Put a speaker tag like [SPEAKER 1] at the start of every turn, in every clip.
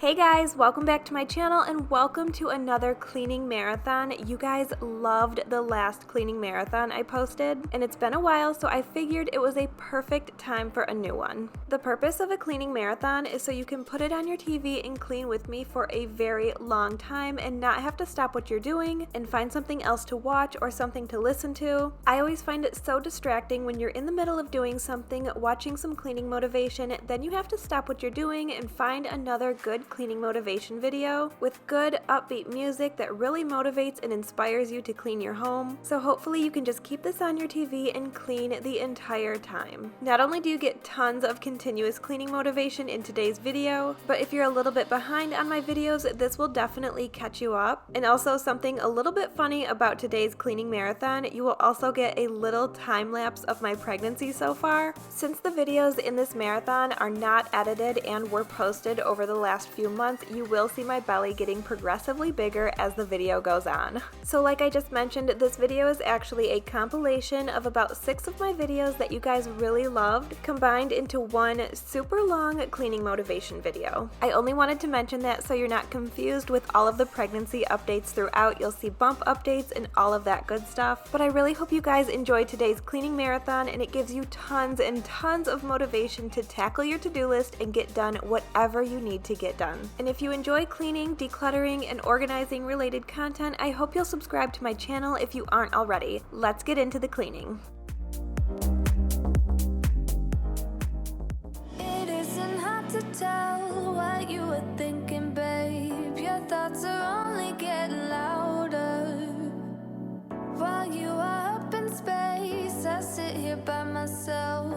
[SPEAKER 1] Hey guys, welcome back to my channel and welcome to another cleaning marathon. You guys loved the last cleaning marathon I posted, and it's been a while, so I figured it was a perfect time for a new one. The purpose of a cleaning marathon is so you can put it on your TV and clean with me for a very long time and not have to stop what you're doing and find something else to watch or something to listen to. I always find it so distracting when you're in the middle of doing something, watching some cleaning motivation, then you have to stop what you're doing and find another good cleaning motivation video with good upbeat music that really motivates and inspires you to clean your home. So hopefully you can just keep this on your TV and clean the entire time. Not only do you get tons of continuous cleaning motivation in today's video, but if you're a little bit behind on my videos, this will definitely catch you up. And also something a little bit funny about today's cleaning marathon, you will also get a little time lapse of my pregnancy so far. Since the videos in this marathon are not edited and were posted over the last few months, you will see my belly getting progressively bigger as the video goes on. So like I just mentioned, this video is actually a compilation of about 6 of my videos that you guys really loved, combined into one super long cleaning motivation video. I only wanted to mention that so you're not confused with all of the pregnancy updates throughout. You'll see bump updates and all of that good stuff. But I really hope you guys enjoyed today's cleaning marathon, and it gives you tons and tons of motivation to tackle your to-do list and get done whatever you need to get done. And if you enjoy cleaning, decluttering, and organizing related content, I hope you'll subscribe to my channel if you aren't already. Let's get into the cleaning.
[SPEAKER 2] It isn't hard to tell what you were thinking, babe. Your thoughts are only getting louder. While you are up in space, I sit here by myself.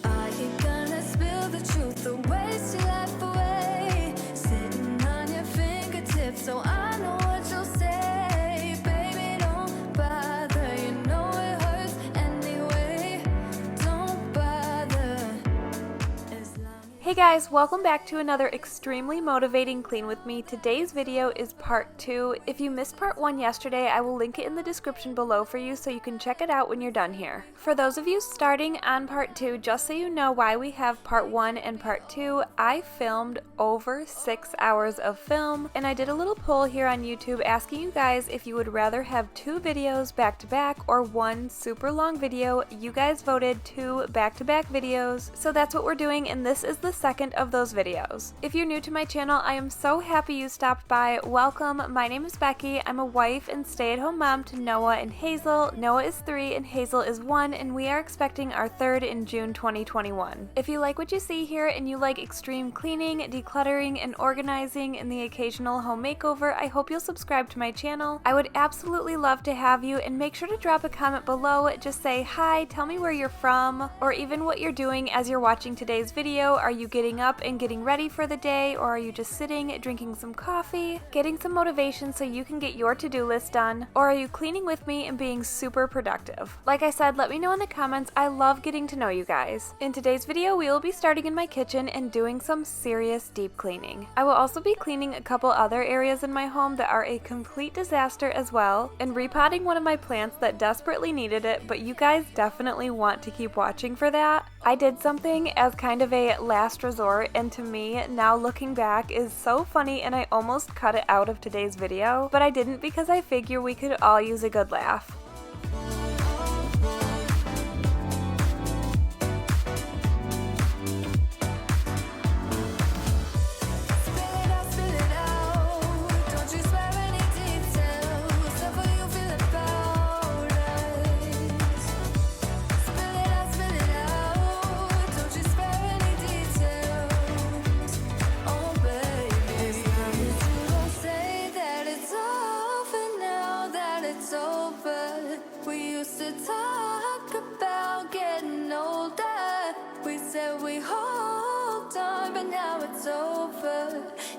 [SPEAKER 2] Are you gonna spill the truth or waste your life away? Sitting on your fingertips, so I know what you'll say. Baby, don't bother, you know it hurts anyway. Don't bother.
[SPEAKER 1] Hey guys, welcome back to another extremely motivating clean with me. Today's video is part 2. If you missed part 1 yesterday, I will link it in the description below for you so you can check it out when you're done here. For those of you starting on part 2, just so you know why we have part 1 and part 2, I filmed over 6 hours of film, and I did a little poll here on YouTube asking you guys if you would rather have 2 videos back to back or 1 super long video. You guys voted 2 back-to-back videos, so that's what we're doing, and this is the second of those videos. If you're new to my channel, I am so happy you stopped by. Welcome. My name is Becky. I'm a wife and stay-at-home mom to Noah and Hazel. Noah is 3 and Hazel is 1, and we are expecting our 3rd in June 2021. If you like what you see here and you like extreme cleaning, decluttering, and organizing, and the occasional home makeover, I hope you'll subscribe to my channel. I would absolutely love to have you, and make sure to drop a comment below. Just say hi, tell me where you're from, or even what you're doing as you're watching today's video. Are you getting up and getting ready for the day, or are you just sitting, drinking some coffee, getting some motivation so you can get your to-do list done, or are you cleaning with me and being super productive? Like I said, let me know in the comments. I love getting to know you guys. In today's video, we will be starting in my kitchen and doing some serious deep cleaning. I will also be cleaning a couple other areas in my home that are a complete disaster as well, and repotting one of my plants that desperately needed it, but you guys definitely want to keep watching for that. I did something as kind of a last resort, and to me, now looking back, is so funny, and I almost cut it out of today's video, but I didn't because I figure we could all use a good laugh.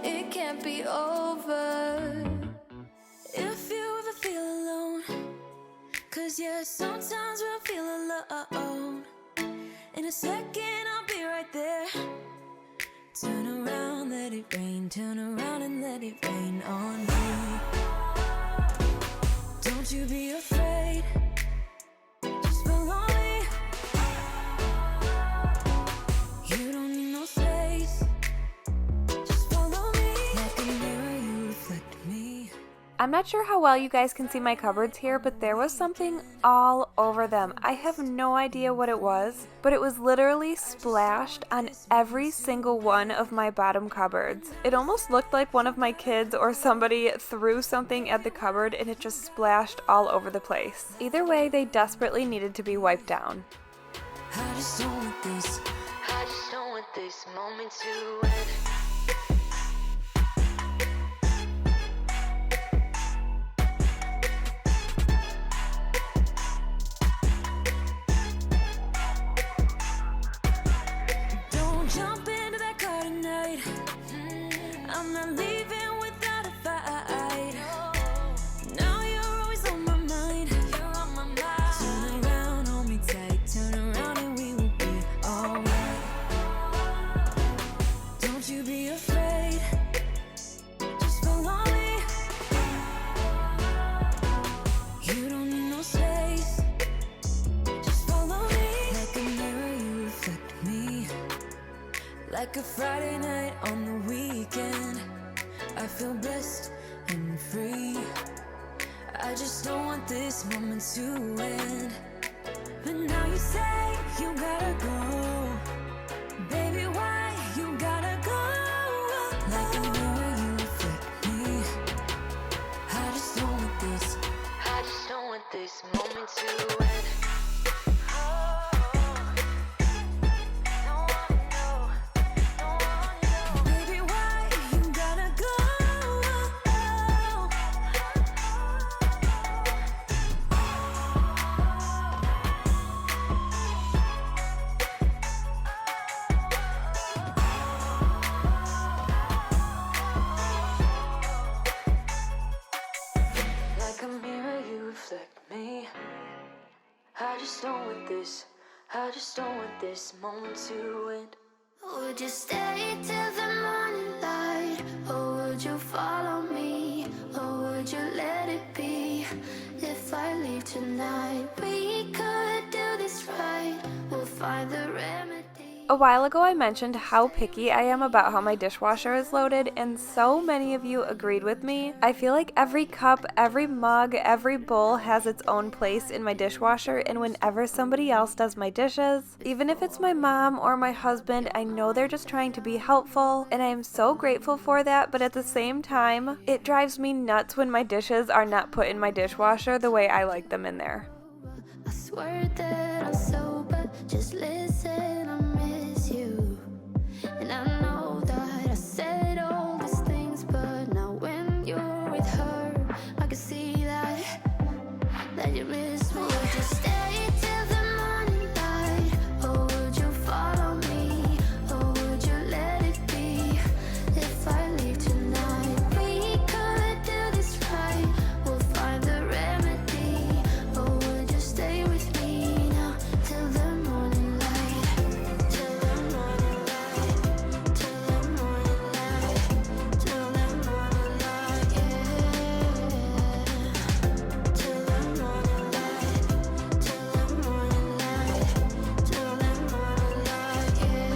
[SPEAKER 2] It can't be over. If you ever feel alone, 'cause yeah, sometimes we'll feel alone. In a second I'll be right there. Turn around, let it rain. Turn around and let it rain on me. Don't you be afraid. Just follow me.
[SPEAKER 1] I'm not sure how well you guys can see my cupboards here, but there was something all over them. I have no idea what it was, but it was literally splashed on every single one of my bottom cupboards. It almost looked like one of my kids or somebody threw something at the cupboard and it just splashed all over the place. Either way, they desperately needed to be wiped down.
[SPEAKER 2] I just don't want this. I just don't want this moment to end. Don't jump into that car tonight. I'm not leaving without a fight. Now you're always on my mind. You're on my mind. Turn around, hold me tight. Turn around and we will be alright. Don't you be afraid. Just follow me. You don't need no space. Just follow me. Like a mirror, you reflect me. Like a Friday night on the weekend. I feel blessed and free. I just don't want this moment to end. But now you say you gotta go. Baby, why you gotta go? Like a mirror, you reflect me. I just don't want this. I just don't want this moment to end. Baby, why you gotta go? Like a mirror, you reflect me. I just don't want this. I just don't want this moment to end. Would you stay till the morning light? Or would you follow me? Or would you let it be? If I leave tonight, we could do this right. We'll find the remedy.
[SPEAKER 1] A while ago I mentioned how picky I am about how my dishwasher is loaded, and so many of you agreed with me. I feel like every cup, every mug, every bowl has its own place in my dishwasher, and whenever somebody else does my dishes, even if it's my mom or my husband, I know they're just trying to be helpful, and I am so grateful for that, but at the same time, it drives me nuts when my dishes are not put in my dishwasher the way I like them in there.
[SPEAKER 2] I swear that I'm sober, just listen, I miss you. And I know that I said all these things, but now when you're with her, I can see that you miss me. Would you stay till the morning light? Or would you follow me? Or would you let it be? If I leave tonight, we could do this right. We'll find the remedy. Or would you stay with me now till the morning light? Till the morning light. Till the morning light. Till the morning light, yeah. Till the morning light. Till the morning light. Till the morning light, yeah.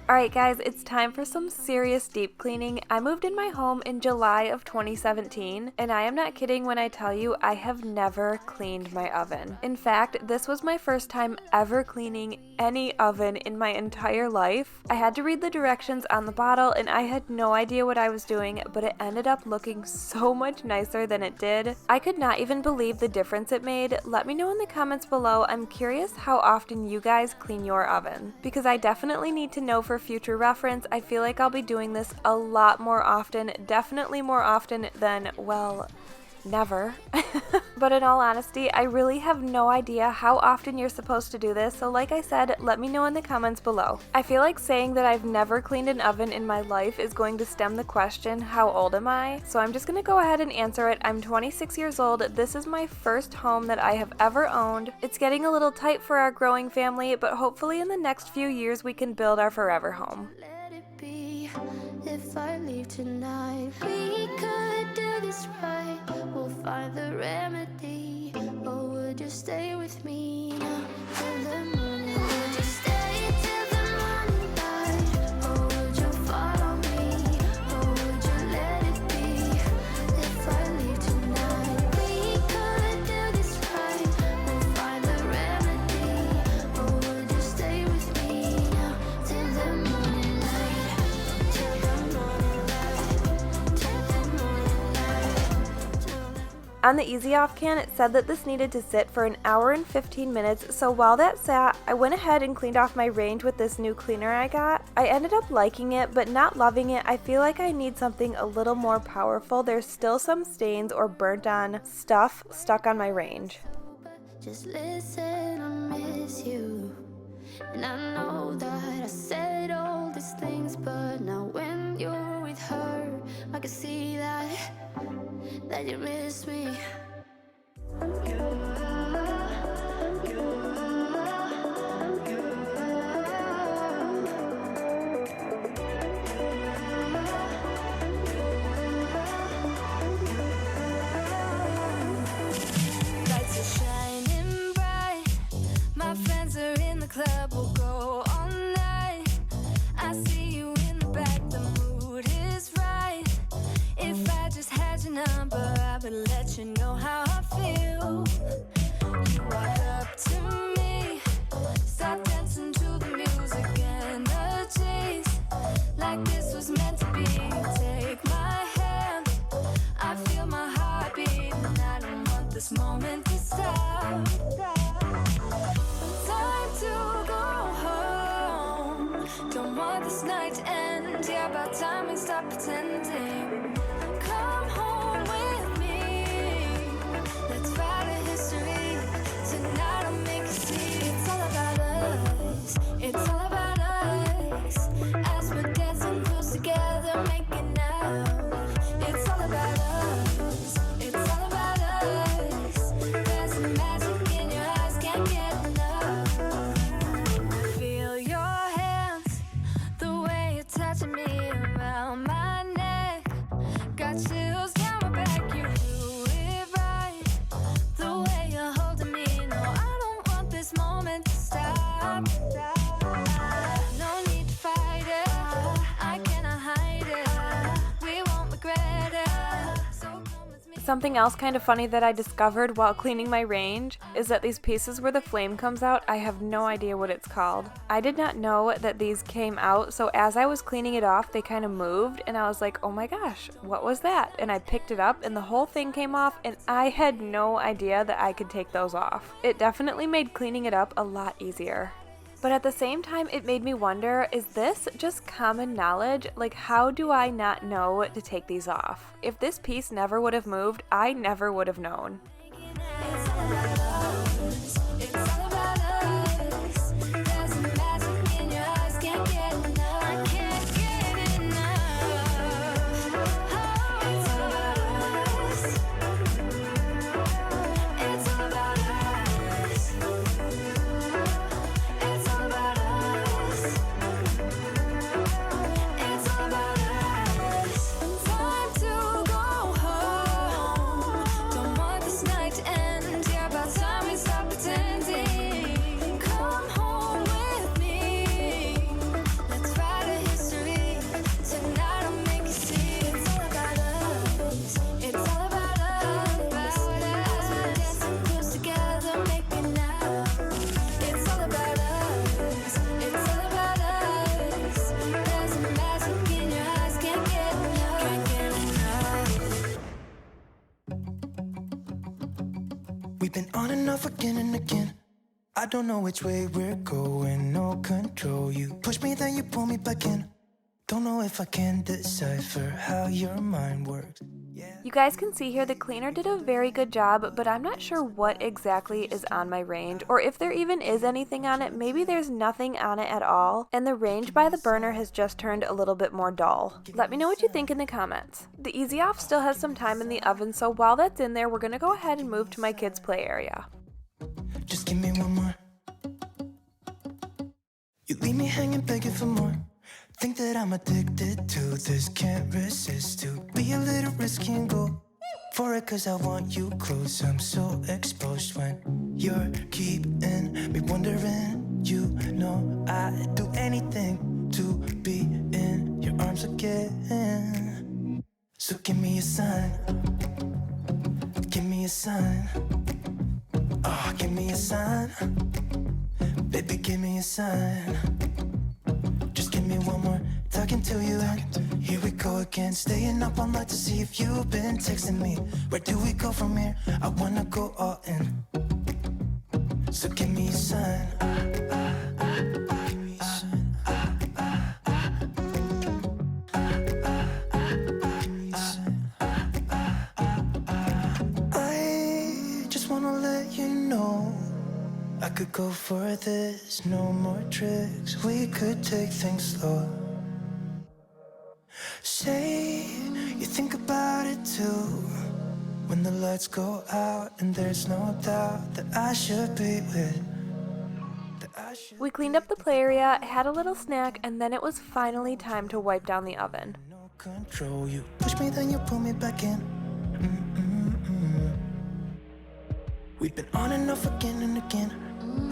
[SPEAKER 1] Alright guys, it's time for some serious deep cleaning. I moved in my home in July of 2017, and I am not kidding when I tell you I have never cleaned my oven. In fact, this was my first time ever cleaning any oven in my entire life. I had to read the directions on the bottle and I had no idea what I was doing, but it ended up looking so much nicer than it did. I could not even believe the difference it made. Let me know in the comments below. I'm curious how often you guys clean your oven, because I definitely need to know for future reference. I feel like I'll be doing this a lot more often, definitely more often than, well, never. But in all honesty, I really have no idea how often you're supposed to do this, so like I said, let me know in the comments below. I feel like saying that I've never cleaned an oven in my life is going to stem the question, how old am I? So I'm just going to go ahead and answer it. I'm 26 years old. This is my first home that I have ever owned. It's getting a little tight for our growing family, but hopefully in the next few years we can build our forever home.
[SPEAKER 2] Let it be. If I leave tonight, we could do this right. We'll find the remedy. Or would you stay with me now till the morning? Would you stay till the morning light? Or would you follow me? Or would you let it be? If
[SPEAKER 1] On the Easy Off can, it said that this needed to sit for an hour and 15 minutes, so while that sat, I went ahead and cleaned off my range with this new cleaner I got. I ended up liking it, but not loving it. I feel like I need something a little more powerful. There's still some stains or burnt on stuff stuck on my range.
[SPEAKER 2] Just listen, I miss you. And I know that I said all these things, but now when you're with her, I can see that you miss me. Lights are shining bright. My friends are in the club, we'll go all night. I see you in the back, the mood is right. If I just had your number, I would let you know how I feel. You walk up to me, start dancing to the music, energies like this was meant to be. Take my hand, I feel my heart beat, and I don't want this moment to stop. Time to go home, don't want this night to end. Yeah, about time we stop pretending. Come home with me, let's write a history. Tonight I'll make you see it's all about us. It's all about us. As we're dancing close together, making out. It's all about us. It's all about us. There's a magic in your eyes, can't get enough. Feel your hands, the way you're touching me around my neck. Got chills down my back, you do it right. The way you're holding me, no, I don't want this moment to stop. No need to fight it, I cannot hide it. We won't regret it. So come with me.
[SPEAKER 1] Something else kind of funny that I discovered while cleaning my range is that these pieces where the flame comes out, I have no idea what it's called. I did not know that these came out, so as I was cleaning it off, they kind of moved, and I was like, oh my gosh, what was that? And I picked it up, and the whole thing came off, and I had no idea that I could take those off. It definitely made cleaning it up a lot easier. But at the same time, it made me wonder, is this just common knowledge? Like, how do I not know to take these off? If this piece never would have moved, I never would have known.
[SPEAKER 2] It's all about us. It's all about us. There's a magic in your eyes, can't get enough. I can't get enough. It's all about us. It's all about us. It's all about us. It's all about us. Time to go home. Don't want this night to end. Yeah, about time we stop pretending. Come home with me. Let's write a history. Tonight I'll make you see it's all about us. It's all about us. As we're dancing close together, making out. It's all about us. It's all about us. There's a magic in your eyes, can't get enough. Can't get enough.
[SPEAKER 3] We've been on and off again and again. I don't know which way we're going, no control. You push me, then you pull me back in. Don't know if I can decipher how your mind works.
[SPEAKER 1] You guys can see here the cleaner did a very good job, but I'm not sure what exactly is on my range, or if there even is anything on it. Maybe there's nothing on it at all, and the range by the burner has just turned a little bit more dull. Let me know what you think in the comments. The Easy Off still has some time in the oven, so while that's in there, we're gonna go ahead and move to my kids' play area.
[SPEAKER 3] Just give me one more. You leave me hanging, begging for more. Think that I'm addicted to this, can't resist to be a little risky and go for it, cause I want you close. I'm so exposed when you're keeping me wondering. You know I'd do anything to be in your arms again. So give me a sign, give me a sign. Oh, give me a sign, baby, give me a sign. Just give me one more talking to you, and here we go again, staying up all night to see if you've been texting me. Where do we go from here? I wanna go all in. So give me a sign. I just wanna let you know I could go for this, no more tricks. We could take things slow. Say you think about it too. When the lights go out and there's no doubt that I should be with.
[SPEAKER 1] We cleaned up the play area, had a little snack, and then it was finally time to wipe down the oven.
[SPEAKER 3] No control, you push me then you pull me back in. We've been on and off again and again.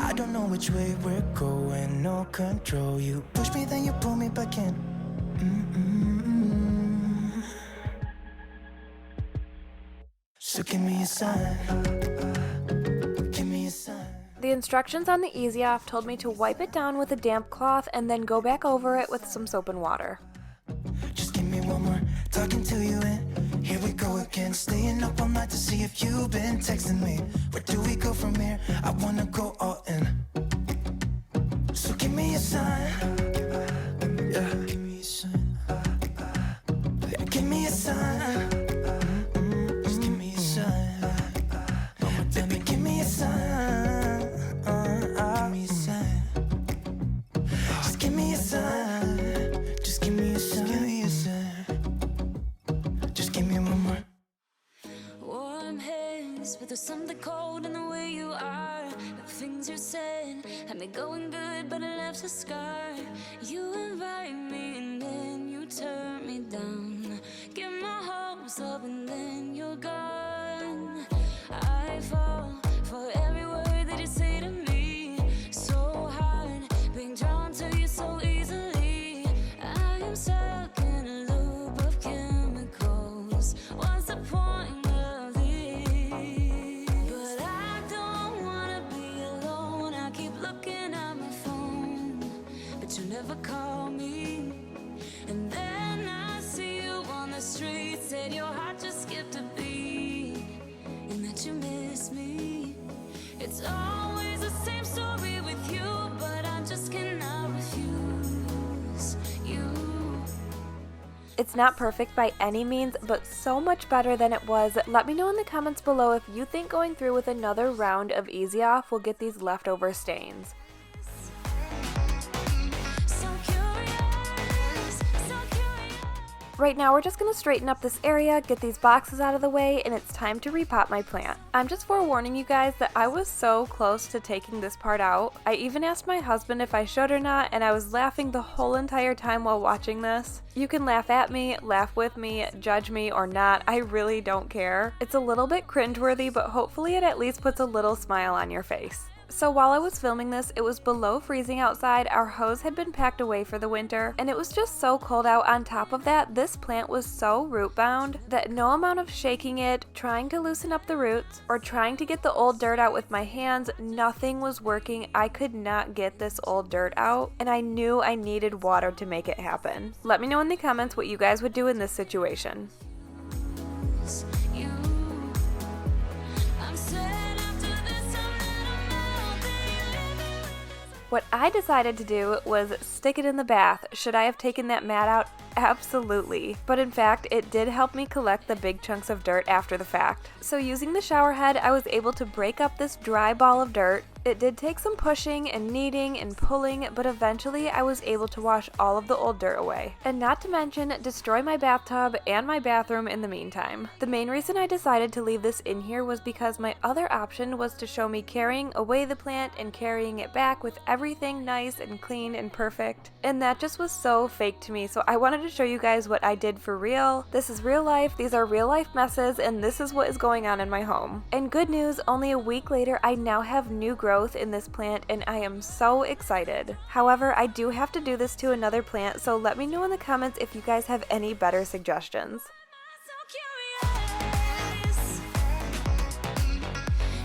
[SPEAKER 3] I don't know which way we're going. No control, you push me then you pull me back in. So give me a sign. Give me a sign.
[SPEAKER 1] The instructions on the Easy Off told me to wipe it down with a damp cloth and then go back over it with some soap and water.
[SPEAKER 3] Just give me one more, talking to you and here we go again, staying up all night to see if you've been texting me. Where do we go from here? I wanna go all in. So give me a sign. Yeah, give me a sign. Yeah, give me a sign. Just give me a sign. Baby, give me a sign. Give me a sign. Just give me a sign. Just give me a sign. Give me a sign. Just give me one more.
[SPEAKER 2] Warm hands, but there's something cold in the way you are. The things you said had me going good, but it left a scar. You invite me and then you turn me down. Get my hopes up and then you're gone. I fall for every word that you say to me. So hard, being drawn to you so easily. I am stuck in a loop of chemicals. What's the point of this? But I don't wanna be alone. I keep looking at my phone, but you never call me. And then I see you on the street, said your heart just skipped a beat, and that you miss me. It's always the same story with you, but I just cannot refuse you.
[SPEAKER 1] It's not perfect by any means, but so much better than it was. Let me know in the comments below if you think going through with another round of Easy Off will get these leftover stains.
[SPEAKER 2] So curious, so curious.
[SPEAKER 1] Right now we're just going to straighten up this area, get these boxes out of the way, and it's time to repot my plant. I'm just forewarning you guys that I was so close to taking this part out. I even asked my husband if I should or not, and I was laughing the whole entire time while watching this. You can laugh at me, laugh with me, judge me or not, I really don't care. It's a little bit cringeworthy, but hopefully it at least puts a little smile on your face. So while I was filming this, it was below freezing outside, our hose had been packed away for the winter, and it was just so cold out. On top of that, this plant was so root bound that no amount of shaking it, trying to loosen up the roots, or trying to get the old dirt out with my hands, nothing was working. I could not get this old dirt out, and I knew I needed water to make it happen. Let me know in the comments what you guys would do in this situation.
[SPEAKER 2] You. I'm sad after this, I'm not melting.
[SPEAKER 1] What I decided to do was stick it in the bath. Should I have taken that mat out? Absolutely. But in fact, it did help me collect the big chunks of dirt after the fact. So using the shower head, I was able to break up this dry ball of dirt. It did take some pushing and kneading and pulling, but eventually I was able to wash all of the old dirt away. And not to mention, destroy my bathtub and my bathroom in the meantime. The main reason I decided to leave this in here was because my other option was to show me carrying away the plant and carrying it back with everything nice and clean and perfect. And that just was so fake to me, so I wanted to show you guys what I did for real. This is real life, these are real life messes, and this is what is going on in my home. And good news, only a week later, I now have new growth in this plant and I am so excited. However, I do have to do this to another plant, so let me know in the comments if you guys have any better suggestions.
[SPEAKER 2] So curious.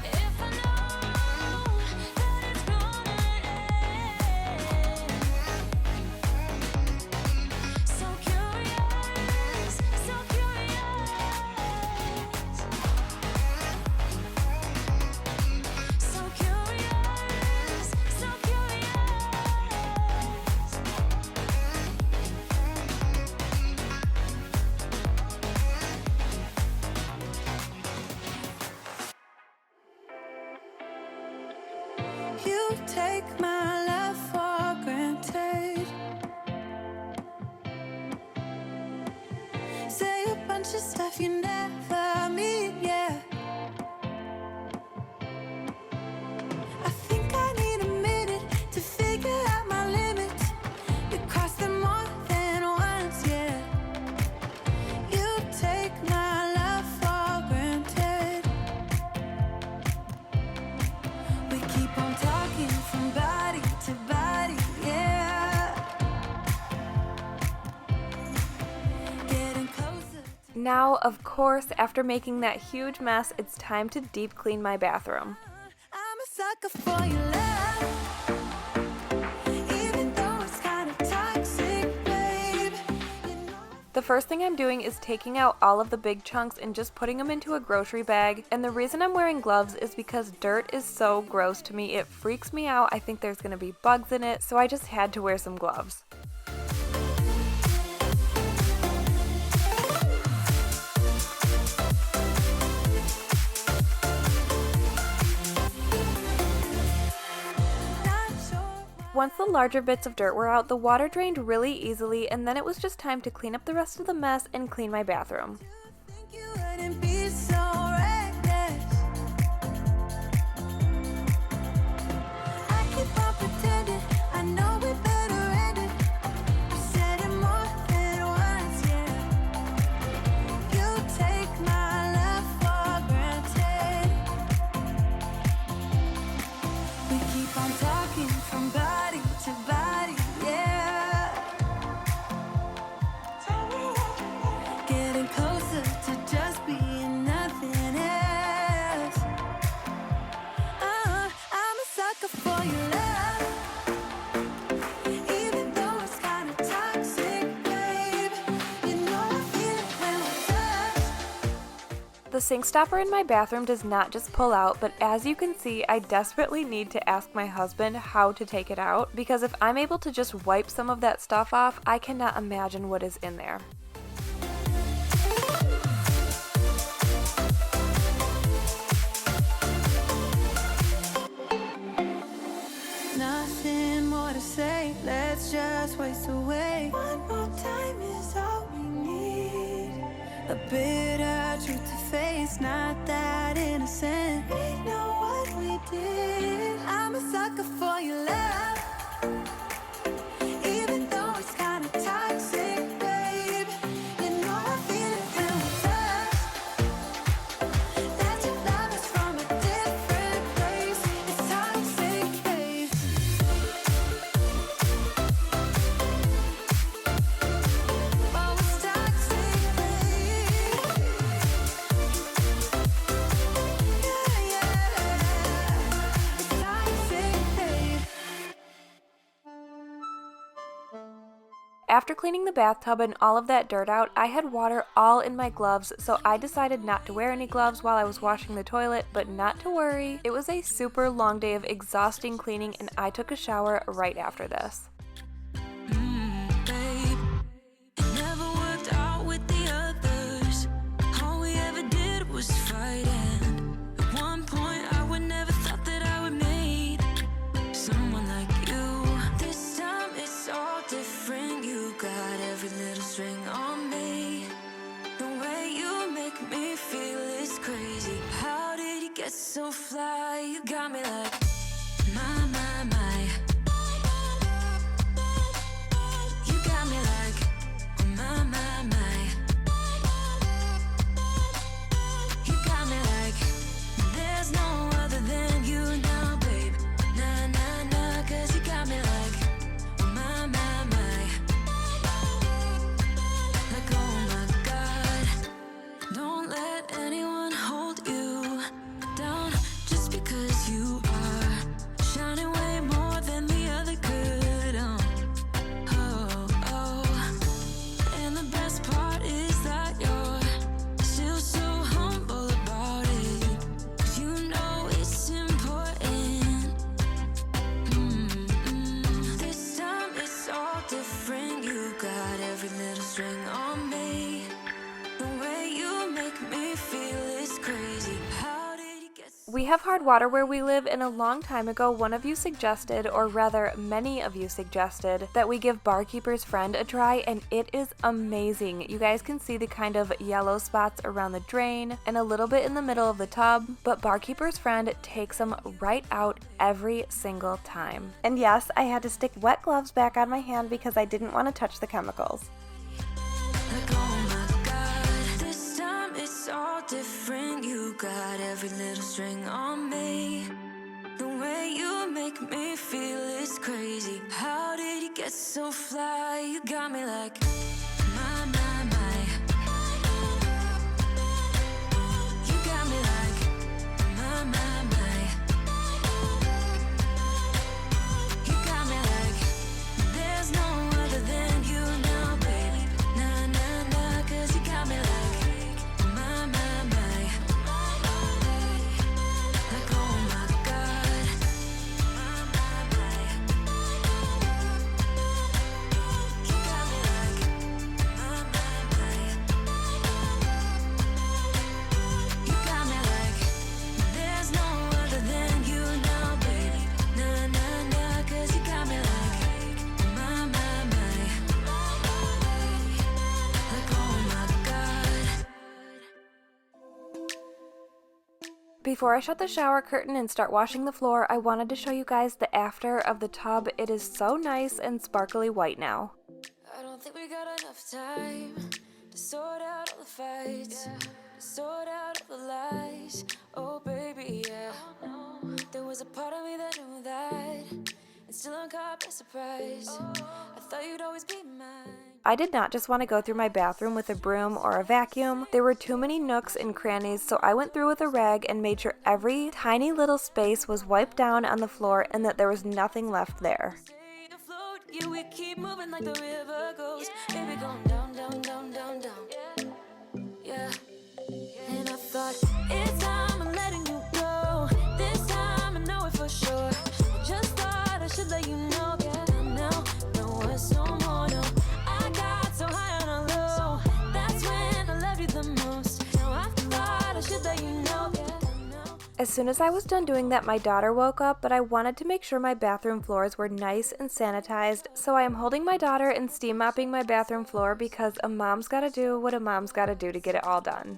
[SPEAKER 2] If I know that it's gonna end. So curious. You take my love for granted. Say a bunch of stuff you never mean, yeah. I think I need a minute to figure out my limits. You cross them more than once, yeah. You take my love for granted. We keep on talking from body to body, yeah. Getting closer.
[SPEAKER 1] Now, of course, after making that huge mess, it's time to deep clean my bathroom.
[SPEAKER 2] I'm a sucker for your love, even though it's kind of toxic, babe. You know
[SPEAKER 1] The first thing I'm doing is taking out all of the big chunks and just putting them into a grocery bag. And the reason I'm wearing gloves is because dirt is so gross to me. It freaks me out. I think there's gonna be bugs in it, so I just had to wear some gloves.
[SPEAKER 2] not sure why.
[SPEAKER 1] Once the larger bits of dirt were out, the water drained really easily, and then it was just time to clean up the rest of the mess and clean my bathroom.
[SPEAKER 2] Think you wouldn't be so reckless. I keep on pretending I know we better end it. I said it more than once, yeah. You take my love for granted. We keep on talking from body to body, yeah. Getting closer to just being nothing else. I'm a sucker for your love, even though it's kind of toxic, babe. You know I feel it when we touch.
[SPEAKER 1] The sink stopper in my bathroom does not just pull out, but as you can see, I desperately need to ask my husband how to take it out, because if I'm able to just wipe some of that stuff off, I cannot imagine what is in there.
[SPEAKER 2] Nothing more to say, let's just waste away. One more time is all we need. A bitter truth to face, not that innocent. We know what we did. I'm a sucker for your love, even though it's kind of toxic, babe. You know I feel it when we touch. That your love is from a different place. It's toxic, babe. Oh, it's toxic, babe. Yeah, yeah. It's toxic, babe.
[SPEAKER 1] After cleaning the bathtub and all of that dirt out, I had water all in my gloves, so I decided not to wear any gloves while I was washing the toilet, but not to worry. It was a super long day of exhausting cleaning, and I took a shower right after this.
[SPEAKER 2] Babe, it never worked out with the others. All we ever did was fight, and at one point I would never thought that I would meet someone like you. This time it's all different. You got every little string on me. The way you make me feel is crazy. How did you get so fly? You got me like my.
[SPEAKER 1] have hard water where we live, and a long time ago one of you suggested, or rather many of you suggested, that we give Barkeeper's Friend a try, and it is amazing. You guys can see the kind of yellow spots around the drain and a little bit in the middle of the tub, but Barkeeper's Friend takes them right out every single time. And yes, I had to stick wet gloves back on my hand because I didn't want to touch the chemicals.
[SPEAKER 2] Different, you got every little string on me. The way you make me feel is crazy. How did you get so fly? You got me like my, my, my. You got me like my, my, my. You got me like there's no other than you now, baby. Nah, nah, nah, 'cause you got me like
[SPEAKER 1] Before I shut the shower curtain and start washing the floor, I wanted to show you guys the after of the tub. It is so nice and sparkly white now.
[SPEAKER 2] I don't think we got enough time to sort out all the fights, to sort out all the lies. Oh baby, yeah. There was a part of me that knew that, and still I'm caught by surprise. I thought you'd always be mine.
[SPEAKER 1] I did not just want to go through my bathroom with a broom or a vacuum. There were too many nooks and crannies, so I went through with a rag and made sure every tiny little space was wiped down on the floor and that there was nothing left there.
[SPEAKER 2] Yeah, we keep moving like the river goes. Baby, going down, down, down, down, down. Yeah. And I thought, it's time I'm letting you go. This time I know it for sure. Just thought I should let you know. Yeah, now, no words no more, no. I got so high on a low. That's when I loved you the most. Now I thought I should let you know. Yeah.
[SPEAKER 1] As soon as I was done doing that, my daughter woke up, but I wanted to make sure my bathroom floors were nice and sanitized, so I am holding my daughter and steam mopping my bathroom floor because a mom's gotta do what a mom's gotta do to get it all done.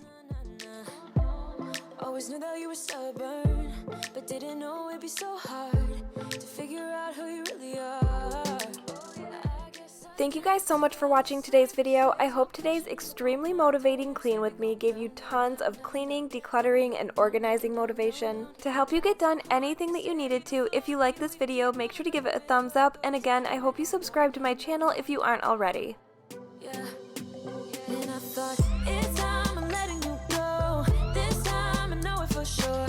[SPEAKER 2] Always knew that you were stubborn, but didn't know it'd be so hard to figure out who you really are.
[SPEAKER 1] Thank you guys so much for watching today's video. I hope today's extremely motivating clean with me gave you tons of cleaning, decluttering, and organizing motivation to help you get done anything that you needed to. If you like this video, make sure to give it a thumbs up, and again, I hope you subscribe to my channel if you aren't already.
[SPEAKER 2] Yeah. And I thought, it's time I'm letting you go. This time I know it for sure.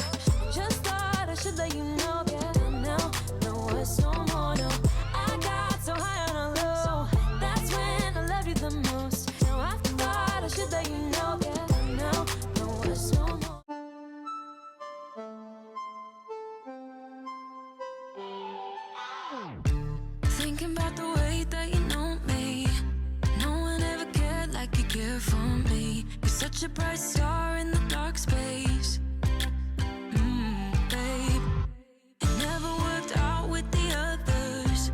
[SPEAKER 2] Just thought I should let you know. Yeah, now, no words no more, no. I got so high on a low. That's when I loved you the most. Now I thought I should let you know. Yeah, now, no words no more. Thinking about the way that you know me. No one ever cared like you care for me. You're such a bright star in the dark space. Babe, it never worked out with the others.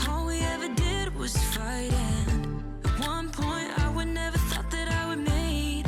[SPEAKER 2] All we ever did was fight, and at one point I would never thought that I would meet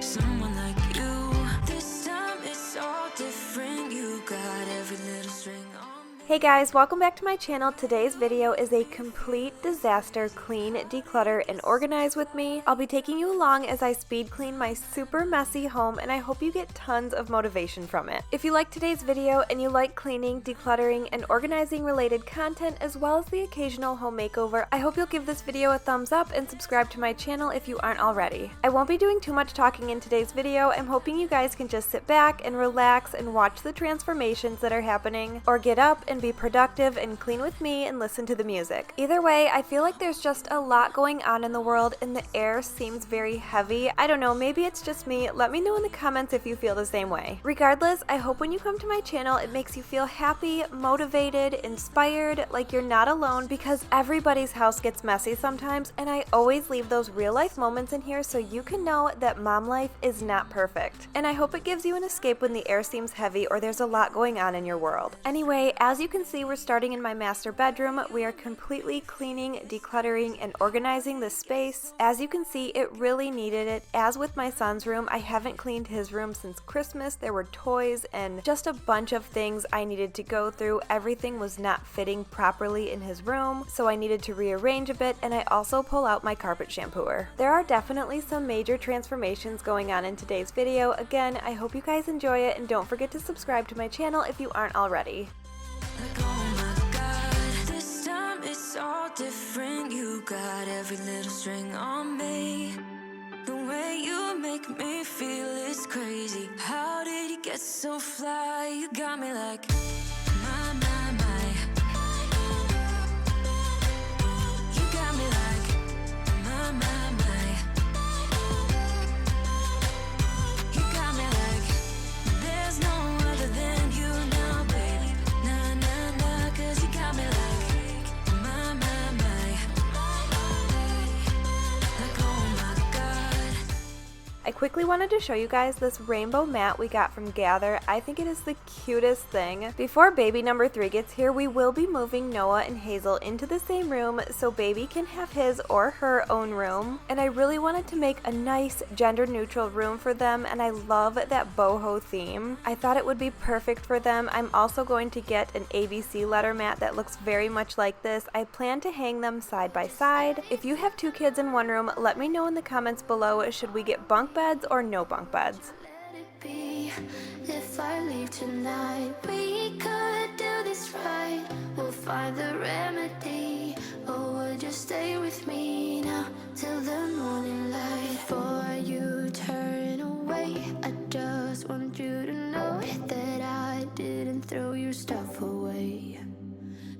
[SPEAKER 2] someone like you. This time it's all different. You got every little string on me.
[SPEAKER 1] Hey guys, welcome back to my channel. Today's video is a complete disaster clean, declutter, and organize with me. I'll be taking you along as I speed clean my super messy home, and I hope you get tons of motivation from it. If you like today's video and you like cleaning, decluttering, and organizing related content as well as the occasional home makeover, I hope you'll give this video a thumbs up and subscribe to my channel if you aren't already. I won't be doing too much talking in today's video. I'm hoping you guys can just sit back and relax and watch the transformations that are happening, or get up and be be productive and clean with me and listen to the music. Either way, I feel like there's just a lot going on in the world and the air seems very heavy. I don't know, maybe it's just me. Let me know in the comments if you feel the same way. Regardless, I hope when you come to my channel it makes you feel happy, motivated, inspired, like you're not alone, because everybody's house gets messy sometimes, and I always leave those real life moments in here so you can know that mom life is not perfect. And I hope it gives you an escape when the air seems heavy or there's a lot going on in your world. Anyway, as you can see, we're starting in my master bedroom. We are completely cleaning, decluttering, and organizing the space. As you can see, it really needed it. As with my son's room, I haven't cleaned his room since Christmas. There were toys and just a bunch of things I needed to go through. Everything was not fitting properly in his room, so I needed to rearrange a bit, and I also pull out my carpet shampooer. There are definitely some major transformations going on in today's video. Again, I hope you guys enjoy it, and don't forget to subscribe to my channel if you aren't already.
[SPEAKER 2] Like, oh my God, this time it's all different. You got every little string on me. The way you make me feel is crazy. How did you get so fly? You got me like, my, my, my. You got me like, my, my, my. You got me like, there's no other than you now, babe. Nah, nah, nah, 'cause you got me like, my, my, my. Like, oh my God.
[SPEAKER 1] I quickly wanted to show you guys this rainbow mat we got from Gather. I think it is the cutest thing. Before baby number 3 gets here, we will be moving Noah and Hazel into the same room so baby can have his or her own room. And I really wanted to make a nice gender neutral room for them, and I love that boho theme. I thought it would be perfect for them. I'm also going to get an ABC letter mat that looks very much like this. I plan to hang them side by side. If you have 2 kids in one room, let me know in the comments below, should we get bunk beds or no bunk beds?
[SPEAKER 2] Let it be. If I leave tonight, we could do this right. We'll find the remedy. Or would you stay with me now till the morning light? Before you turn away, I just want you to know that I didn't throw your stuff away.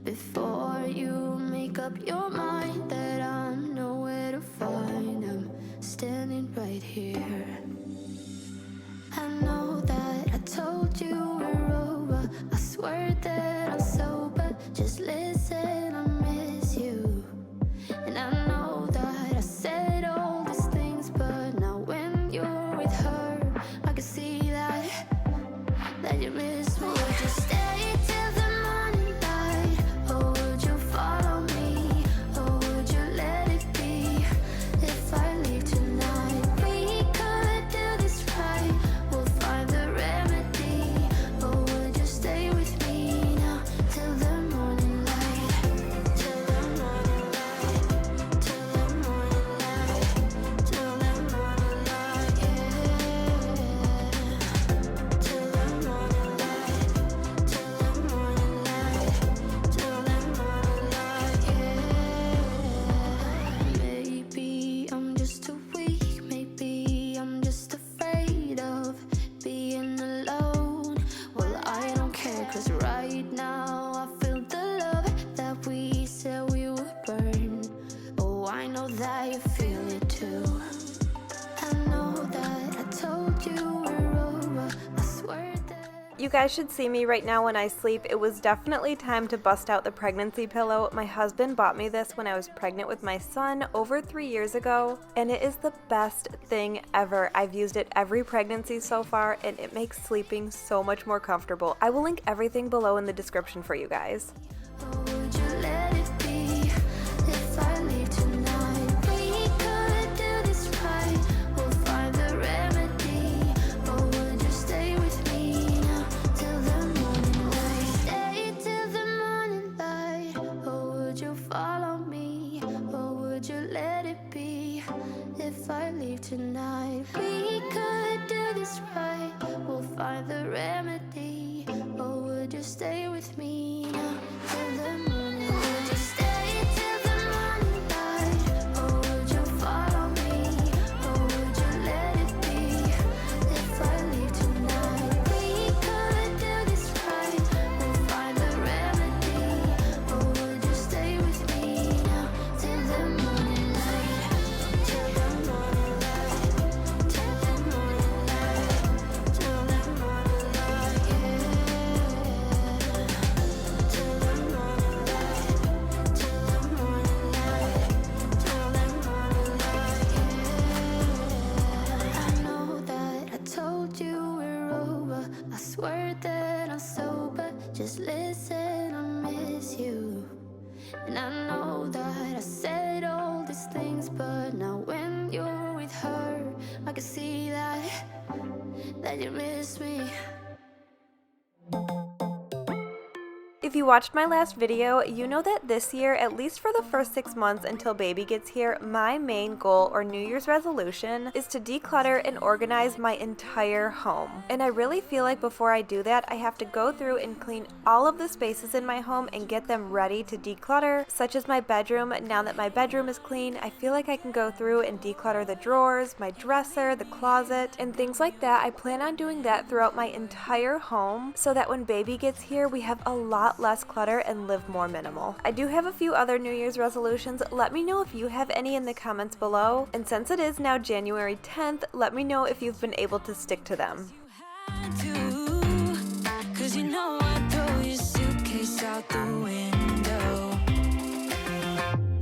[SPEAKER 2] Before you make up your mind that I'm nowhere to find, I'm standing right here. I know that I told you we're over. I swear that I'm sober. Just listen, I miss you. And I know that I said all these things, but now when you're with her, I can see that you miss me. Would you stay till the morning light? Or would you follow me? Or would you let it be? If I leave tonight, we could do this right. We'll find the remedy. Or would you stay with me now till the morning light? Till the morning light. Till the morning light. Till the morning light, yeah. Till the morning light. Till the morning light. Till the morning light, yeah. Maybe I'm just too weak. Maybe I'm just afraid of being alone. Well, I don't care, 'cause right now I feel the love that we said we would burn. Oh, I know that you feel it too. I know that I told you we're over. I swear that.
[SPEAKER 1] You guys should see me right now when I sleep. It was definitely time to bust out the pregnancy pillow. My husband bought me this when I was pregnant with my son over 3 years ago, and it is the best thing ever. I've used it every pregnancy so far, and it makes sleeping so much more comfortable. I will link everything below in the description for you guys.
[SPEAKER 2] Or would you let it be? If I leave tonight, we could do this right. We'll find the remedy. Or would you stay with me now till the morning light? Stay till the morning light. Or would you follow me? Or would you let it be? If I leave tonight, we could do this right. We'll find the remedy. Or would you stay with me now till the morning light? Would you stay till the morning light? Or would you follow me? Or would you let it be? If I leave tonight, we could do this right. We'll find the remedy. just listen, I miss you. And I know that I said all these things, but now when you're with her, I can see that you miss me.
[SPEAKER 1] If you watched my last video, you know that this year, at least for the first 6 months until baby gets here, my main goal or New Year's resolution is to declutter and organize my entire home. And I really feel like before I do that, I have to go through and clean all of the spaces in my home and get them ready to declutter, such as my bedroom. Now that my bedroom is clean, I feel like I can go through and declutter the drawers, my dresser, the closet, and things like that. I plan on doing that throughout my entire home so that when baby gets here, we have a lot less clutter and live more minimal. I do have a few other New Year's resolutions. Let me know if you have any in the comments below. And since it is now January 10th, let me know if you've been able to stick to them.
[SPEAKER 2] Cause you know I throw your suitcase out the window.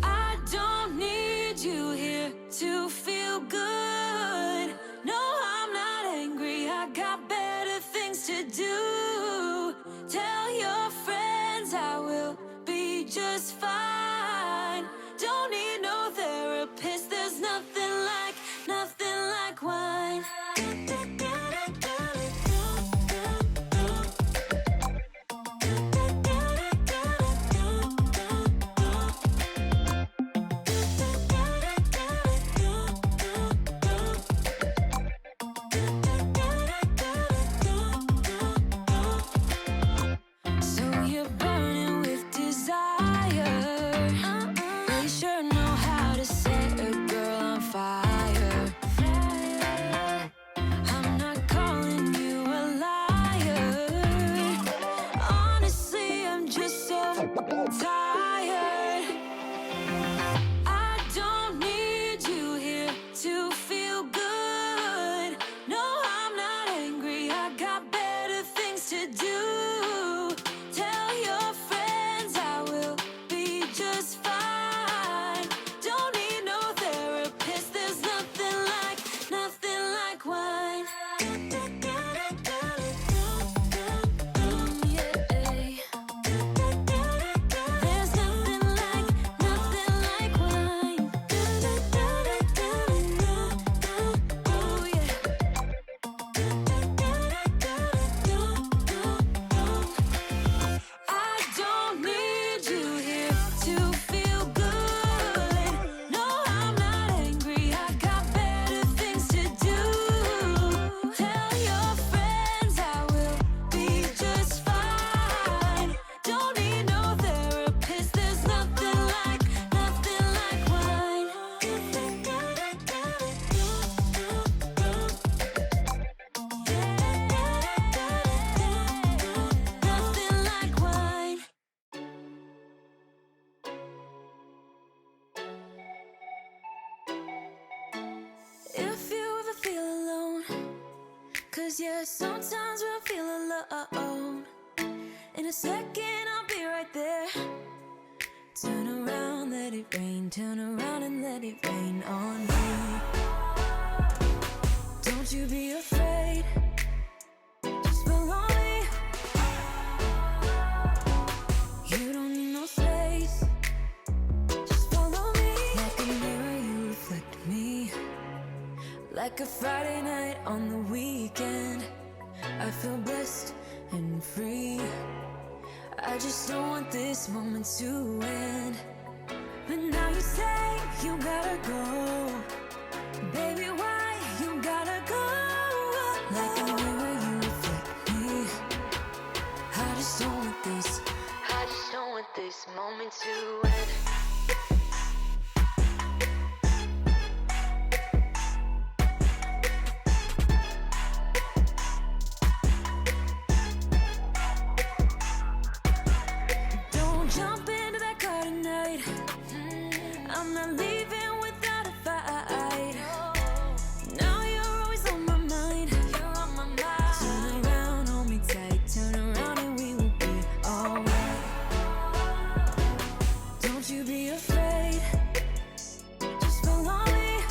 [SPEAKER 2] I don't need you here to feel good. No, I'm not angry, I got better things to do. Tell your friends I will be just fine. Don't need no therapist, there's nothing like wine. Cause yeah, sometimes we'll feel alone. In a second I'll be right there. Turn around, let it rain. Turn around and let it rain on me. Don't you be afraid. Just follow me. You don't need no space. Just follow me. Like a mirror you reflect me. Like a Friday night on the weekend, I feel blessed and free. I just don't want this moment to end. But now you say you gotta go. Baby, why you gotta go? Like a mirror you reflect me. I just don't want this moment to end. Jump into that car tonight. I'm not leaving without a fight. Now you're always on my mind. Turn around, hold me tight. Turn around and we will be alright. Don't you be afraid. Just follow me.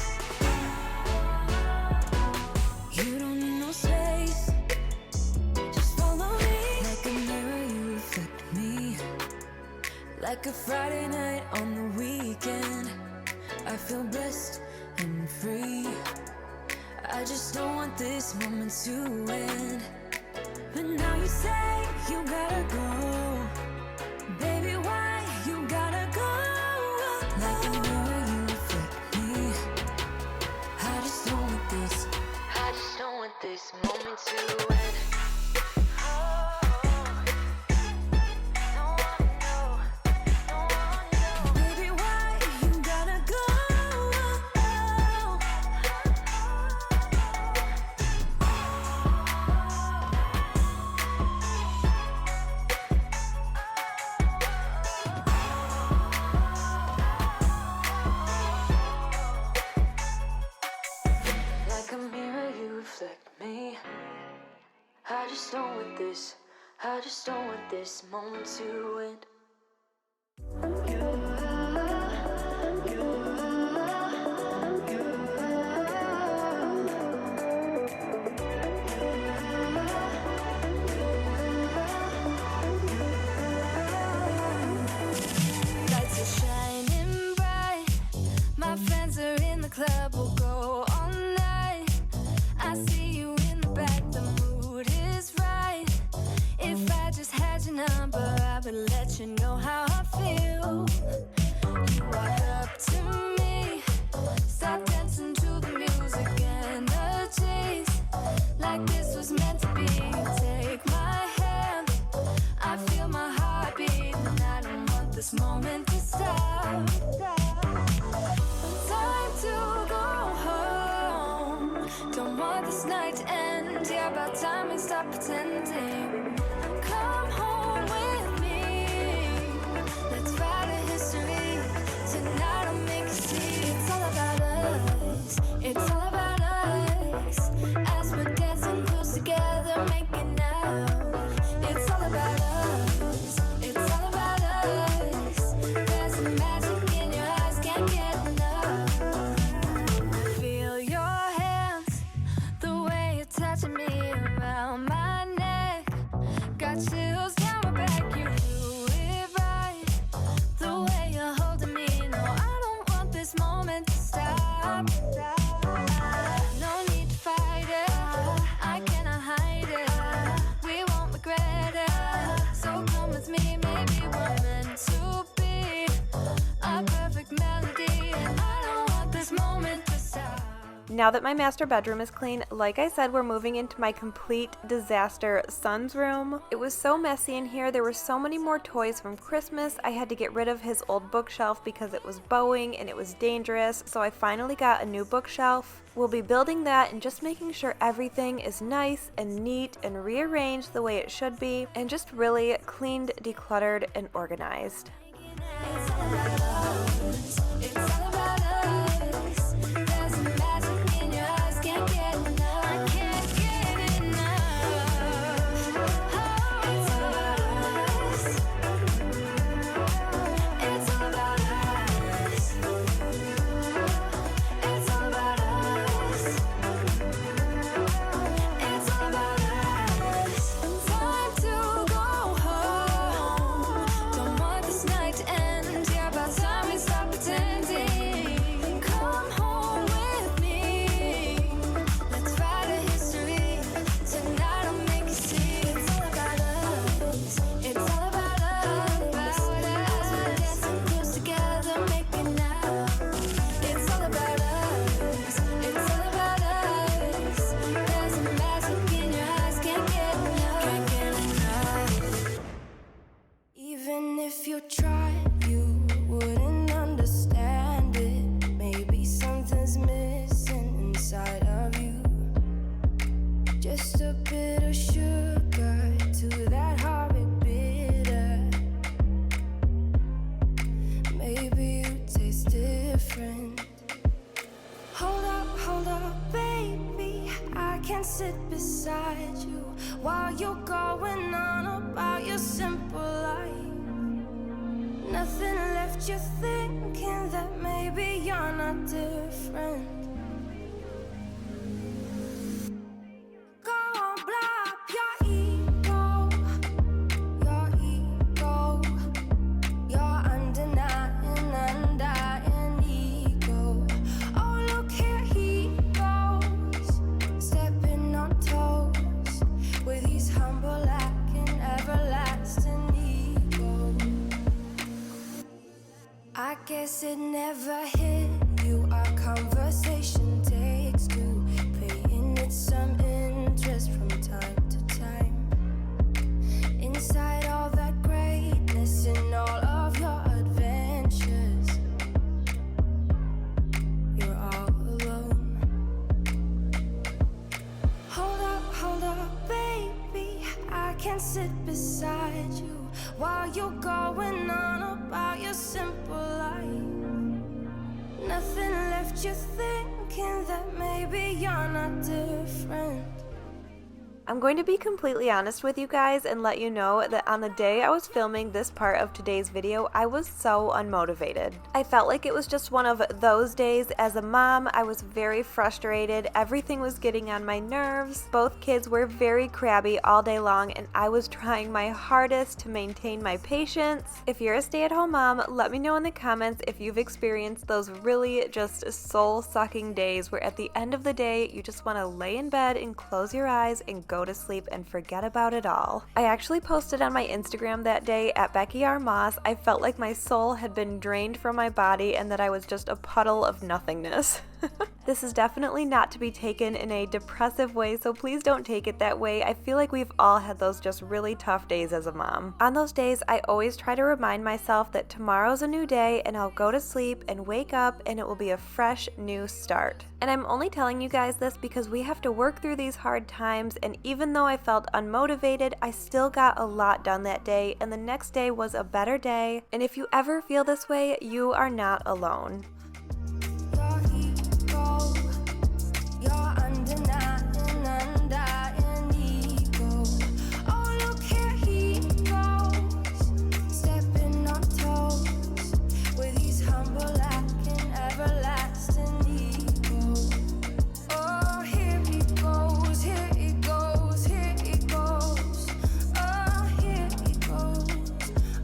[SPEAKER 2] You don't need no space. Just follow me. Like a mirror you Like a Friday night on the weekend, I feel blessed and free. I just don't want this moment to end. But now you say you gotta go. Baby, why you gotta go? Like a mirror you reflect me. I just don't want this. I just don't want this moment to end. I just don't want this. I just don't want this moment to end. Lights are shining bright. My friends are in the club. We'll go all night. I see you in the back. The mood is right. If I just had your number, I would let you know how I feel. You walk up to me, start dancing to the music and the chase. Like this was meant to be. Take my hand, I feel my heart beat, and I don't want this moment to stop. Time to go home. Don't want this night to end. Yeah, about time we stop pretending. Come home with me. Let's write a history. Tonight I'll make you see. It's all about us. It's all about us. As we're dancing close together, making out. It's all about us. It's all about us. There's a magic in your eyes, can't get enough. Feel your hands, the way you're touching me around my neck. Got chills down my back, you do it right. The way you're holding me, no, I don't want this moment to stop. No need to fight it, I cannot hide it. We won't regret it, so come with me. Maybe we're meant to be a perfect melody, and I don't want this moment to stop.
[SPEAKER 1] Now that my master bedroom is clean, like I said, we're moving into my complete disaster son's room. It was so messy in here. There were so many more toys from Christmas. I had to get rid of his old bookshelf because it was bowing and it was dangerous. So I finally got a new bookshelf. We'll be building that and just making sure everything is nice and neat and rearranged the way it should be, and just really cleaned, decluttered, and organized.
[SPEAKER 2] It's all about us. It's all about us. There's a magic in your eyes, can't get enough. I can't get enough. It's all about us. It's all about us. It's all about us. It's all about us. Time to go home. Don't want this night to end. Yeah, about time we stop pretending. Come home with me. Let's write a history. Tonight I'll make you see. It's all about us. It's all about us. As we're dancing close together, making out. It's all about us. It's all about us. There's a magic in your eyes, can't get enough. Can't get enough. Even if you tried, you wouldn't understand it. Maybe something's missing inside of you. Just a bit of sugar to that horrid bitter. Maybe you taste different. Hold up, baby. I can't sit beside you while you're going on about your simple life. Nothing left you thinking that maybe you're not different. Go on, blow up your ego. Your ego. You're guess it never hit you. Our conversation takes two, paying it some interest from time to time. Inside all that greatness and all of your adventures, you're all alone. Hold up, baby, I can sit beside you while you're going on about your simple life. Nothing left you thinking that maybe you're not different.
[SPEAKER 1] I'm going to be completely honest with you guys and let you know that on the day I was filming this part of today's video, I was so unmotivated. I felt like it was just one of those days. As a mom, I was very frustrated. Everything was getting on my nerves. Both kids were very crabby all day long, and I was trying my hardest to maintain my patience. If you're a stay-at-home mom, let me know in the comments if you've experienced those really just soul-sucking days where at the end of the day, you just want to lay in bed and close your eyes and go to sleep and forget about it all. I actually posted on my Instagram that day at Becky R. Moss. I felt like my soul had been drained from my body and that I was just a puddle of nothingness. This is definitely not to be taken in a depressive way, so please don't take it that way. I feel like we've all had those just really tough days as a mom. On those days, I always try to remind myself that tomorrow's a new day and I'll go to sleep and wake up and it will be a fresh new start. And I'm only telling you guys this because we have to work through these hard times, and even though I felt unmotivated, I still got a lot done that day, and the next day was a better day. And if you ever feel this way, you are not alone.
[SPEAKER 2] Your undeniable, undying ego. Oh, look here he goes, stepping on toes with his humble acting, everlasting ego. Oh, here he goes, here he goes, here he goes. Oh, here he goes,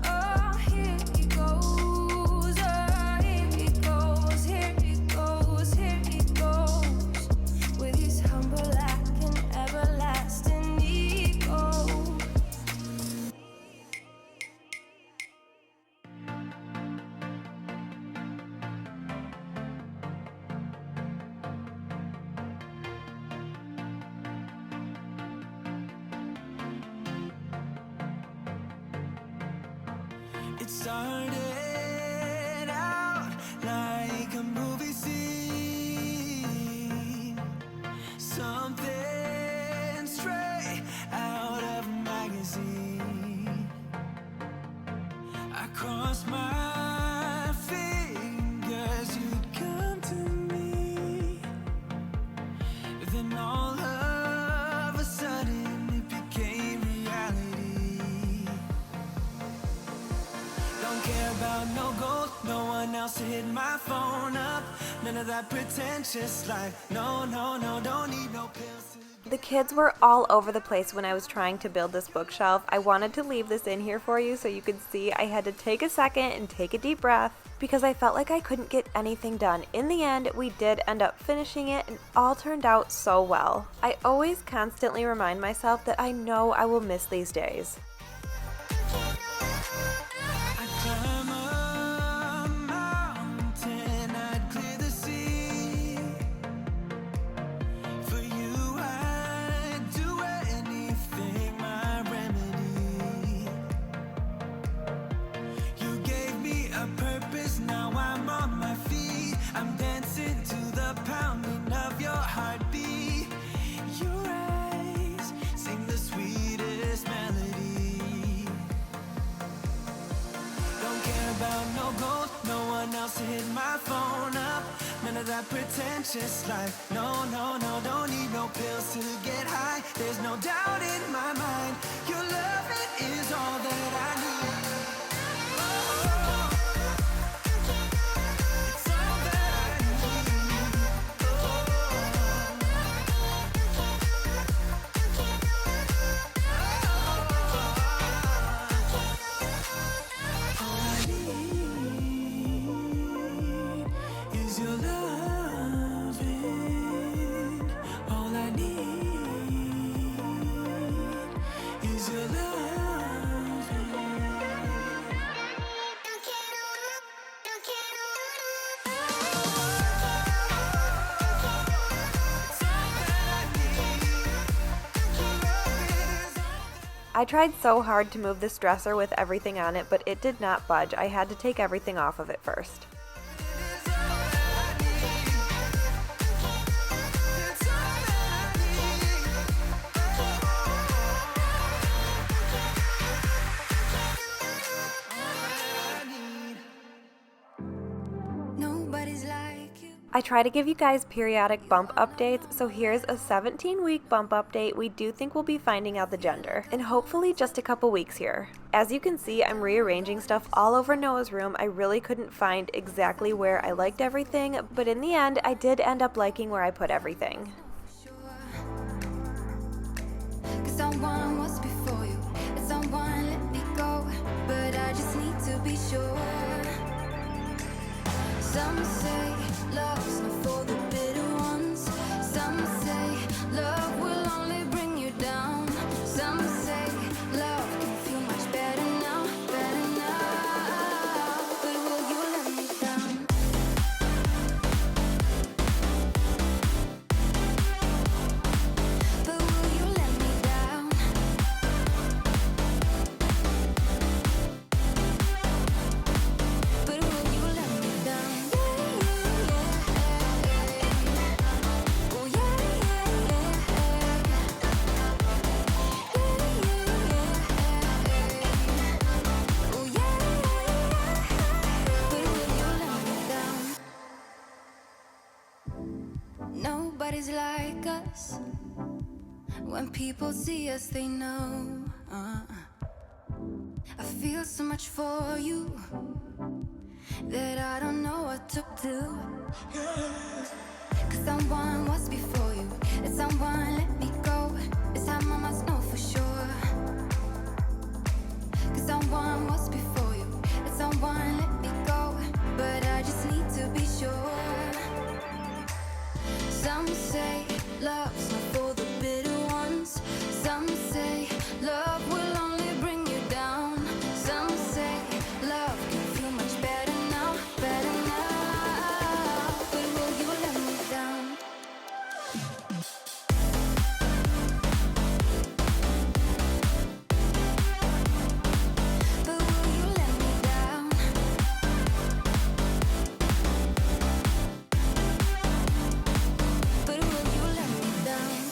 [SPEAKER 2] oh, here he goes, oh, here he goes, here he goes, here he goes. With his humble act and everlasting ego.
[SPEAKER 3] It started out like a movie scene, something straight out of a magazine. I crossed my fingers you'd come to me, then all of a sudden it became reality. Don't care about no gold, no one else to hit my phone up. None of that pretentious life. No, don't need no pills.
[SPEAKER 1] The kids were all over the place when I was trying to build this bookshelf. I wanted to leave this in here for you so you could see. I had to take a second and take a deep breath because I felt like I couldn't get anything done. In the end, we did end up finishing it and all turned out so well. I always constantly remind myself that I know I will miss these days.
[SPEAKER 3] I'd climb a mountain, I'd clear the sea. For you, I'd do anything, my remedy. You gave me a purpose, now I'm on my feet. I'm dancing to the pounding of your heartbeat. Your eyes sing the sweetest melody. Don't care about no gold, no one else to hit my phone up. None of that pretentious life. No, don't need no pills to get high. There's no doubt in my mind. Your love, it is all that I need. It's all that I need. All I need is your loving. All I need is your love.
[SPEAKER 1] I tried so hard to move this dresser with everything on it, but it did not budge. I had to take everything off of it first.
[SPEAKER 2] Nobody's like you.
[SPEAKER 1] I try to give you guys periodic bump updates, so here's a 17-week bump update. We do think we'll be finding out the gender in hopefully just a couple weeks here. As you can see, I'm rearranging stuff all over Noah's room. I really couldn't find exactly where I liked everything, but in the end, I did end up liking where I put everything.
[SPEAKER 2] Cause someone was before you, and someone let me go, but I just need to be sure. Some say love's not for the bitter ones. Some say love will only bring you down. Some say love can feel much better now, better now. But will you let me down? But will you let me down? But will you let me down? Oh yeah, oh yeah. But will you let me down? Nobody's like us. When people see us, they know. I feel so much for you that I don't know what to do. Cause someone was before you, and someone let me go. This time I must know for sure. Cause someone was before you, and someone let me go, but I just need to be sure. Some say love's not for the bitter ones. Some say love will only bring you down. Some say love can feel much better now, better now. But will you let me down? But will you let me down? But will you let me down?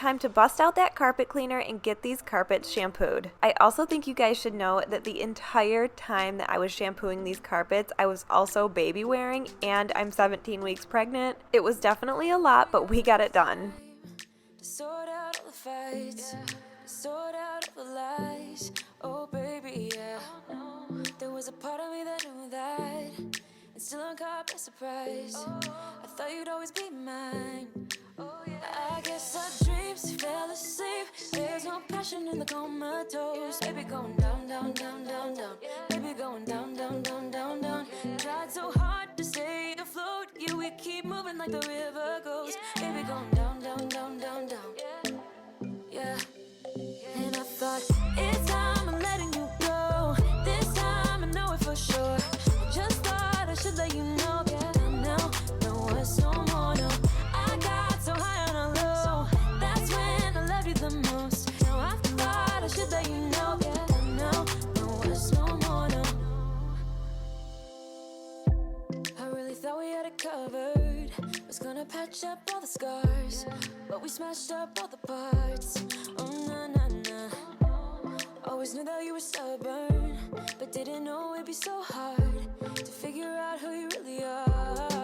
[SPEAKER 1] time to bust out that carpet cleaner and get these carpets shampooed. I also think you guys should know that the entire time that I was shampooing these carpets, I was also baby wearing, and I'm 17 weeks pregnant. It was definitely a lot, but we got it done.
[SPEAKER 2] Sort out all the fights, sort out all the lies. Oh baby, yeah. There was a part of me that knew that, and still I'm caught by surprise. I thought you'd always be mine. I guess our dreams fell asleep. There's no passion in the comatose. Baby going down, down, down, down, down. Baby going down, down, down, down, down. Tried so hard to stay afloat. Yeah, we keep moving like the river goes. Baby going down, down, down, down, down. Yeah. And I thought, it's time I'm letting you go. This time I know it for sure. I just thought I should let you know. Yeah, now, no words no more, no. I got so high on a low. That's when I loved you the most. Now I thought I should let you know. Yeah, now, no words no more, no. I really thought we had it covered. Was gonna patch up all the scars, but we smashed up all the parts. Oh na na na. Always knew that you were stubborn, but didn't know it'd be so hard to figure out who you really are.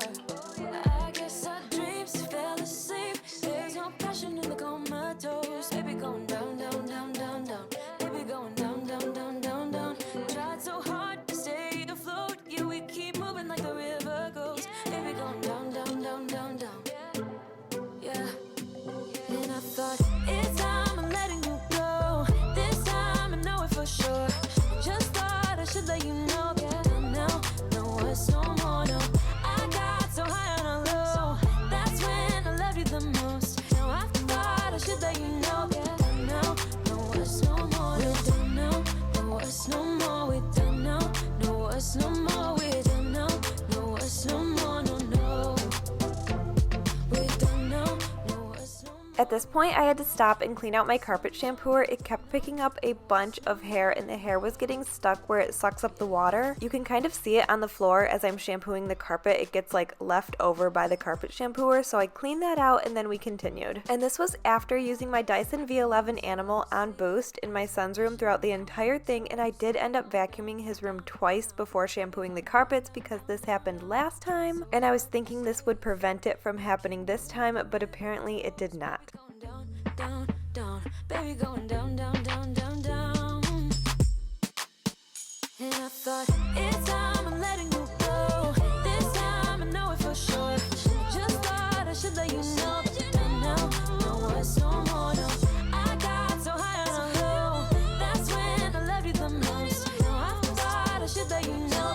[SPEAKER 2] I guess our dreams fell asleep. There's no passion in the comatose. Baby going down, down, down, down, down. Baby going down, down, down, down, down. Tried so hard to stay afloat. Yeah, we keep moving like the river goes. Baby going down, down, down, down, down. Yeah. And I thought, it's time I'm letting you go. This time I know it for sure. Just thought I should let you know. Yeah, now, no words no more, no. I got so high on a low. That's when I loved you the most. Now I thought I should let you know. Yeah, now, no words no more. We're done now, no words no more. We're done now, no words no more. We're done now, no words no more, no, no. We're done now, no words no more.
[SPEAKER 1] At this point, I had to stop and clean out my carpet shampooer. It kept picking up a bunch of hair, and the hair was getting stuck where it sucks up the water. You can kind of see it on the floor as I'm shampooing the carpet. It gets like left over by the carpet shampooer, so I cleaned that out and then we continued. And this was after using my Dyson V11 Animal on boost in my son's room throughout the entire thing, and I did end up vacuuming his room twice before shampooing the carpets because this happened last time, and I was thinking this would prevent it from happening this time, but apparently it did not.
[SPEAKER 2] Down, down, down, baby going down, down, down, down, down. And I thought, it's time I'm letting you go. This time I know it for sure. Just thought I should let you know. Now, no words no more, no. I got so high on a low. That's when I loved you the most. Now I thought I should let you know.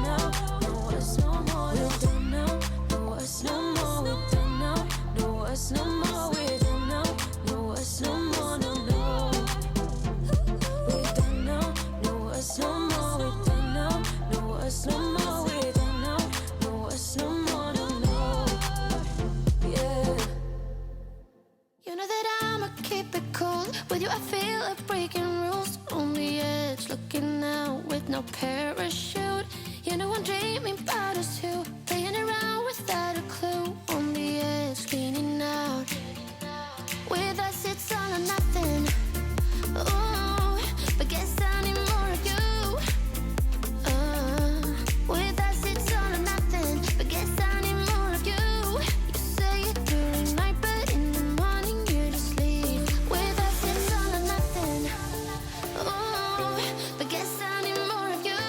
[SPEAKER 2] Now, no words no more, no. We're done now, no words no more. We're done now, no words no more. We're done now, no words no more, no, no. We're done now, no words no more. We're done now, no words no more. We're done now, no words no more, no, no. Yeah.
[SPEAKER 4] You know that I'ma keep it cool. With you I feel like breaking rules. On the edge, looking out with no parachute. You know I'm dreaming about us two, playing around without a clue. On the edge, leaning out. With us it's all or nothing. Ooh, but guess I need more of you. With us it's all or nothing, but guess I need more of you. You say it during night, but in the morning you just leave. With us it's all or nothing. Ooh, but guess I need more of you.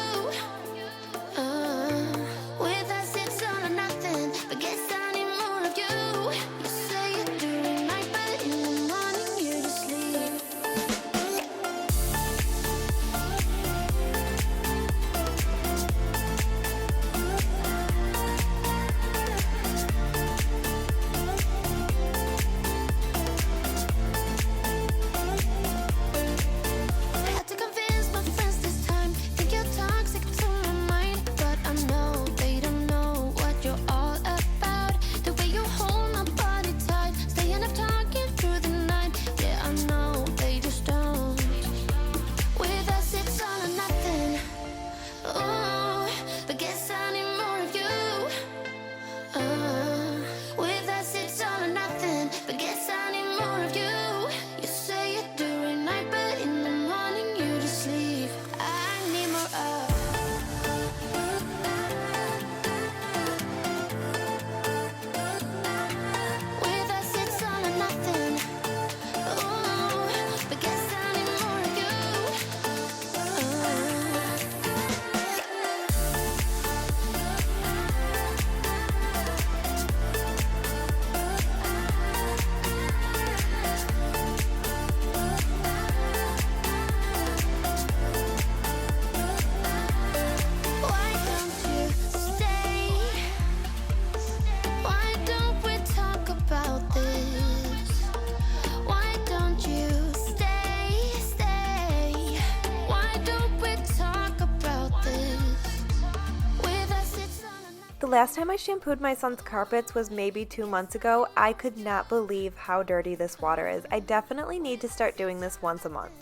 [SPEAKER 1] last time I shampooed my son's carpets was maybe 2 months ago. I could not believe how dirty this water is. I definitely need to start doing this once a month.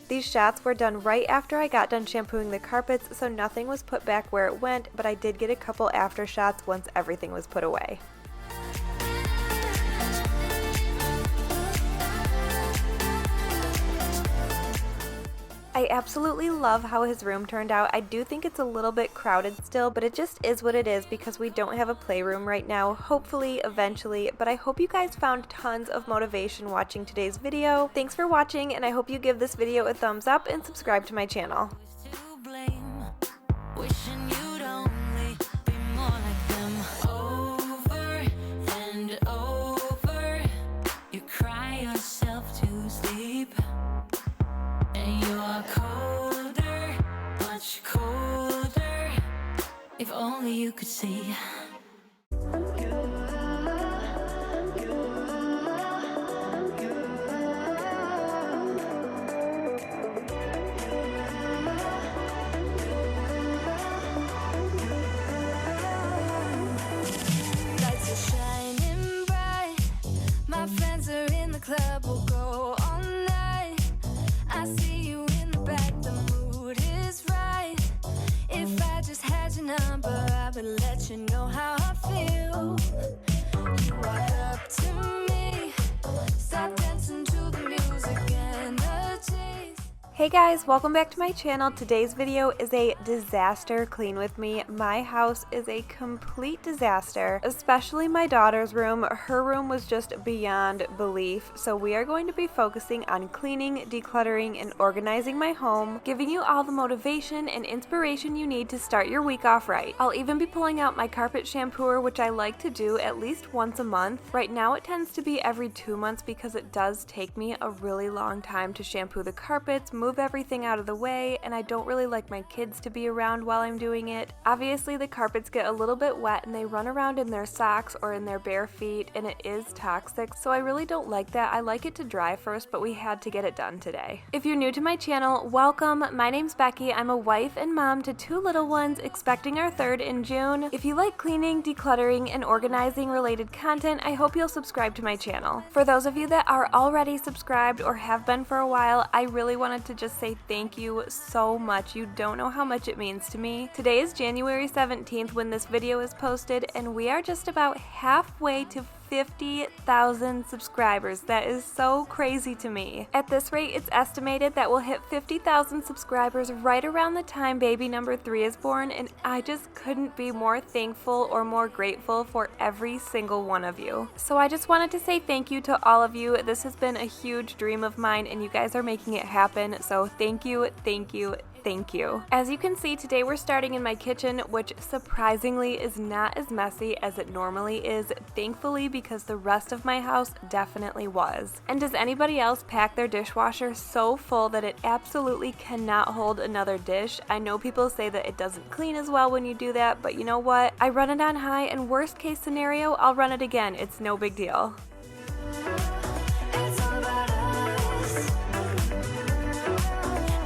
[SPEAKER 1] These shots were done right after I got done shampooing the carpets, so nothing was put back where it went, but I did get a couple after shots once everything was put away. I absolutely love how his room turned out. I do think it's a little bit crowded still, but it just is what it is because we don't have a playroom right now. Hopefully, eventually, but I hope you guys found tons of motivation watching today's video. Thanks for watching, and I hope you give this video a thumbs up and subscribe to my channel.
[SPEAKER 2] If only you could see. Lights are shining bright. My friends are in the club. We'll go all night. I see you in the back. The mood is right. If I just had your number, I would let you know how I feel. You walk up to me, start dancing to the music and the chase.
[SPEAKER 1] Hey guys, welcome back to my channel. Today's video is a disaster clean with me. My house is a complete disaster, especially my daughter's room. Her room was just beyond belief. So we are going to be focusing on cleaning, decluttering, and organizing my home, giving you all the motivation and inspiration you need to start your week off right. I'll even be pulling out my carpet shampooer, which I like to do at least once a month. Right now it tends to be every 2 months because it does take me a really long time to shampoo the carpets, move everything out of the way, and I don't really like my kids to be around while I'm doing it. Obviously the carpets get a little bit wet and they run around in their socks or in their bare feet, and it is toxic, so I really don't like that. I like it to dry first, but we had to get it done today. If you're new to my channel, welcome. My name's Becky. I'm a wife and mom to 2 little ones, expecting our 3rd in June. If you like cleaning, decluttering, and organizing related content, I hope you'll subscribe to my channel. For those of you that are already subscribed or have been for a while, I really wanted to just say thank you so much. You don't know how much it means to me. Today is January 17th when this video is posted, and we are just about halfway to 50,000 subscribers. That is so crazy to me. At this rate, it's estimated that we'll hit 50,000 subscribers right around the time baby number 3 is born, and I just couldn't be more thankful or more grateful for every single one of you. So I just wanted to say thank you to all of you. This has been a huge dream of mine, and you guys are making it happen, so thank you, thank you, thank you. As you can see, today we're starting in my kitchen, which surprisingly is not as messy as it normally is, thankfully, because the rest of my house definitely was. And does anybody else pack their dishwasher so full that it absolutely cannot hold another dish? I know people say that it doesn't clean as well when you do that, but you know what? I run it on high, and worst case scenario, I'll run it again. It's no big deal.
[SPEAKER 2] It's all about us.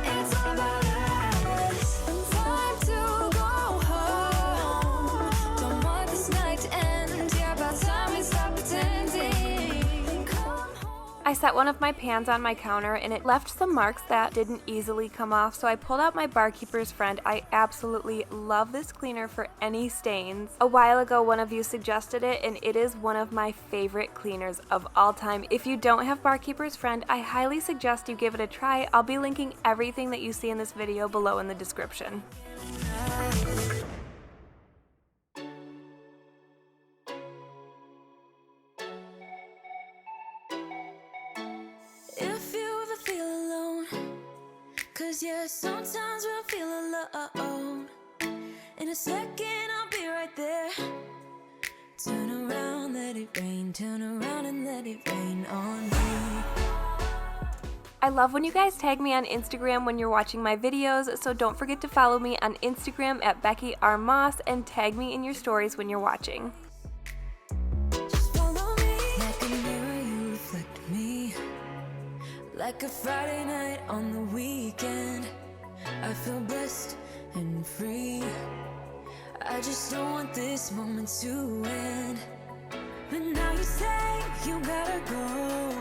[SPEAKER 2] It's all about us. Time to go home. Don't want this night to end. Yeah, about time we stop pretending. Come home.
[SPEAKER 1] I set one of my pans on my counter and it left some marks that didn't easily come off, so I pulled out my Barkeeper's Friend. I absolutely love this cleaner for any stains. A while ago one of you suggested it, and it is one of my favorite cleaners of all time. If you don't have Barkeeper's Friend, I highly suggest you give it a try. I'll be linking everything that you see in this video below in the description.
[SPEAKER 2] If you ever feel alone, 'cause yeah, sometimes we'll feel alone. In a second, I'll be right there. Turn around, let it rain. Turn around and let it rain on me.
[SPEAKER 1] I love when you guys tag me on Instagram when you're watching my videos, so don't forget to follow me on Instagram at Becky R. Moss and tag me in your stories when you're watching.
[SPEAKER 2] Just follow me. Like a mirror, you reflect me. Like a Friday night on the weekend. I feel blessed and free. I just don't want this moment to end. But now you say you gotta go.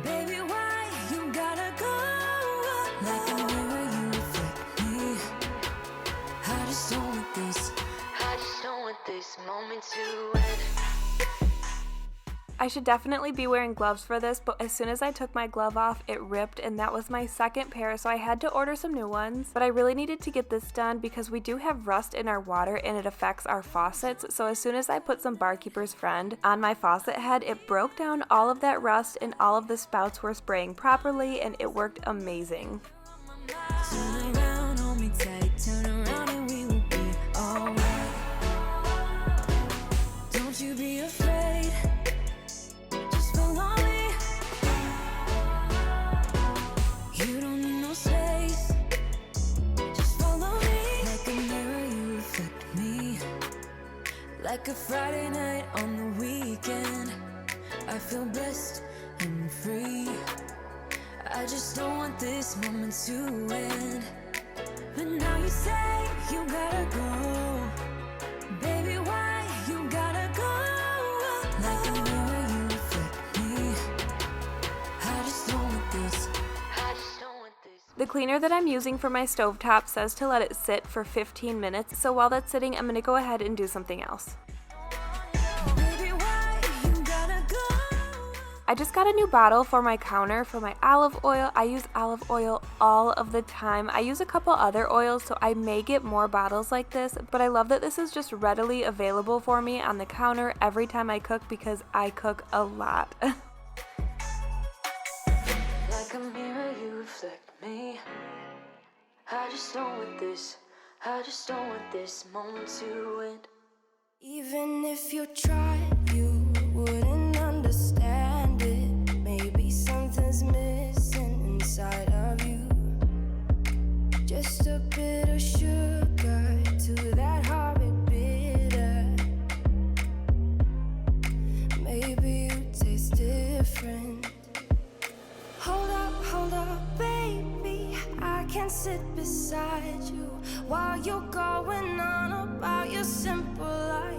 [SPEAKER 2] Baby, why you gotta go? Like a mirror, you reflect me. I just don't want this. I just don't want this moment to end.
[SPEAKER 1] I should definitely be wearing gloves for this, but as soon as I took my glove off, it ripped, and that was my second pair, so I had to order some new ones. But I really needed to get this done because we do have rust in our water and it affects our faucets, so as soon as I put some Barkeeper's Friend on my faucet head, it broke down all of that rust and all of the spouts were spraying properly, and it worked amazing.
[SPEAKER 2] Turn around, hold me tight, turn around and we will be alright. Don't you be afraid, just follow me. You don't need no space, just follow me. Like a mirror, you reflect me. Like a Friday night on the weekend, I feel blessed and free. I just don't want this moment to end. But now you say you gotta go. Baby, why you gotta go? Like a mirror, you reflect me. I just don't want this. I just don't want this.
[SPEAKER 1] The cleaner that I'm using for my stovetop says to let it sit for 15 minutes, so while that's sitting, I'm gonna go ahead and do something else.
[SPEAKER 2] Baby, why you gotta go?
[SPEAKER 1] I just got a new bottle for my counter for my olive oil. I use olive oil all of the time. I use a couple other oils, so I may get more bottles like this, but I love that this is just readily available for me on the counter every time I cook because I cook a lot.
[SPEAKER 2] Like a mirror, you reflect me. I just don't want this. I just don't want this moment to end.
[SPEAKER 4] Even if you tried, you wouldn't understand it. Maybe something's missing inside of you. Just a bit of sugar to that horrid bitter. Maybe you taste different. Hold up, baby. I can't sit beside you while you're going on about your simple life.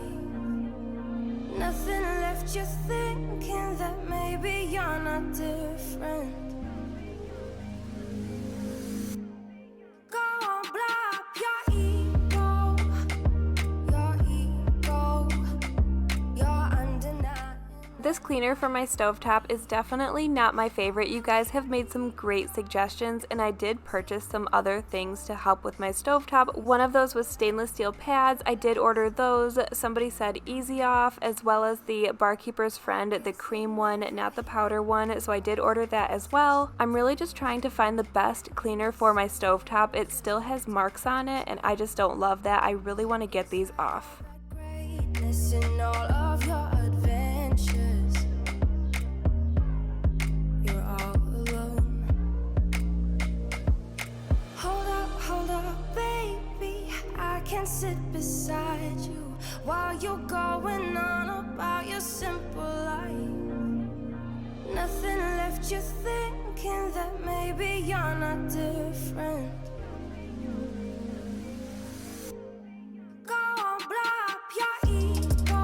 [SPEAKER 4] Nothing left you thinking that maybe you're not different. Go on, blow up your ego. You're undeniable.
[SPEAKER 1] This cleaner for my stovetop is definitely not my favorite. You guys have made some great suggestions, and I did purchase some other things to help with my stovetop. One of those was stainless steel pads. I did order those. Somebody said Easy Off, as well as the Barkeeper's Friend, the cream one, not the powder one, so I did order that as well. I'm really just trying to find the best cleaner for my stovetop. It still has marks on it, and I just don't love that. I really want to get these off.
[SPEAKER 4] Greatness in all of your adventures. You're all alone. Hold up, baby. I can't sit beside you while you're going on about your simple life. Nothing left you thinking that maybe you're not different. Go on, blow up your ego.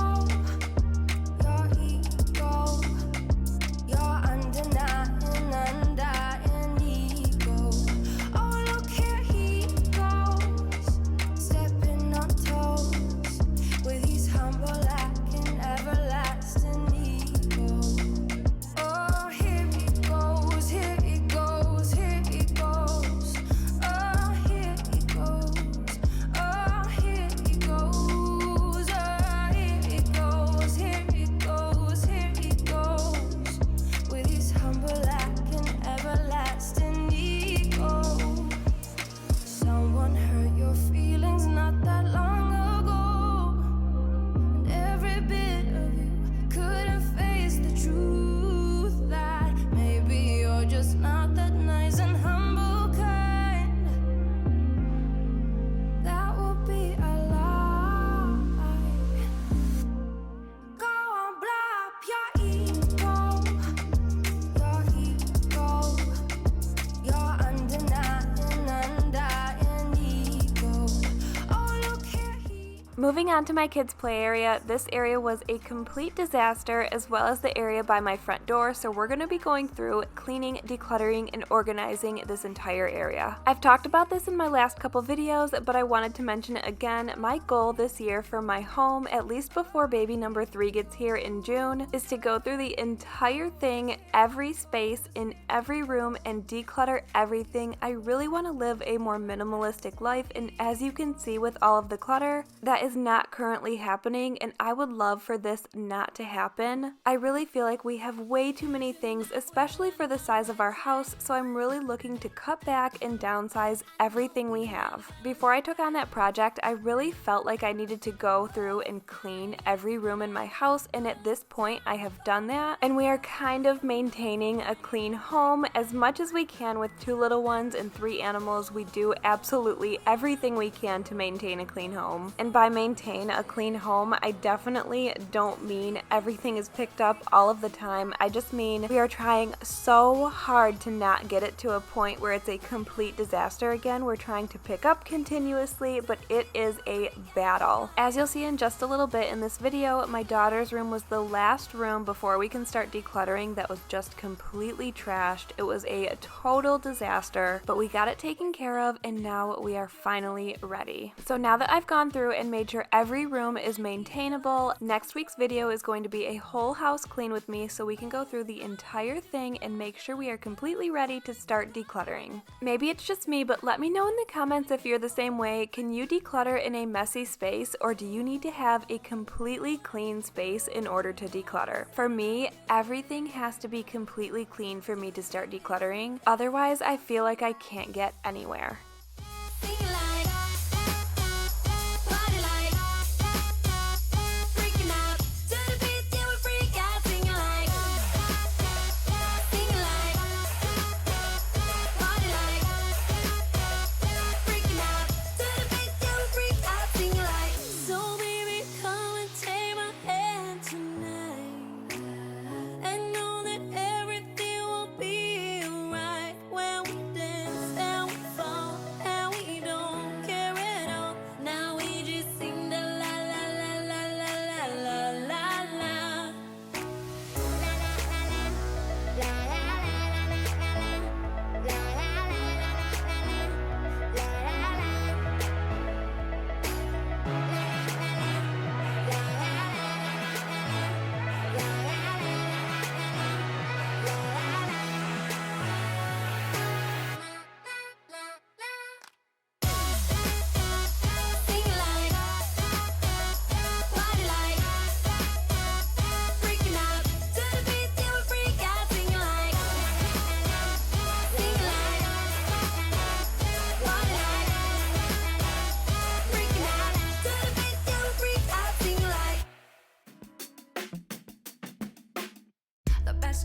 [SPEAKER 1] Moving on to my kids' play area, this area was a complete disaster, as well as the area by my front door, so we're going to be going through cleaning, decluttering, and organizing this entire area. I've talked about this in my last couple videos, but I wanted to mention it again. My goal this year for my home, at least before baby number 3 gets here in June, is to go through the entire thing, every space in every room, and declutter everything. I really want to live a more minimalistic life, and as you can see with all of the clutter, that is not currently happening, and I would love for this not to happen. I really feel like we have way too many things, especially for the size of our house, so I'm really looking to cut back and downsize everything we have. Before I took on that project, I really felt like I needed to go through and clean every room in my house, and at this point I have done that, and we are kind of maintaining a clean home as much as we can. With 2 little ones and 3 animals, we do absolutely everything we can to maintain a clean home. And by maintain a clean home, I definitely don't mean everything is picked up all of the time. I just mean we are trying so hard to not get it to a point where it's a complete disaster again. We're trying to pick up continuously, but it is a battle. As you'll see in just a little bit in this video, my daughter's room was the last room before we can start decluttering that was just completely trashed. It was a total disaster, but we got it taken care of, and now we are finally ready. So now that I've gone through and made sure every room is maintainable, next week's video is going to be a whole house clean with me, so we can go through the entire thing and make sure we are completely ready to start decluttering. Maybe it's just me, but let me know in the comments if you're the same way. Can you declutter in a messy space, or do you need to have a completely clean space in order to declutter? For me, everything has to be completely clean for me to start decluttering. Otherwise, I feel like I can't get anywhere.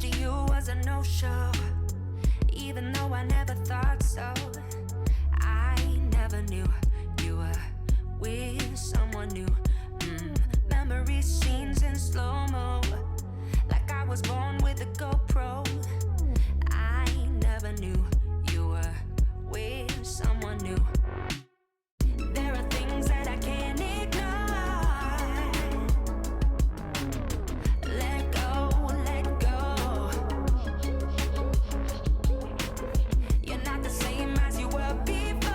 [SPEAKER 2] To you was a no-show, even though I never thought so. I never knew you were with someone new. Memories, scenes in slow-mo, like I was born with a GoPro. I never knew you were with someone new. There are things that I can't ignore. Let go, let go. You're not the same as you were before.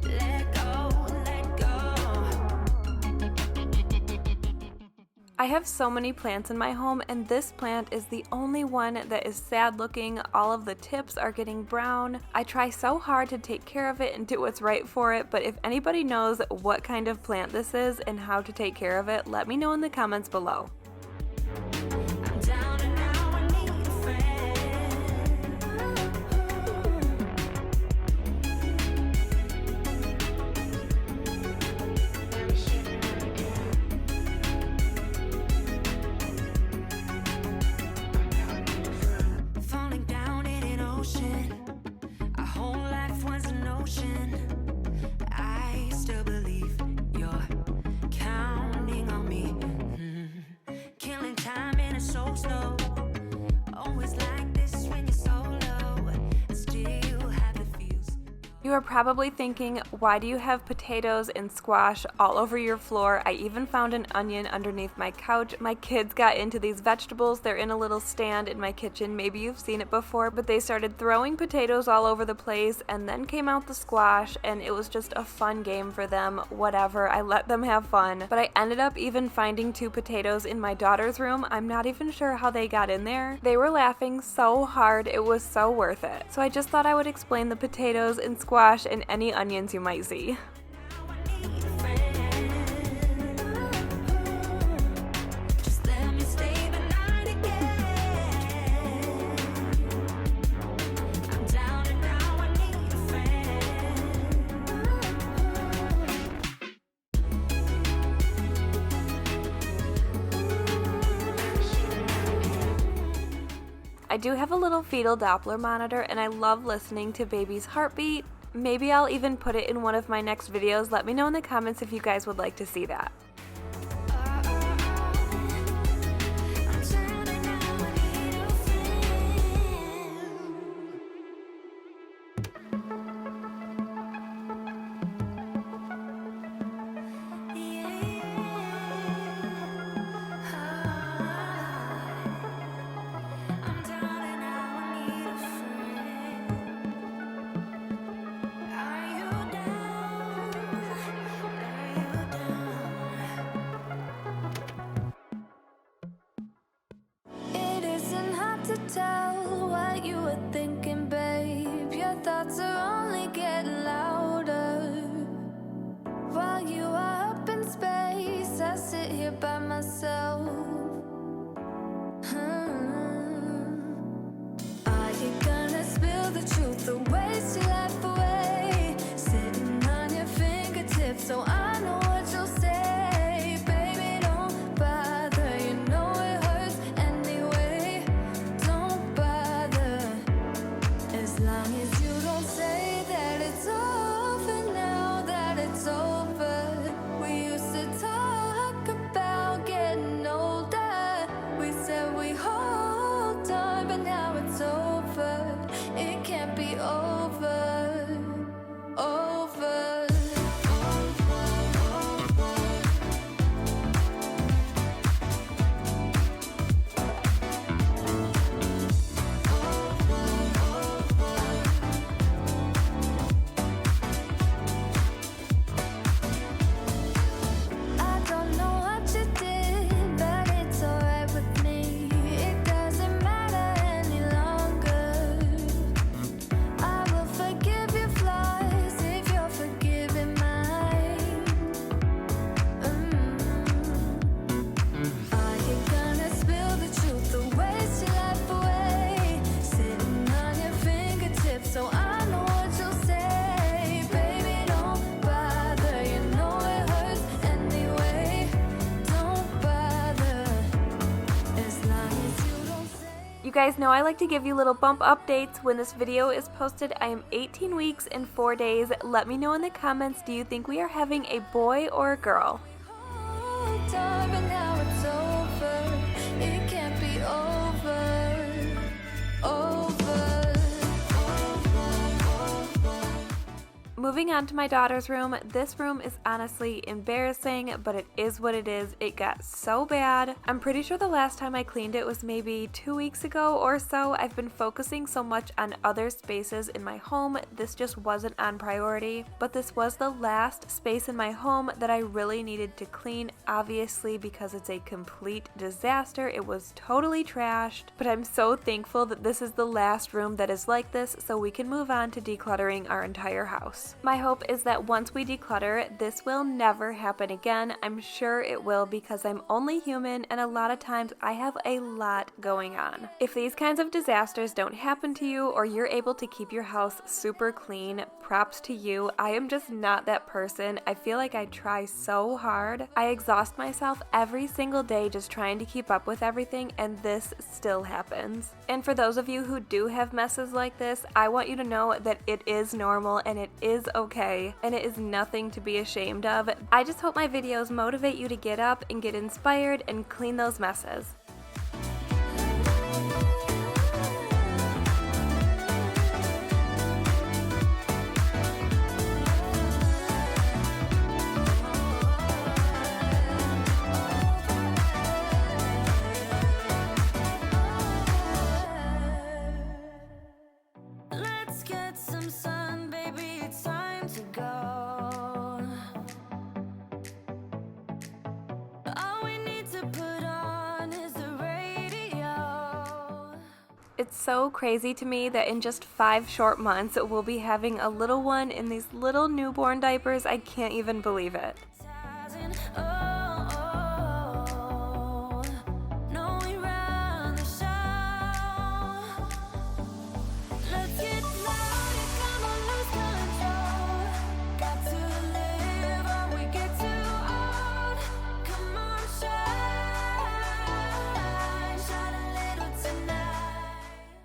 [SPEAKER 2] Let go, let go.
[SPEAKER 1] I have so many plants in my home, and this plant is the only one that is sad looking. All of the tips are getting brown. I try so hard to take care of it and do what's right for it, but if anybody knows what kind of plant this is and how to take care of it, let me know in the comments below.
[SPEAKER 2] I'm down and now I need a friend. Falling down in an ocean, our whole life was an ocean. I still believe you're counting on me.
[SPEAKER 1] You are probably thinking, why do you have potatoes and squash all over your floor? I even found an onion underneath my couch. My kids got into these vegetables. They're in a little stand in my kitchen. Maybe you've seen it before, but they started throwing potatoes all over the place, and then came out the squash, and it was just a fun game for them. Whatever, I let them have fun. But I ended up even finding 2 potatoes in my daughter's room. I'm not even sure how they got in there. They were laughing so hard, it was so worth it. So I just thought I would explain the potatoes and squash and any onions you might see. I do have a little fetal Doppler monitor, and I love listening to baby's heartbeat. Maybe I'll even put it in one of my next videos. Let me know in the comments if you guys would like to see that.
[SPEAKER 2] Tell what you were thinking, babe. Your thoughts are only getting louder. While you are up in space, I sit here by myself. Are you gonna spill the truth or waste your life away? Sitting on your fingertips, so I know what you'll say. Baby, don't bother, you know it hurts anyway. Don't bother, as long as you don't say that it's over now, that it's over. We used to talk about getting older. We said we hold on, but now it's over. It can't be over, over. I don't know what you did, but it's alright with me. It doesn't matter any longer. I will forgive your flaws if you're forgiving mine. Are you gonna spill the truth or waste your life away? Sitting on your fingertips, so I know what you'll say. Baby, don't bother, you know it hurts anyway. Don't bother, as long as you don't say.
[SPEAKER 1] You guys know I like to give you little bump updates when this video is posted. I am 18 weeks and 4 days. Let me know in the comments, do you think we are having a boy or a girl?
[SPEAKER 2] Hold on, but now it's over. It can't be over, over.
[SPEAKER 1] Moving on to my daughter's room. This room is honestly embarrassing, but it is what it is. It got so bad. I'm pretty sure the last time I cleaned it was maybe 2 weeks ago or so. I've been focusing so much on other spaces in my home. This just wasn't on priority, but this was the last space in my home that I really needed to clean, obviously because it's a complete disaster. It was totally trashed, but I'm so thankful that this is the last room that is like this, so we can move on to decluttering our entire house. My hope is that once we declutter, this will never happen again. I'm sure it will because I'm only human, and a lot of times I have a lot going on. If these kinds of disasters don't happen to you, or you're able to keep your house super clean, props to you. I am just not that person. I feel like I try so hard. I exhaust myself every single day just trying to keep up with everything, and this still happens. And for those of you who do have messes like this, I want you to know that it is normal and it is okay, and it is nothing to be ashamed of. I just hope my videos motivate you to get up and get inspired and clean those messes. It's so crazy to me that in just 5 short months we'll be having a little one in these little newborn diapers. I can't even believe it.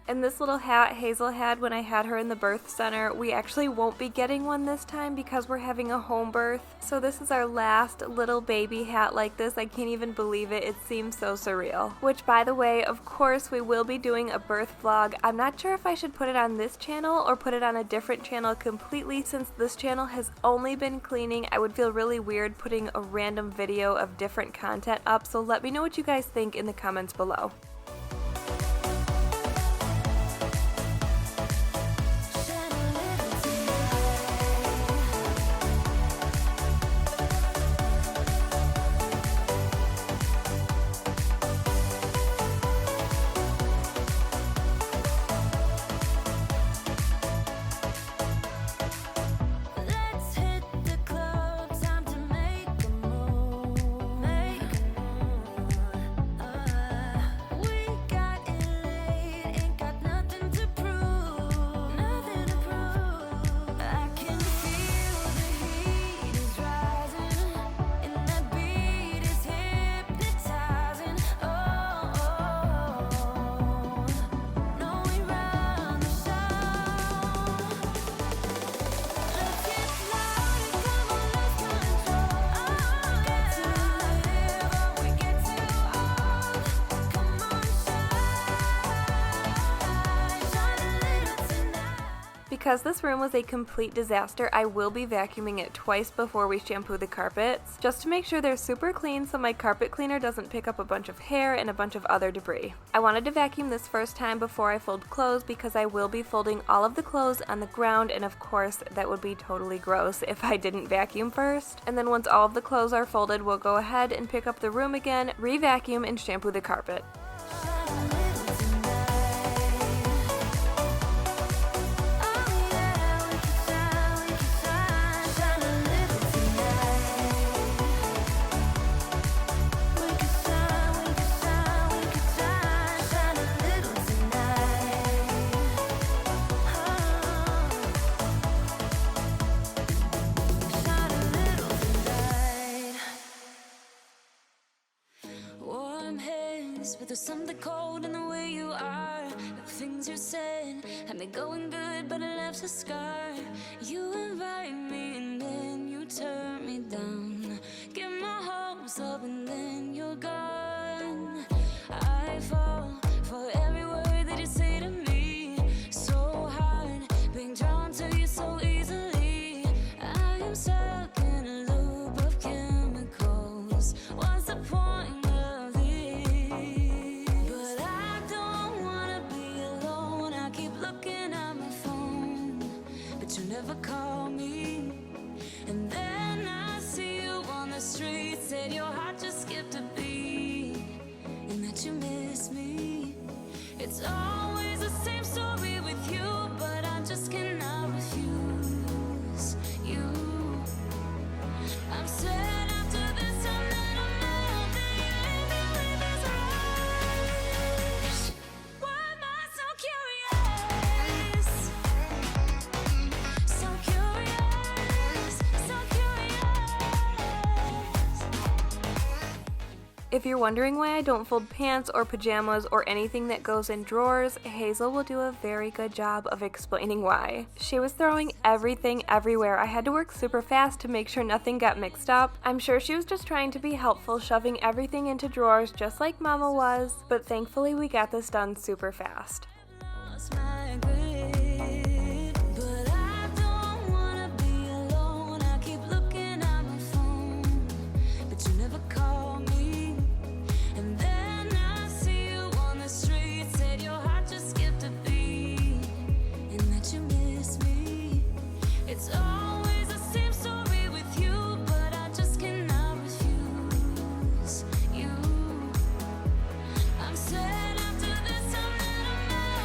[SPEAKER 1] And this little hat Hazel had when I had her in the birth center, we actually won't be getting one this time because we're having a home birth. So this is our last little baby hat like this. I can't even believe it. It seems so surreal. Which, by the way, of course we will be doing a birth vlog. I'm not sure if I should put it on this channel or put it on a different channel completely, since this channel has only been cleaning. I would feel really weird putting a random video of different content up, so let me know what you guys think in the comments below. Because this room was a complete disaster, I will be vacuuming it twice before we shampoo the carpets, just to make sure they're super clean so my carpet cleaner doesn't pick up a bunch of hair and a bunch of other debris. I wanted to vacuum this first time before I fold clothes because I will be folding all of the clothes on the ground, and of course that would be totally gross if I didn't vacuum first. And then once all of the clothes are folded, we'll go ahead and pick up the room again, re-vacuum, and shampoo the carpet.
[SPEAKER 2] But there's something cold in the way you are. The things you said had me going good, but it left a scar. You invite me and then you turn me down. Get my hopes up and then you're gone. I fall for every word that you say to me. So hard being drawn to you so easily. I am stuck in a loop of chemicals. What's the point? Never call me, and then I see you on the street. Said your heart just skipped a beat, and that you miss me. It's always the same story with you, but I just cannot refuse you. I'm sad after this time that I'm out that you leave me with this rush. Why am I so curious? So curious, so curious.
[SPEAKER 1] If you're wondering why I don't fold pants or pajamas or anything that goes in drawers, Hazel will do a very good job of explaining why. She was throwing everything everywhere. I had to work super fast to make sure nothing got mixed up. I'm sure she was just trying to be helpful, shoving everything into drawers just like Mama was, but thankfully we got this done super fast.
[SPEAKER 2] Lost my grip, but I don't wanna be alone. I keep looking at my phone, but you never call me. And then I see you on the street. Said your heart just skipped a beat, and that you miss me. It's always the same story with you, but I just cannot refuse you. I'm sad after this time that I'm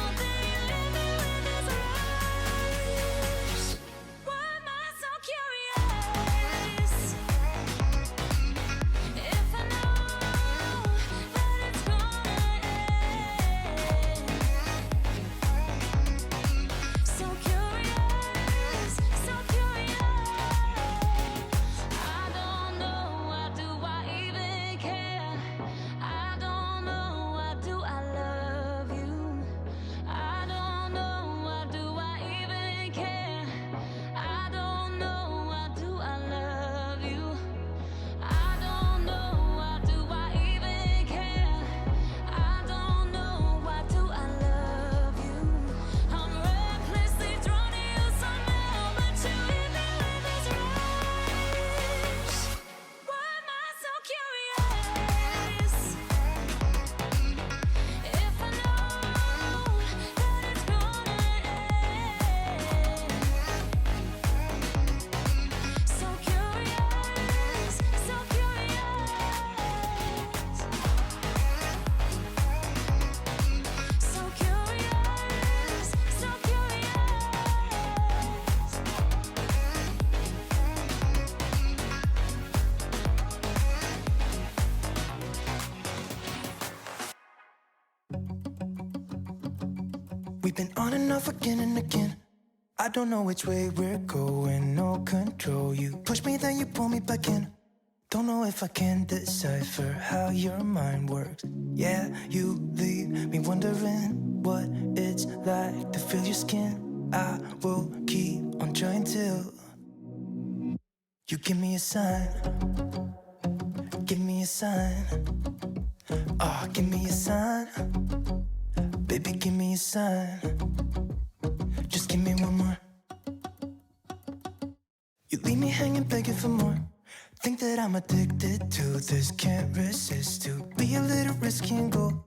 [SPEAKER 3] We've been on and off again and again. I don't know which way we're going, no control. You push me, then you pull me back in. Don't know if I can decipher how your mind works. Yeah, you leave me wondering what it's like to feel your skin. I will keep on trying till you give me a sign. Give me a sign. Oh, give me a sign. Baby, give me a sign. Just give me one more. You leave me hanging, begging for more. Think that I'm addicted to this, can't resist to be a little risky and go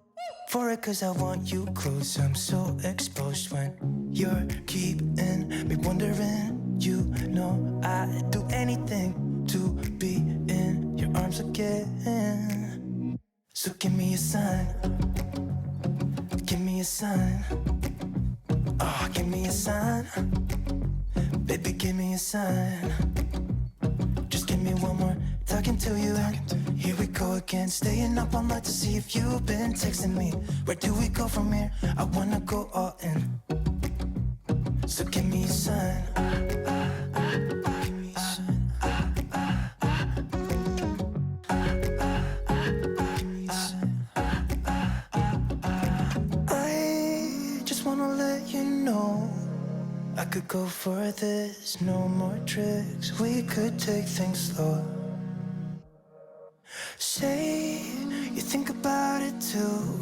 [SPEAKER 3] for it, cause I want you close. I'm so exposed when you're keeping me wondering. You know I'd do anything to be in your arms again. So give me a sign. Give me a sign. Oh, give me a sign. Baby, give me a sign. Just give me one more talking to you. Here we go again, staying up all night to see if you've been texting me. Where do we go from here? I wanna go all in. So give me a sign. Give me a sign. I just wanna let you know I could go for this, no more tricks. We could take things slow. Say you think about it too.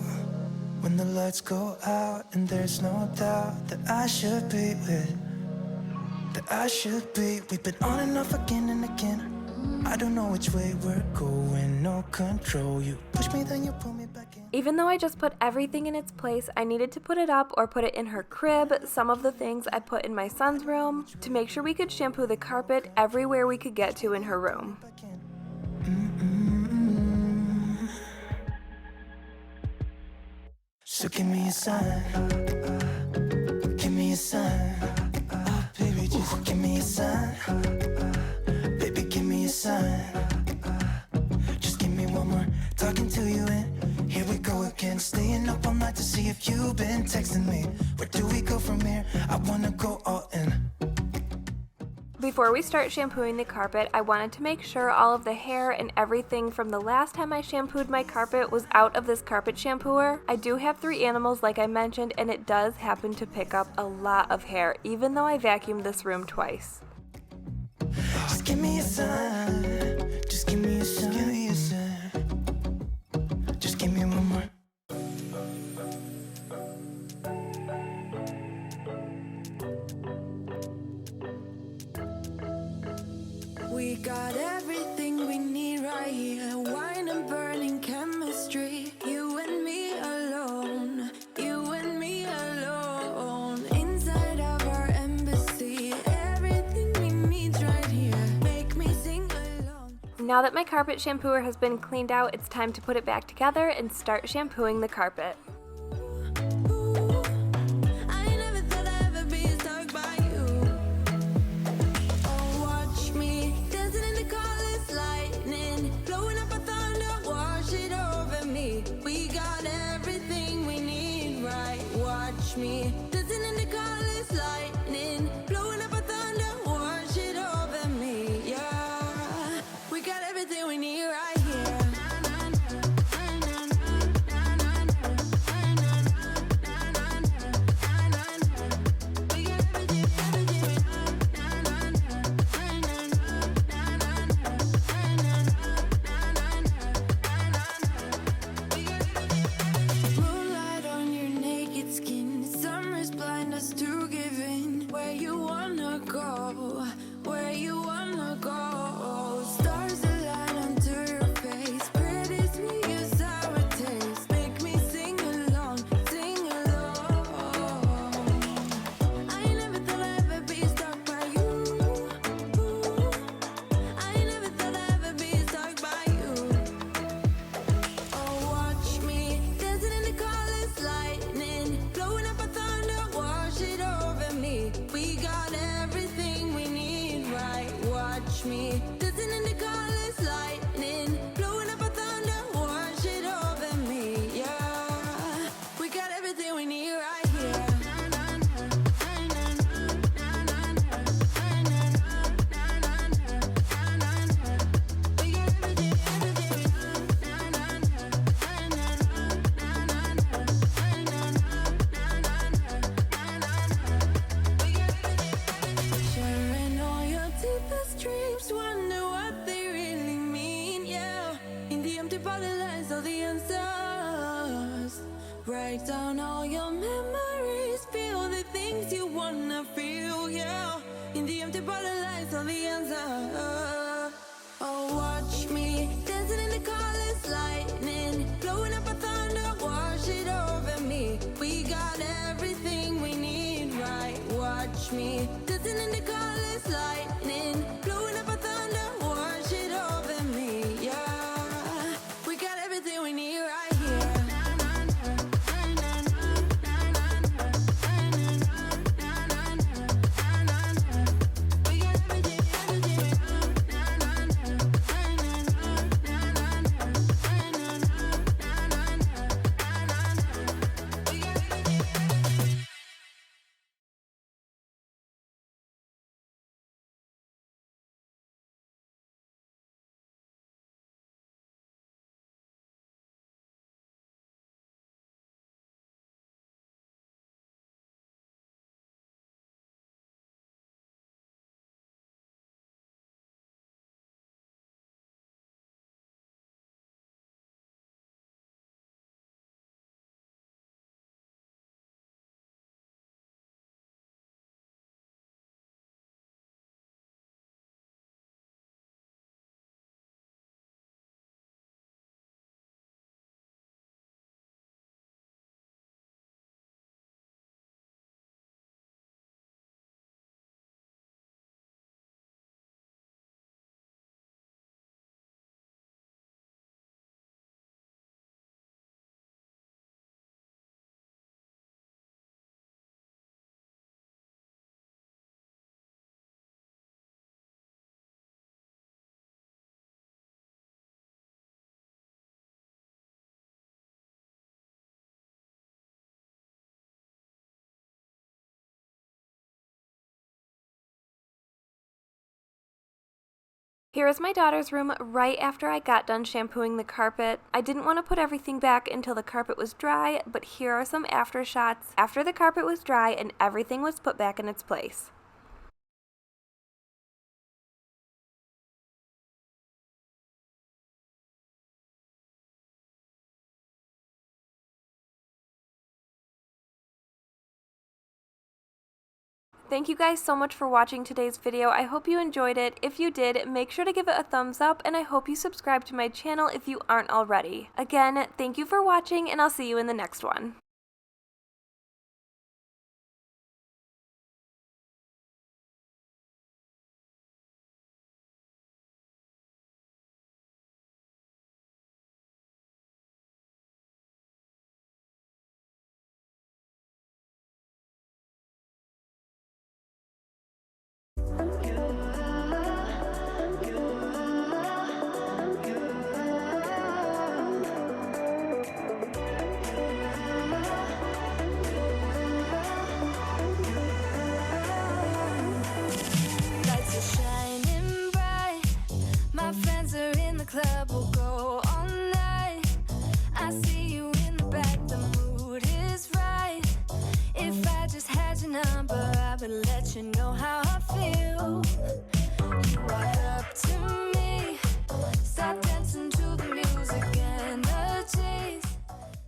[SPEAKER 3] When the lights go out and there's no doubt that I should be with, that I should be. We've been on and off again and again. I don't know which way we're going, no control. You push me, then you pull me back in.
[SPEAKER 1] Even though I just put everything in its place, I needed to put it up or put it in her crib. Some of the things I put in my son's room to make sure we could shampoo the carpet everywhere we could get to in her room.
[SPEAKER 3] So give me a sign. Give me a sign. Oh, baby, just give me a sign. Baby, give me a sign. Just give me one more talking to you, and here we go again, staying up all night to see if you've been texting me. Where do we go from here? I wanna go all in.
[SPEAKER 1] Before we start shampooing the carpet, I wanted to make sure all of the hair and everything from the last time I shampooed my carpet was out of this carpet shampooer. I do have 3 animals like I mentioned, and it does happen to pick up a lot of hair, even though I vacuumed this room twice.
[SPEAKER 3] Just give me a sign. Just give me a sign. Give me a sign. Just give me one more.
[SPEAKER 2] We got everything we need right here. Wine and burning chemistry. You and me alone. You and me alone. Inside of our embassy. Everything we need right here. Make me sing along.
[SPEAKER 1] Now that my carpet shampooer has been cleaned out, it's time to put it back together and start shampooing the carpet.
[SPEAKER 2] I never thought I'd ever be stuck by you. Oh, watch me dancing in the colors, lightning, blowing up a thunder, wash it over me. We got everything we need, right? Watch me dancing in the colors, lightning, blowing up a thunder, wash it over me. Yeah, we got everything we need right here. Moonlight on your naked skin, summer's break down all your memories. Feel the things you wanna feel, yeah. In the empty bottle lights on the answer. Oh, watch me dancing in the colors, lightning blowing up a thunder, wash it over me. We got everything we need, right? Watch me dancing in the colors, lightning blowing up a thunder, wash it over me, yeah. We got everything we need right here.
[SPEAKER 1] Here is my daughter's room right after I got done shampooing the carpet. I didn't want to put everything back until the carpet was dry, but here are some after shots after the carpet was dry and everything was put back in its place. Thank you guys so much for watching today's video. I hope you enjoyed it. If you did, make sure to give it a thumbs up, and I hope you subscribe to my channel if you aren't already. Again, thank you for watching, and I'll see you in the next one.
[SPEAKER 2] Lights are shining bright. My friends are in the club, we'll go all night. I see you in the back, the mood is right. If I just had your number, I would let you know how I feel. You walk up to me, start dancing to the music and the chase.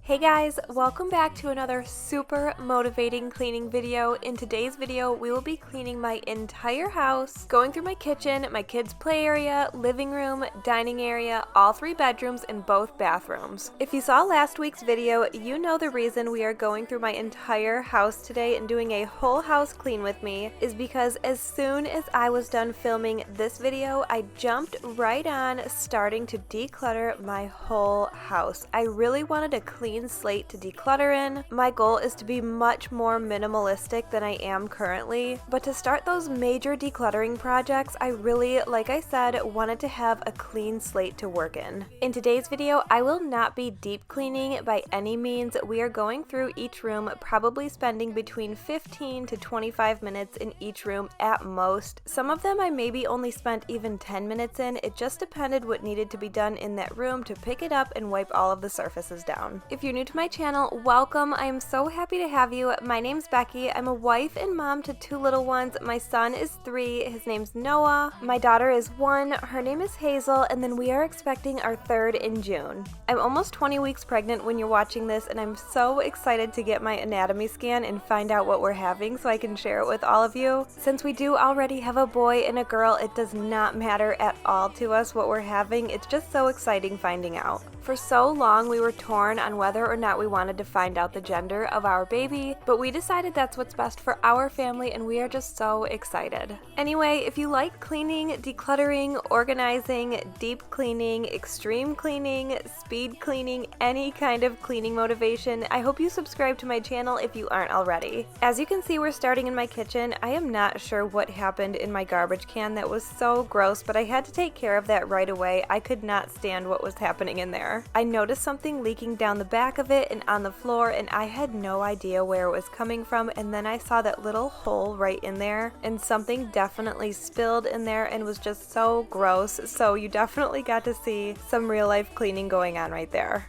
[SPEAKER 1] Hey guys, welcome back to another super motivating cleaning video. In today's video, we will be cleaning my entire house, going through my kitchen, my kids' play area, living room, dining area, all 3 bedrooms, and both bathrooms. If you saw last week's video, you know the reason we are going through my entire house today and doing a whole house clean with me is because as soon as I was done filming this video, I jumped right on starting to declutter my whole house. I really wanted a clean slate to declutter in. My goal is to be much more minimalistic than I am currently, but to start those major decluttering projects, I really, like I said, wanted to have a clean slate to work in. In today's video, I will not be deep cleaning by any means. We are going through each room, probably spending between 15 to 25 minutes in each room at most. Some of them I maybe only spent even 10 minutes in. It just depended what needed to be done in that room to pick it up and wipe all of the surfaces down. If you're new to my channel, welcome. I am so happy to have you. My name's Becky. I'm a wife and mom to 2 little ones. My son is 3. His name's Noah. My daughter is 1. Her name is Hazel, and then we are expecting our 3rd in June. I'm almost 20 weeks pregnant when you're watching this, and I'm so excited to get my anatomy scan and find out what we're having so I can share it with all of you. Since we do already have a boy and a girl, it does not matter at all to us what we're having. It's just so exciting finding out. For so long, we were torn on whether or not we wanted to find out the gender of our baby, but we decided that's what's best for our family, and we are just so excited. Anyway, if you like cleaning, decluttering, organizing, deep cleaning, extreme cleaning, speed cleaning, any kind of cleaning motivation, I hope you subscribe to my channel if you aren't already. As you can see, we're starting in my kitchen. I am not sure what happened in my garbage can that was so gross, but I had to take care of that right away. I could not stand what was happening in there. I noticed something leaking down the back of it and on the floor, and I had no idea where it was coming from, and then I saw that little hole right in there, and something definitely spilled in there and was just so gross. So you definitely got to see some real life cleaning going on right there.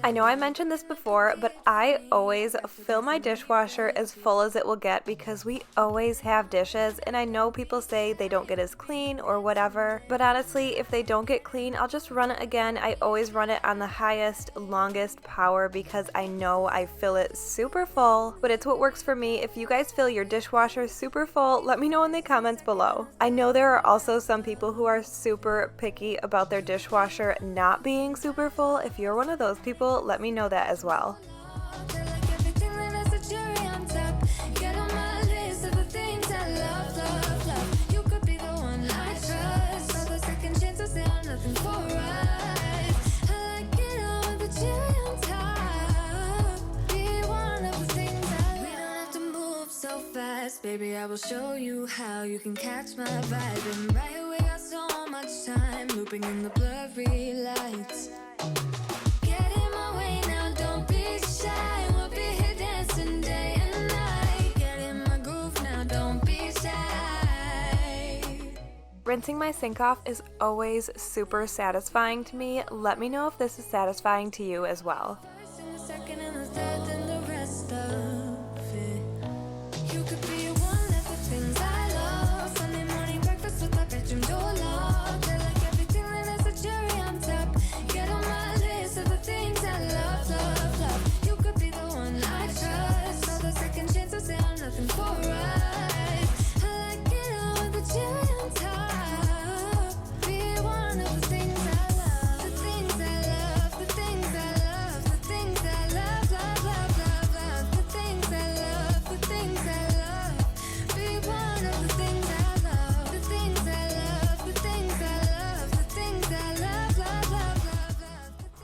[SPEAKER 1] I know I mentioned this before, but I always fill my dishwasher as full as it will get because we always have dishes, and I know people say they don't get as clean or whatever, but honestly, if they don't get clean, I'll just run it again. I always run it on the highest, longest power because I know I fill it super full, but it's what works for me. If you guys fill your dishwasher super full, let me know in the comments below. I know there are also some people who are super picky about their dishwasher not being super full. If you're one of those people, let me know that as well.
[SPEAKER 2] Baby, I will show you how you can catch my vibe. And right away, got so much time looping in the blurry lights. Get in my way now, don't be shy. We'll be here dancing day and night. Get in my groove now, don't be shy.
[SPEAKER 1] Rinsing my sink off is always super satisfying to me. Let me know if this is satisfying to you as well.
[SPEAKER 2] First and the second and the third and the rest of it. You could be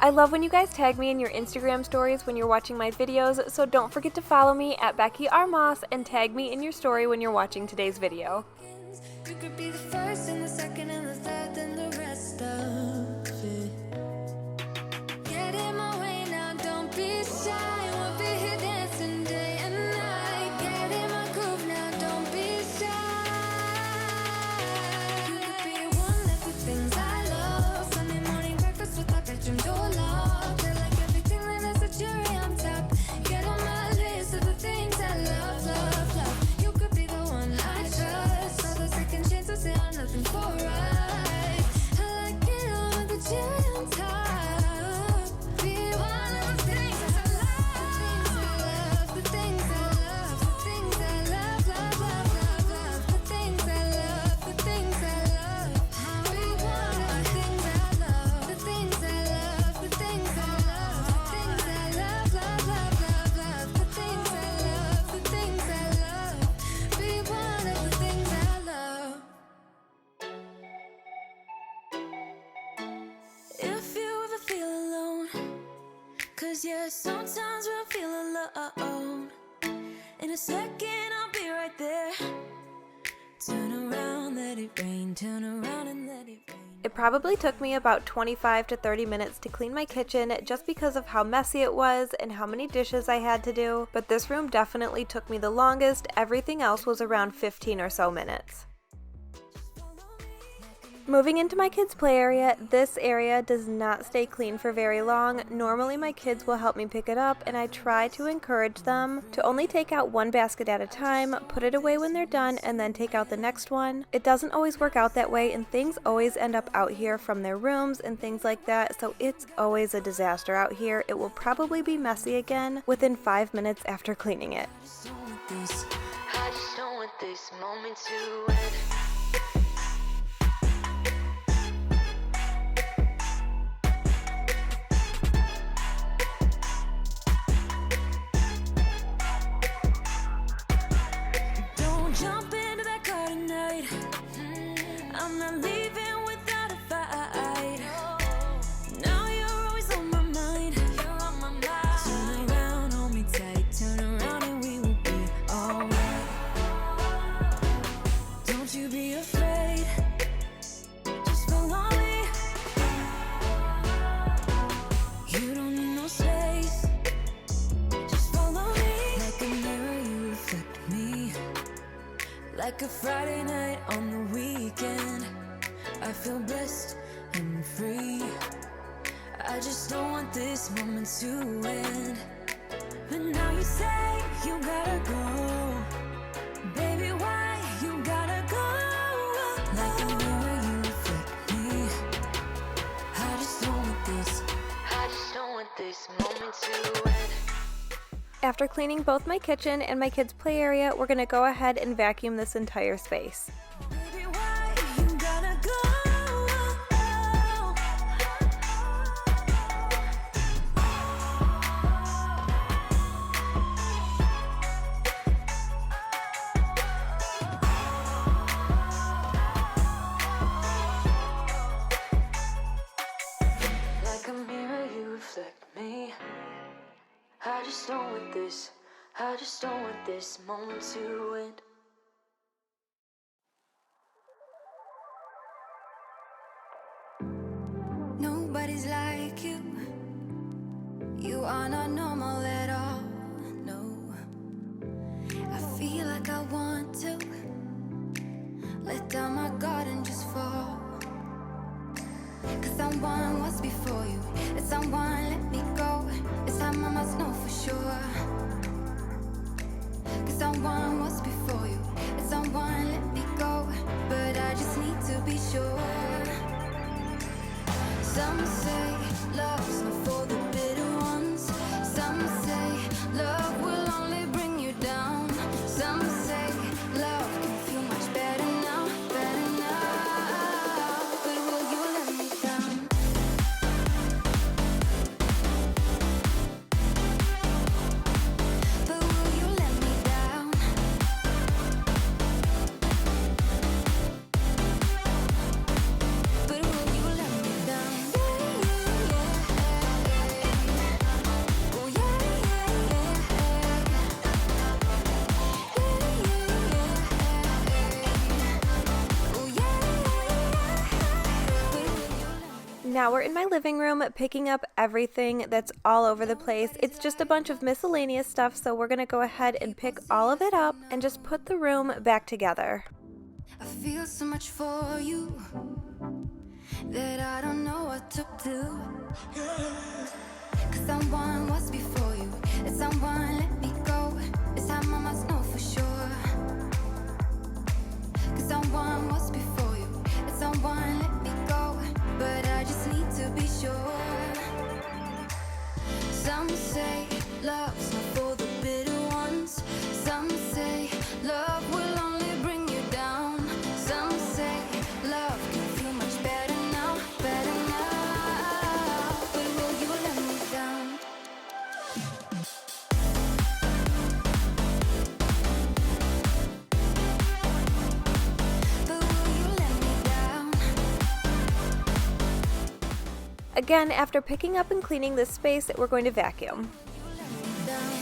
[SPEAKER 1] I love when you guys tag me in your Instagram stories when you're watching my videos, so don't forget to follow me at Becky R. Moss and tag me in your story when you're watching today's video.
[SPEAKER 2] You could be the first and the second and the third and the rest of it. Get in my way now, don't be shy. We'll be here dancing day and night. Get in my groove now, don't be shy. You could be one of the things I love. Sunday morning breakfast with my bedroom door locked. I like everything that has a cherry on top. Get on my list of the things I love, love, love. You could be the one I trust. All the second chances, they are nothing for right. I like it all with the cherry on top. Be one of the things I love. The things I love, the things I love, the things I love, love, love, love, love. The things I love, the things I love. Be one of the things I love. The things I love, the things I love, the things I love, love, love, love, love. The things I love, the things I love. Be one of the things I love. If you ever feel alone, 'cause yeah, sometimes we'll feel alone. In a second right there. Turn around, let it rain, turn around and let it rain.
[SPEAKER 1] It probably took me about 25 to 30 minutes to clean my kitchen just because of how messy it was and how many dishes I had to do, but this room definitely took me the longest. Everything else was around 15 or so minutes. Moving into my kids' play area, this area does not stay clean for very long. Normally my kids will help me pick it up, and I try to encourage them to only take out one basket at a time, put it away when they're done, and then take out the next one. It doesn't always work out that way, and things always end up out here from their rooms and things like that, so it's always a disaster out here. It will probably be messy again within 5 minutes after cleaning it.
[SPEAKER 2] I just don't want this moment to end. Jump into that car tonight. I'm not leaving without a fight. Now you're always on my mind. Turn around, hold me tight. Turn around and we will be alright. Don't you be afraid. Just follow me. You don't need no space. Just follow me. Like a mirror, you reflect me. Like a Friday night on the weekend, I feel blessed and free. I just don't want this moment to end. But now you say you gotta go. Baby, why you gotta go? Like a mirror, you reflect me. I just don't want this. I just don't want this moment to end.
[SPEAKER 1] After cleaning both my kitchen and my kids' play area, we're going to go ahead and vacuum this entire space.
[SPEAKER 2] Baby, why you gotta go? Like a mirror, you reflect me. I just don't want this. I just don't want this moment to end.
[SPEAKER 4] Nobody's like you. You are not normal at all. No, I feel like I want to let down my guard and just fall. Cause someone was before you, and someone let me go. It's time I must know for sure. Cause someone was before you, and someone let me go. But I just need to be sure. Some say love's not for the bitter ones. Some say love will only bring you down. Some say love can feel much better now, better now. But will you let me down? But will you let me down? But will you let me down? Oh yeah, yeah, yeah. Oh yeah.
[SPEAKER 1] Now we're in my living room picking up everything that's all over the place. It's just a bunch of miscellaneous stuff, so we're going to go ahead and pick all of it up and just put the room back together.
[SPEAKER 4] I feel so much for you that I don't know what to do. Cause someone was before you, and someone let me go. It's time I must know for sure. Cause someone was before you, and someone let me go. But I just need to be sure. Some say love's not for the bitter ones. Some say love will only bring you down. Some say love can feel much better now, better now. But will you let me down? But will you let me down?
[SPEAKER 1] Again, after picking up and cleaning this space, we're going to vacuum.
[SPEAKER 4] Down.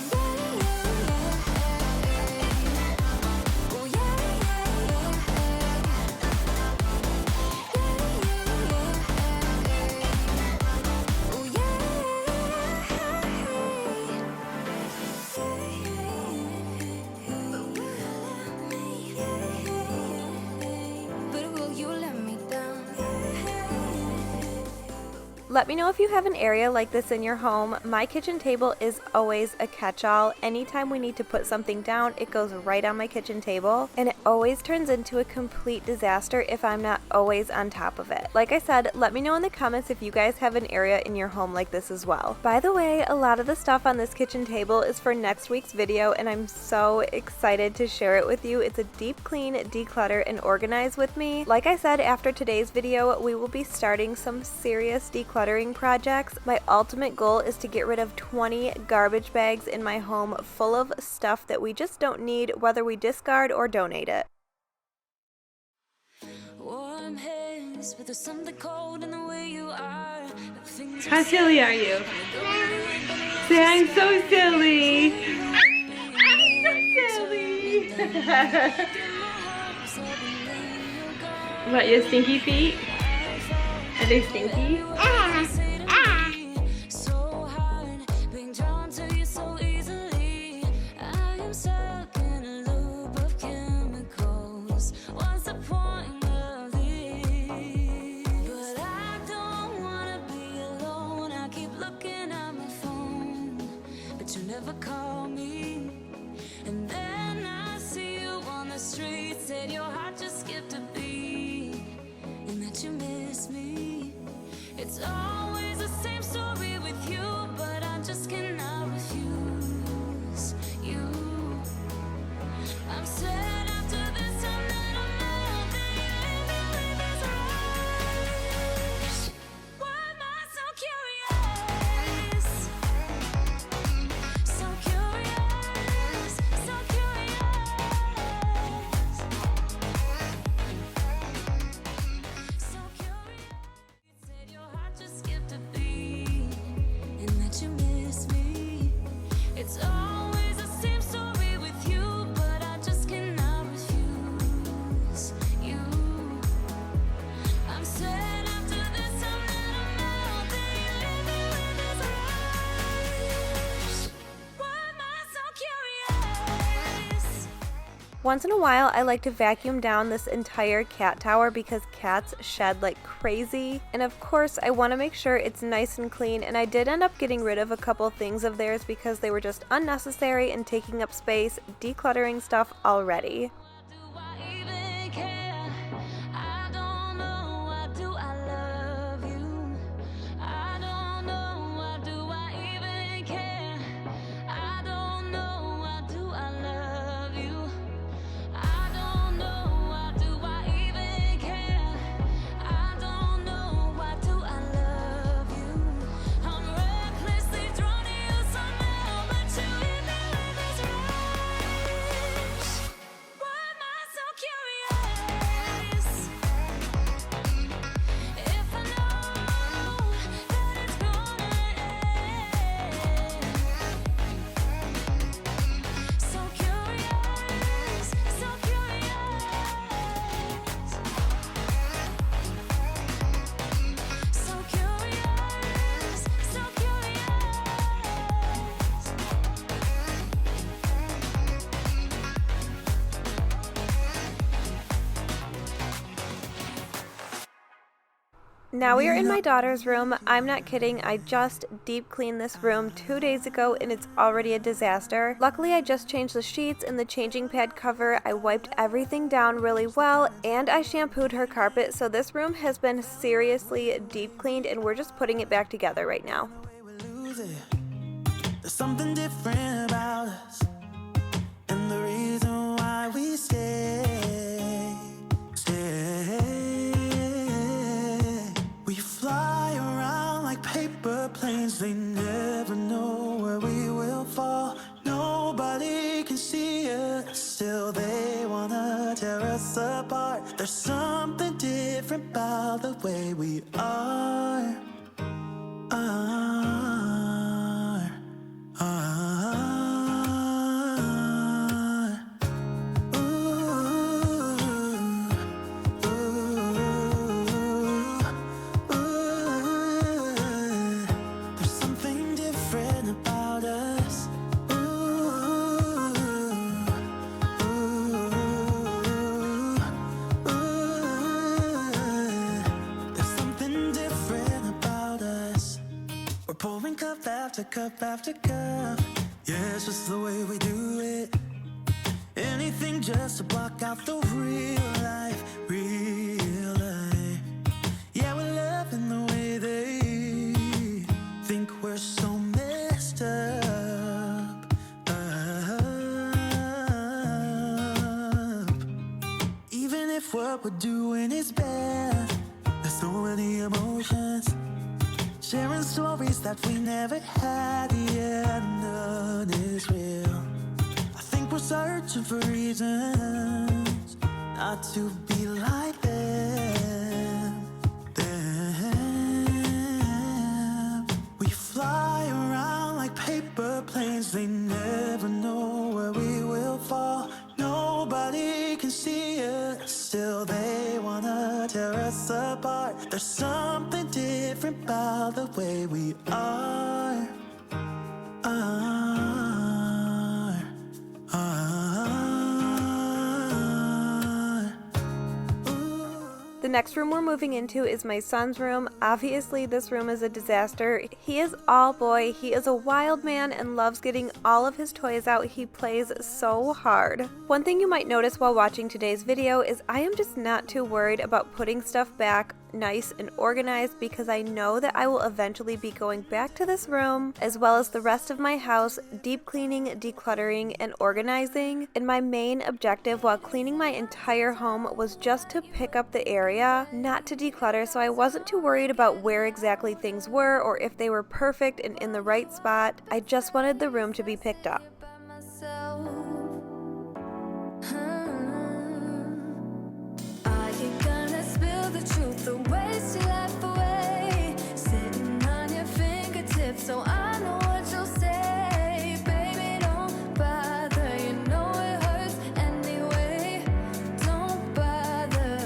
[SPEAKER 1] Let me know if you have an area like this in your home. My kitchen table is always a catch-all. Anytime we need to put something down, it goes right on my kitchen table, and it always turns into a complete disaster if I'm not always on top of it. Like I said, let me know in the comments if you guys have an area in your home like this as well. By the way, a lot of the stuff on this kitchen table is for next week's video, and I'm so excited to share it with you. It's a deep clean, declutter, and organize with me. Like I said, after today's video, we will be starting some serious decluttering projects. My ultimate goal is to get rid of 20 garbage bags in my home full of stuff that we just don't need, whether we discard or donate it.
[SPEAKER 2] Warm hands, but there's something cold in the way you are.
[SPEAKER 5] How silly are you? Say, I'm so silly. I'm so silly. What, your stinky feet? Are they stinky?
[SPEAKER 2] So hard, being drawn to you so easily. I am stuck in a loop of chemicals. What's the point of this? But I don't wanna be alone. I keep looking at my phone, but you never call me. And then I see you on the street, said your heart just skipped a beat, and that you miss me. It's always the same story with you, but I just cannot refuse you. I'm sad after this time that I'm out there, this rush. Why am I so curious? So curious, so curious. So curious. Said your heart just skipped a beat, and that you miss me. It's always the same story with you, but I just cannot refuse you. I'm sad after this time that I'm out there, this rush. Why am I so curious?
[SPEAKER 1] Once in a while, I like to vacuum down this entire cat tower because cats shed like crazy. And of course, I want to make sure it's nice and clean, and I did end up getting rid of a couple things of theirs because they were just unnecessary and taking up space, decluttering stuff already.
[SPEAKER 2] Do I even care? I don't know. Why do I love you? I don't know. Why do I even care? I don't know. Why do I love you? I don't know. Why do I even care? I don't know. Why do I love you? I'm recklessly drawn to you somehow, but you leave me with this rush. Why am I so curious? If I know that it's gonna end. So curious, so curious. So curious, so curious.
[SPEAKER 1] Now we are in my daughter's room. I'm not kidding, I just deep cleaned this room 2 days ago and it's already a disaster. Luckily, I just changed the sheets and the changing pad cover. I wiped everything down really well, and I shampooed her carpet, so this room has been seriously deep cleaned, and we're just putting it back together right now.
[SPEAKER 3] We lose it. There's something different about us, and the reason why we stay. We fly around like paper planes. They never know where we will fall. Nobody can see us. Still they wanna tear us apart. There's something different about the way we are. There's something different about us. There's something different after cup after cup. Yeah, it's just the way we do it. Anything just to block out the real life, real life. Yeah, we're loving the way they think we're so messed up, Even if what we're doing is bad, there's so many emotions. Sharing stories that we never had, yeah, none is real. I think we're searching for reasons not to be like them. We fly around like paper planes, they never know where we will fall. Nobody can see us, still they wanna tear us apart. There's something different about the way we are.
[SPEAKER 1] The next room we're moving into is my son's room. Obviously, this room is a disaster. He is all boy. He is a wild man and loves getting all of his toys out. He plays so hard. One thing you might notice while watching today's video is I am just not too worried about putting stuff back nice and organized because I know that I will eventually be going back to this room as well as the rest of my house, deep cleaning, decluttering, and organizing. And my main objective while cleaning my entire home was just to pick up the area, not to declutter, so I wasn't too worried about where exactly things were or if they were perfect and in the right spot. I just wanted the room to be picked up.
[SPEAKER 2] The waste your life away, sitting on your fingertips, so I know what you'll say. Baby, don't bother, you know it hurts anyway. Don't bother,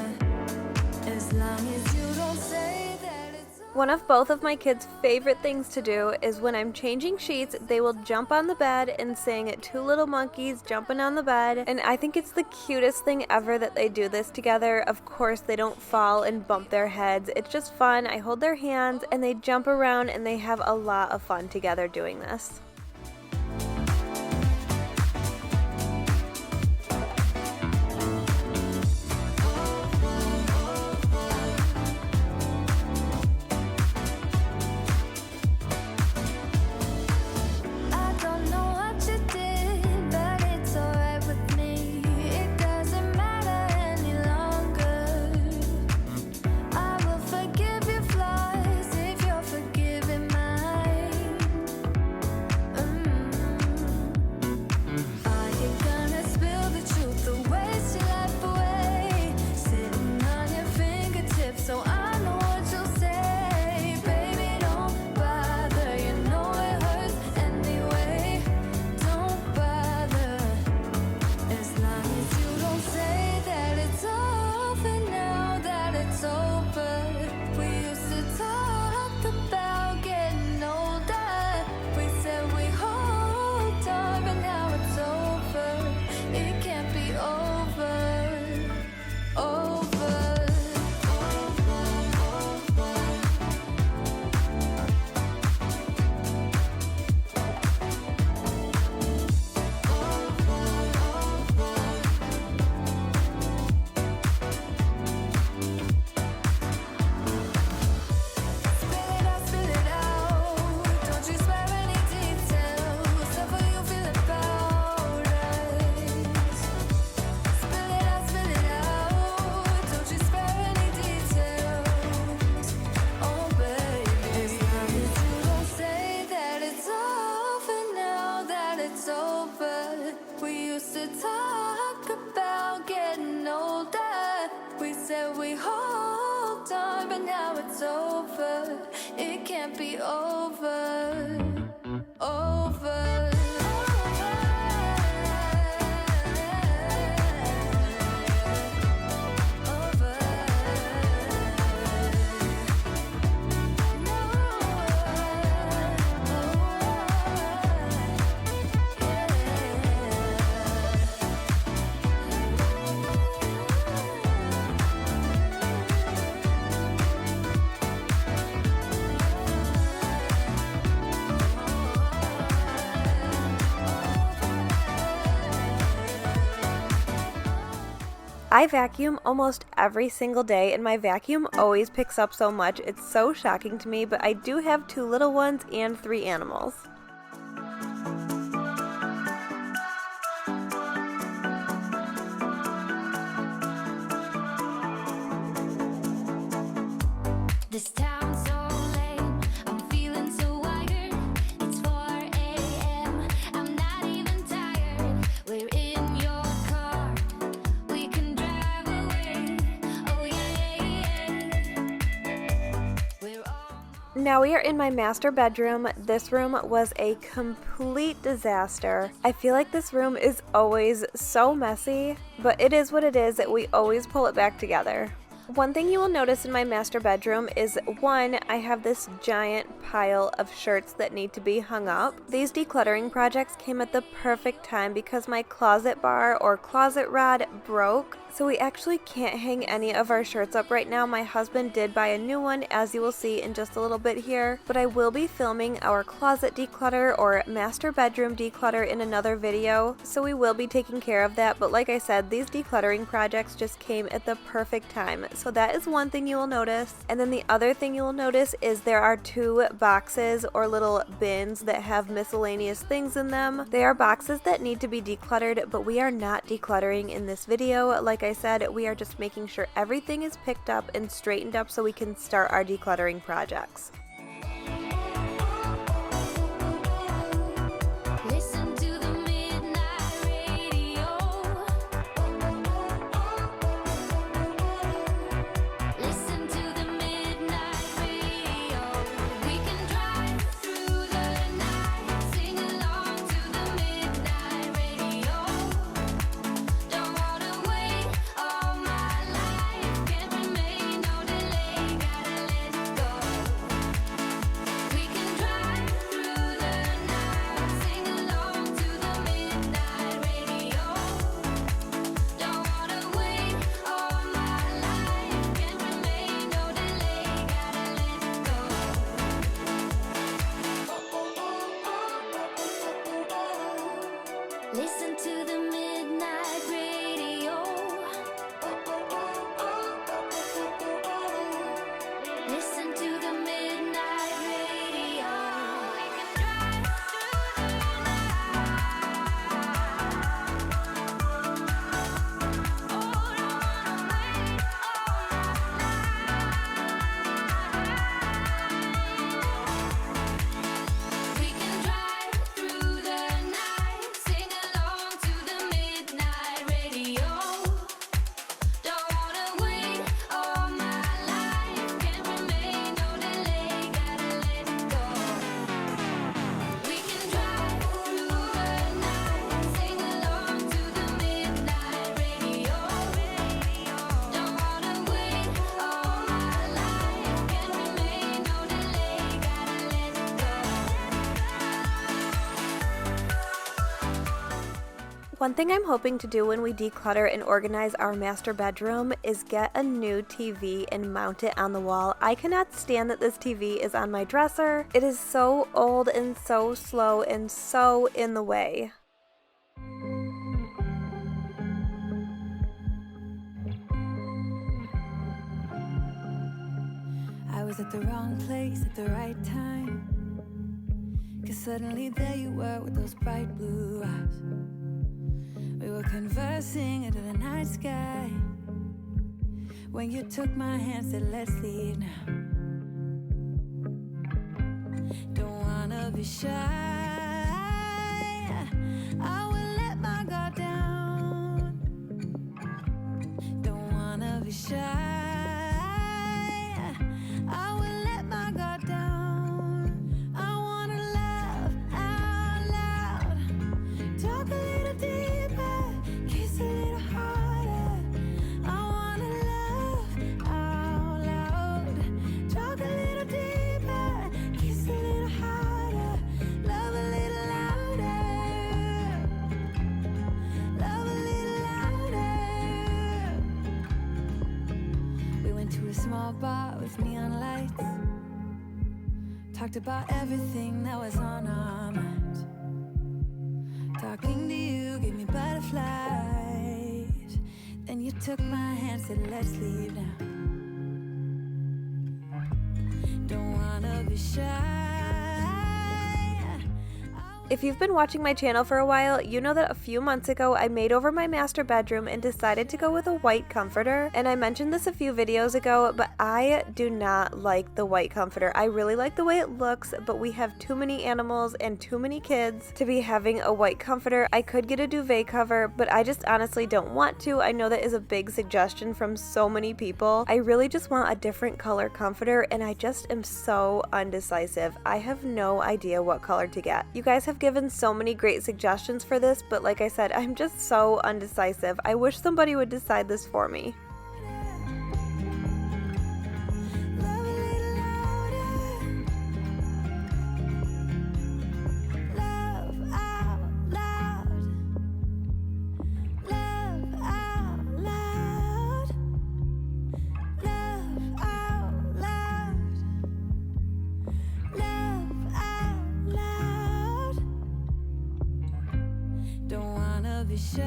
[SPEAKER 2] as long as you don't say that it's
[SPEAKER 1] One of both of my kids' favorite things to do is when I'm changing sheets, they will jump on the bed and sing Two Little Monkeys Jumping on the Bed. And I think it's the cutest thing ever that they do this together. Of course, they don't fall and bump their heads. It's just fun. I hold their hands and they jump around and they have a lot of fun together doing this.
[SPEAKER 2] It can't be over, over.
[SPEAKER 1] I vacuum almost every single day, and my vacuum always picks up so much. It's so shocking to me, but I do have 2 little ones and 3 animals.
[SPEAKER 2] This town's so lame, I'm feeling so wired. It's 4 a.m., I'm not even tired. We're in your car, we can drive away. Oh yeah. We're all...
[SPEAKER 1] Now we are in my master bedroom. This room was a complete disaster. I feel like this room is always so messy, but it is what it is. We always pull it back together. One thing you will notice in my master bedroom is, one, I have this giant pile of shirts that need to be hung up. These decluttering projects came at the perfect time because my closet bar or closet rod broke, so we actually can't hang any of our shirts up right now. My husband did buy a new one, as you will see in just a little bit here, but I will be filming our closet declutter or master bedroom declutter in another video, so we will be taking care of that. But like I said, these decluttering projects just came at the perfect time. So that is one thing you will notice. And then the other thing you will notice is there are 2 boxes or little bins that have miscellaneous things in them. They are boxes that need to be decluttered, but we are not decluttering in this video. Like I said, we are just making sure everything is picked up and straightened up so we can start our decluttering projects.
[SPEAKER 2] Listen to the midnight radio. Listen to the midnight radio. We can drive through the night, sing along to the midnight radio. Don't wanna wait all my life, can't remain, no delay, gotta let go. We can drive through the night, sing along to the midnight radio. Don't wanna wait all my life, can't remain, no delay, gotta let go. Listen to the midnight radio. Listen to the midnight radio. We can drive through the night. Oh, don't wanna wait We can drive through the night, sing along to the midnight radio. Don't wanna wait all my life, can't remain, no delay, gotta let go. We can drive through the night, sing along to the midnight radio. Don't wanna wait all my life, can't remain, no delay, gotta let go.
[SPEAKER 1] One thing I'm hoping to do when we declutter and organize our master bedroom is get a new TV and mount it on the wall. I cannot stand that this TV is on my dresser. It is so old and so slow and so in the way.
[SPEAKER 2] I was at the wrong place at the right time, 'cause suddenly there you were with those bright blue eyes. We were conversing under the night sky when you took my hand, said let's leave now. Don't wanna be shy, I will let my guard down. Don't wanna be shy, I will let my guard down. I wanna laugh out loud, talk a little deeper, kiss a little harder. I wanna laugh out loud, talk a little deeper, kiss a little harder, love a little louder, love a little louder. We went to a small bar with neon lights, talked about everything that was on our minds. Talking to you gave me butterflies. Then you took my hand, said let's leave now. Don't wanna be shy.
[SPEAKER 1] If you've been watching my channel for a while, you know that a few months ago I made over my master bedroom and decided to go with a white comforter. And I mentioned this a few videos ago, but I do not like the white comforter. I really like the way it looks, but we have too many animals and too many kids to be having a white comforter. I could get a duvet cover, but I just honestly don't want to. I know that is a big suggestion from so many people. I really just want a different color comforter, and I just am so undecisive. I have no idea what color to get. You guys have given so many great suggestions for this, but like I said, I'm just so undecisive. I wish somebody would decide this for me.
[SPEAKER 2] Be shy.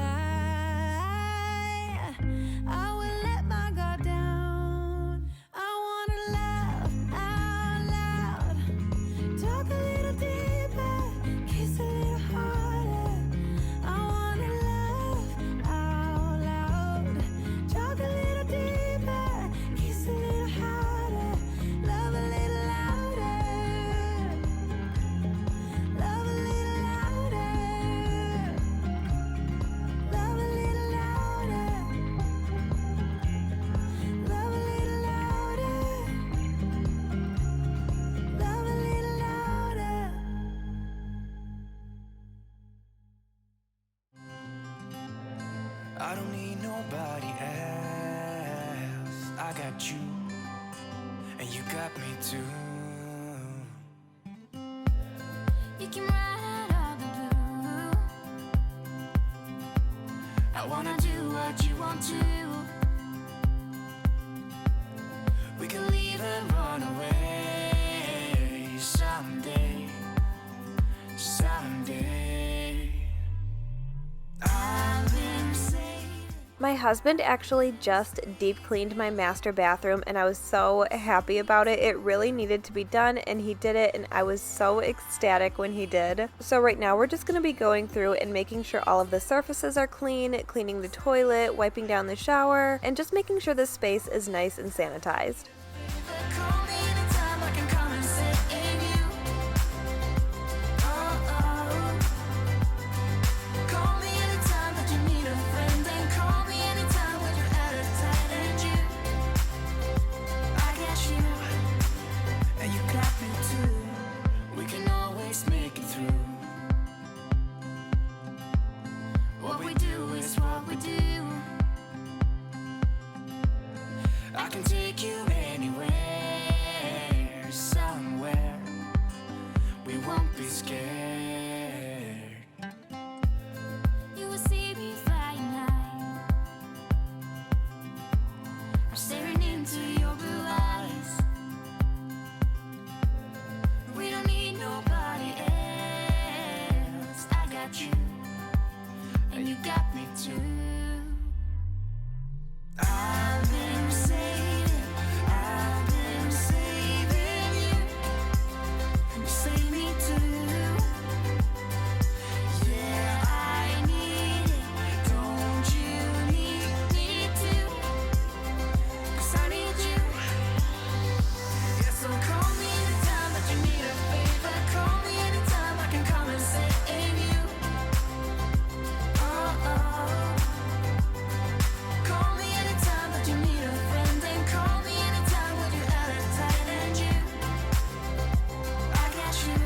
[SPEAKER 2] I will let my guard down. I wanna laugh out loud, talk a little deeper, kiss a little harder. I wanna laugh out loud, talk a little deeper, kiss a little harder, love a little louder, love a little louder. Love a little louder. Love a little louder. Love a little louder.
[SPEAKER 3] I don't need nobody else. I got you, and you got me too.
[SPEAKER 2] You can ride all the blue. I wanna do what you want to. We can leave and run away someday, someday. I've been saving.
[SPEAKER 1] My husband actually just deep cleaned my master bathroom, and I was so happy about it. It really needed to be done, and he did it, and I was so ecstatic when he did. So right now we're just going to be going through and making sure all of the surfaces are clean, cleaning the toilet, wiping down the shower, and just making sure this space is nice and sanitized.
[SPEAKER 2] Call me anytime, I can come and sit in you. Oh. Call me anytime that you need a friend, and call me anytime when you're out of time. And you, I got you,
[SPEAKER 3] And you got me too.
[SPEAKER 2] we can always make it through. What we do is what we do. I can take you anywhere, somewhere. We won't be scared. You will see me flying high. I'm staring into your blue eyes. We don't need nobody else. I got you, and you got me too. I've been saving you, and you save me too. Yeah, I need it, don't you need me too? 'Cause I need you. Yeah, so call me anytime that you need a favor. Call me anytime, I can come and sit in you. Oh. Call me anytime that you need a friend, and call me anytime when you're out of time. And you, I got you.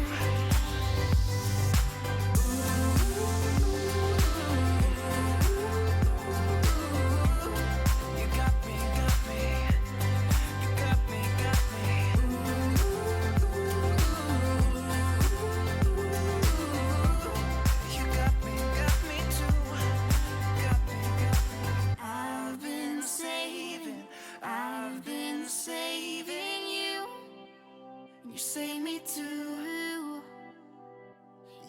[SPEAKER 3] You got me, got me. You got me, got me. You got me too. Got me.
[SPEAKER 2] I've been saving you, and you save me too.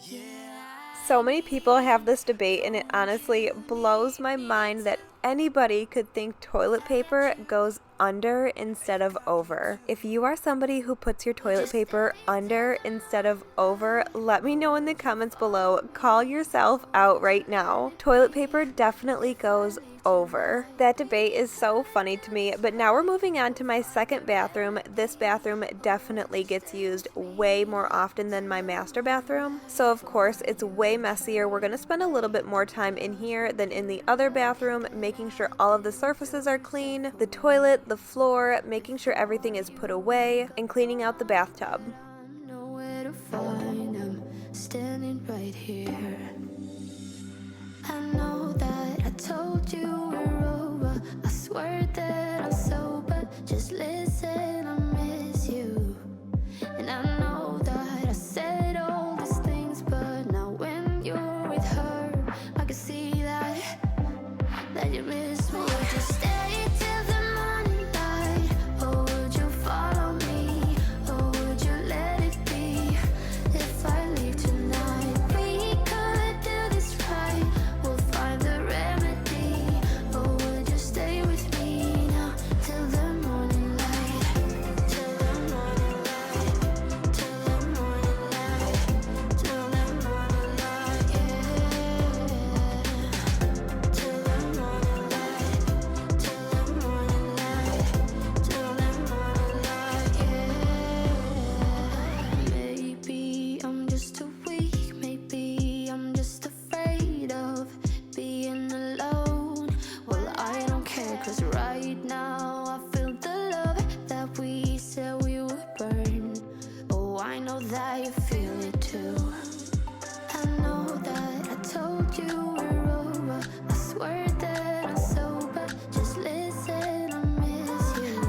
[SPEAKER 2] Yeah.
[SPEAKER 1] So many people have this debate, and it honestly blows my mind that anybody could think toilet paper goes under instead of over. If you are somebody who puts your toilet paper under instead of over, let me know in the comments below. Call yourself out right now. Toilet paper definitely goes over. That debate is so funny to me, but now we're moving on to my second bathroom. This bathroom definitely gets used way more often than my master bathroom, so of course it's way messier. We're gonna spend a little bit more time in here than in the other bathroom, making sure all of the surfaces are clean, the toilet, the floor, making sure everything is put away, and cleaning out the bathtub.
[SPEAKER 4] Nowhere to find, I'm standing right here. I know that I told you we're over. I swear that I'm sober. Just listen, I miss you. And I know that I said all these things, but now when you're with her, I can see that you miss me. Would you stay till the morning light, or would you follow me, or would you let it be? If I leave tonight, we could do this right. We'll find the remedy, or would you stay with me now till the morning light, till the morning light, till the morning light, till the morning light, yeah. Till the morning light, till the morning light, till the morning light, yeah. Maybe I'm just too weak, maybe I'm just afraid of being alone. Well, I don't care, 'cause right now I feel the love that we said we would burn. Oh, I know that you feel it too. I know that I told you we're over. I swear that I'm sober. Just listen, I miss you.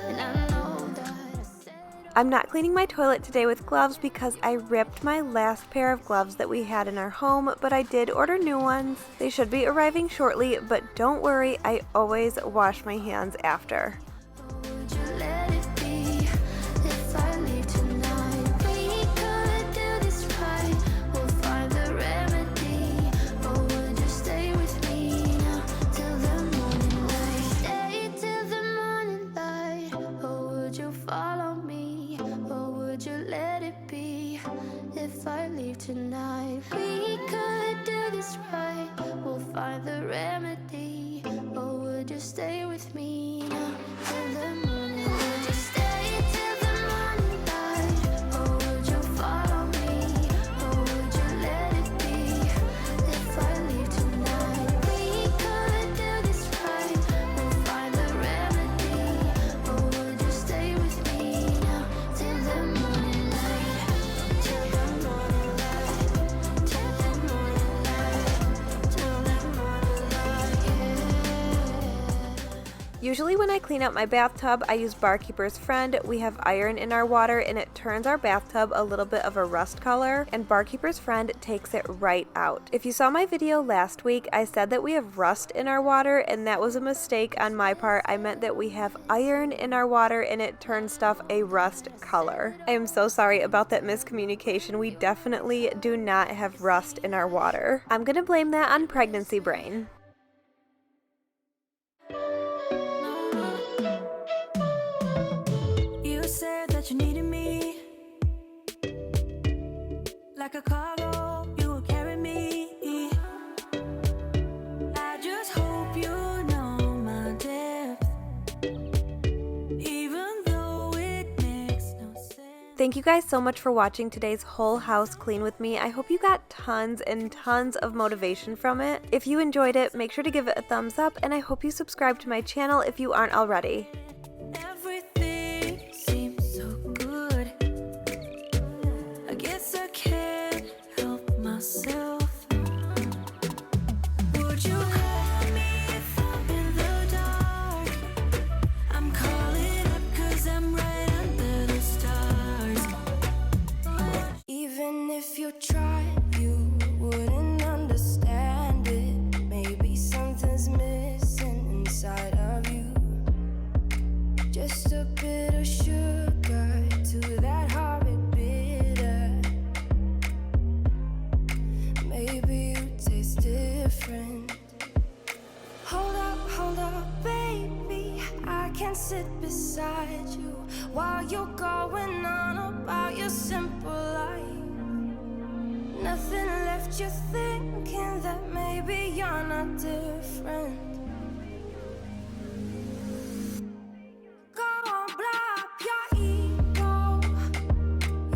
[SPEAKER 4] And I know that I said
[SPEAKER 1] I'm not cleaning my toilet today with gloves because I ripped my last pair of gloves that we had in our home, but I did order new ones. They should be arriving shortly, but don't worry, I always wash my hands after.
[SPEAKER 4] would you let it be? If I leave tonight, we could do this right. We'll find the remedy, or would you stay with me now till the morning light? Stay till the morning light, or would you follow me, or would you let it be? If I leave tonight, we could do this right. We'll find the remedy, or would you stay with me now till the morning light? Would you stay till the morning light, or would you follow me, or would you let it be? If I leave tonight, we could do this right. We'll find the remedy, or would you stay with me now till the morning light, till the morning light, till the morning light, till the morning light, yeah.
[SPEAKER 1] Usually when I clean out my bathtub, I use Barkeeper's Friend. We have iron in our water and it turns our bathtub a little bit of a rust color, and Barkeeper's Friend takes it right out. If you saw my video last week, I said that we have rust in our water, and that was a mistake on my part. I meant that we have iron in our water and it turns stuff a rust color. I am so sorry about that miscommunication. We definitely do not have rust in our water. I'm gonna blame that on pregnancy brain.
[SPEAKER 2] You said that you needed me like a cargo, you will carry me. I just hope you know my depth, even though it makes no sense.
[SPEAKER 1] Thank you guys so much for watching today's whole house clean with me. I hope you got tons and tons of motivation from it. If you enjoyed it, make sure to give it a thumbs up, and I hope you subscribe to my channel if you aren't already.
[SPEAKER 2] Everything seems so good. I guess I can't help myself. Would you call me if I'm in the dark? I'm calling up 'cause I'm right under the stars.
[SPEAKER 4] Even if you tried, you wouldn't understand it. Maybe something's missing inside of you. Just a bit of sugar to that horrid bitter. Maybe you taste different.
[SPEAKER 2] can sit beside you while you're going on about your simple life. Nothing left you thinking that maybe you're not different. Go on, blow up your ego,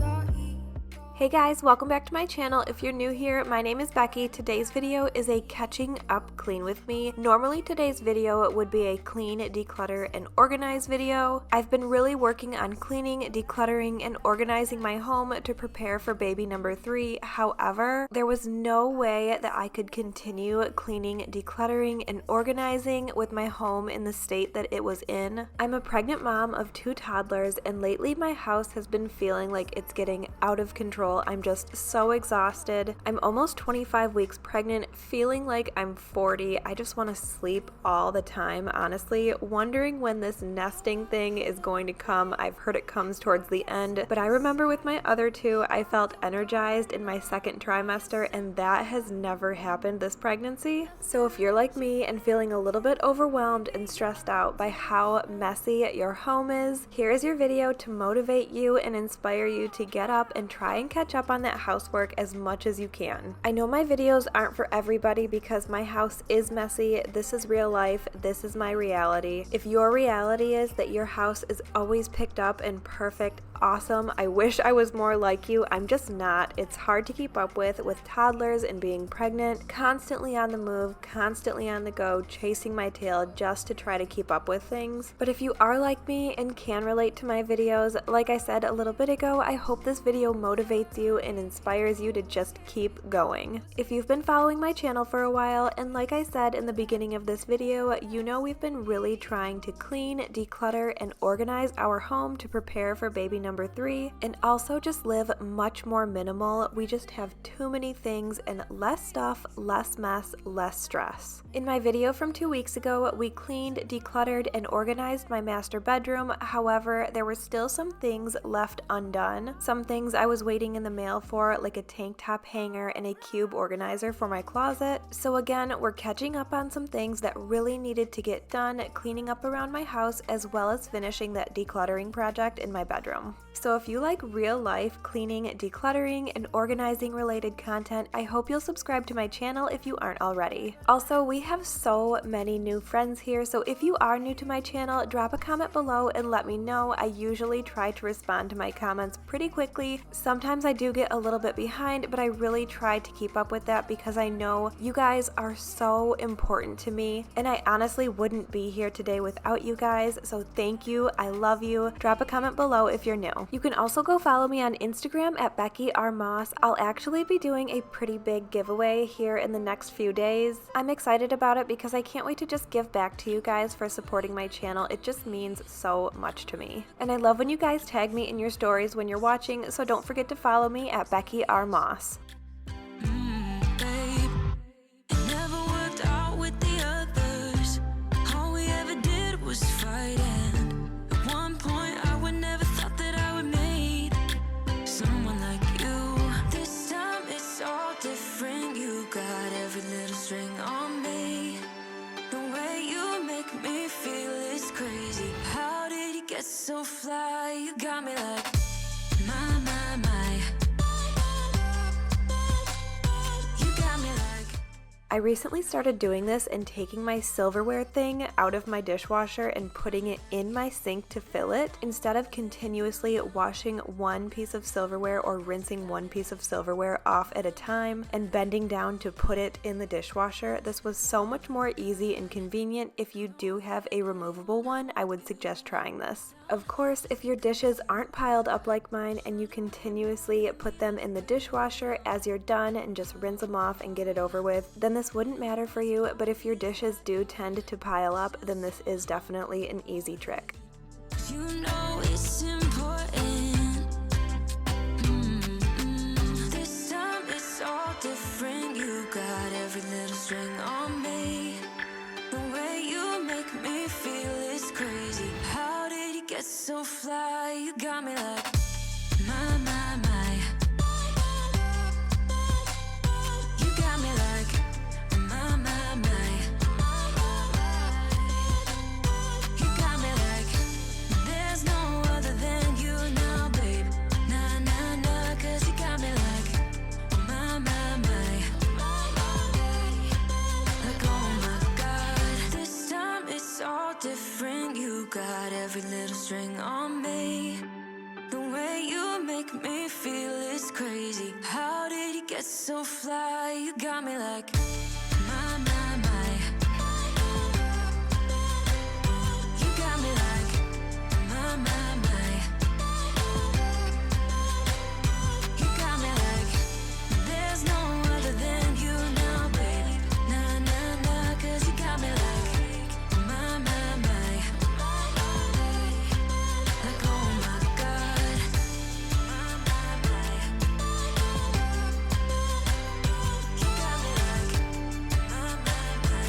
[SPEAKER 2] your ego.
[SPEAKER 1] Hey guys, welcome back to my channel. If you're new here, my name is Becky. Today's video is a catching up clean with me. Normally today's video would be a clean, declutter, and organize video. I've been really working on cleaning, decluttering, and organizing my home to prepare for baby number 3. However, there was no way that I could continue cleaning, decluttering, and organizing with my home in the state that it was in. I'm a pregnant mom of 2 toddlers, and lately my house has been feeling like it's getting out of control. I'm just so exhausted. I'm almost 25 weeks pregnant, feeling like I'm 40. I just want to sleep all the time, honestly, wondering when this nesting thing is going to come. I've heard it comes towards the end, but I remember with my other 2, I felt energized in my 2nd trimester, and that has never happened this pregnancy. So if you're like me and feeling a little bit overwhelmed and stressed out by how messy your home is, here is your video to motivate you and inspire you to get up and try and catch up on that housework as much as you can. I know my videos aren't for everybody because my house is messy. This is real life. This is my reality. If your reality is that your house is always picked up and perfect, awesome. I wish I was more like you. I'm just not. It's hard to keep up with toddlers and being pregnant, constantly on the move, constantly on the go, chasing my tail just to try to keep up with things. But if you are like me and can relate to my videos, like I said a little bit ago, I hope this video motivates you and inspires you to just keep going. If you've been following my channel for a while, and like I said in the beginning of this video, you know we've been really trying to clean, declutter, and organize our home to prepare for baby number 3, and also just live much more minimal. We just have too many things and less stuff, less mess, less stress. In my video from 2 weeks ago, we cleaned, decluttered, and organized my master bedroom. However, there were still some things left undone. Some things I was waiting in the mail for, like a tank top hanger and a cube organizer for my closet. So again, we're catching up on some things that really needed to get done, cleaning up around my house as well as finishing that decluttering project in my bedroom. So if you like real life cleaning, decluttering, and organizing related content, I hope you'll subscribe to my channel if you aren't already. Also, we have so many new friends here, so if you are new to my channel, drop a comment below and let me know. I usually try to respond to my comments pretty quickly. Sometimes I do get a little bit behind, but I really try to keep up with that because I know you guys are so important to me, and I honestly wouldn't be here today without you guys, so thank you. I love you. Drop a comment below if you're new. You can also go follow me on Instagram at Becky R. Moss. I'll actually be doing a pretty big giveaway here in the next few days. I'm excited about it because I can't wait to just give back to you guys for supporting my channel. It just means so much to me. And I love when you guys tag me in your stories when you're watching, so don't forget to follow me at Becky R. Moss.
[SPEAKER 2] So fly, you got me like my. You got me like.
[SPEAKER 1] I recently started doing this and taking my silverware thing out of my dishwasher and putting it in my sink to fill it, instead of continuously washing one piece of silverware or rinsing one piece of silverware off at a time and bending down to put it in the dishwasher. This was so much more easy and convenient. If you do have a removable one, I would suggest trying this. Of course, if your dishes aren't piled up like mine and you continuously put them in the dishwasher as you're done and just rinse them off and get it over with, then this wouldn't matter for you. But if your dishes do tend to pile up, then this is definitely an easy trick.
[SPEAKER 2] You know it's important. This time it's all different. You got every little string on me. The way you make me feel is crazy. How did you get so fly? You got me like my. You got me like my. You got me like got every little string on me. The way you make me feel is crazy. How did you get so fly? You got me like my, my, my. You got me like my, my, my. You got me like there's no other than you now, baby. Nah, nah, nah, 'cause you got me like my, my, my. Like oh my God. My, my, my. You got me like my, my, my.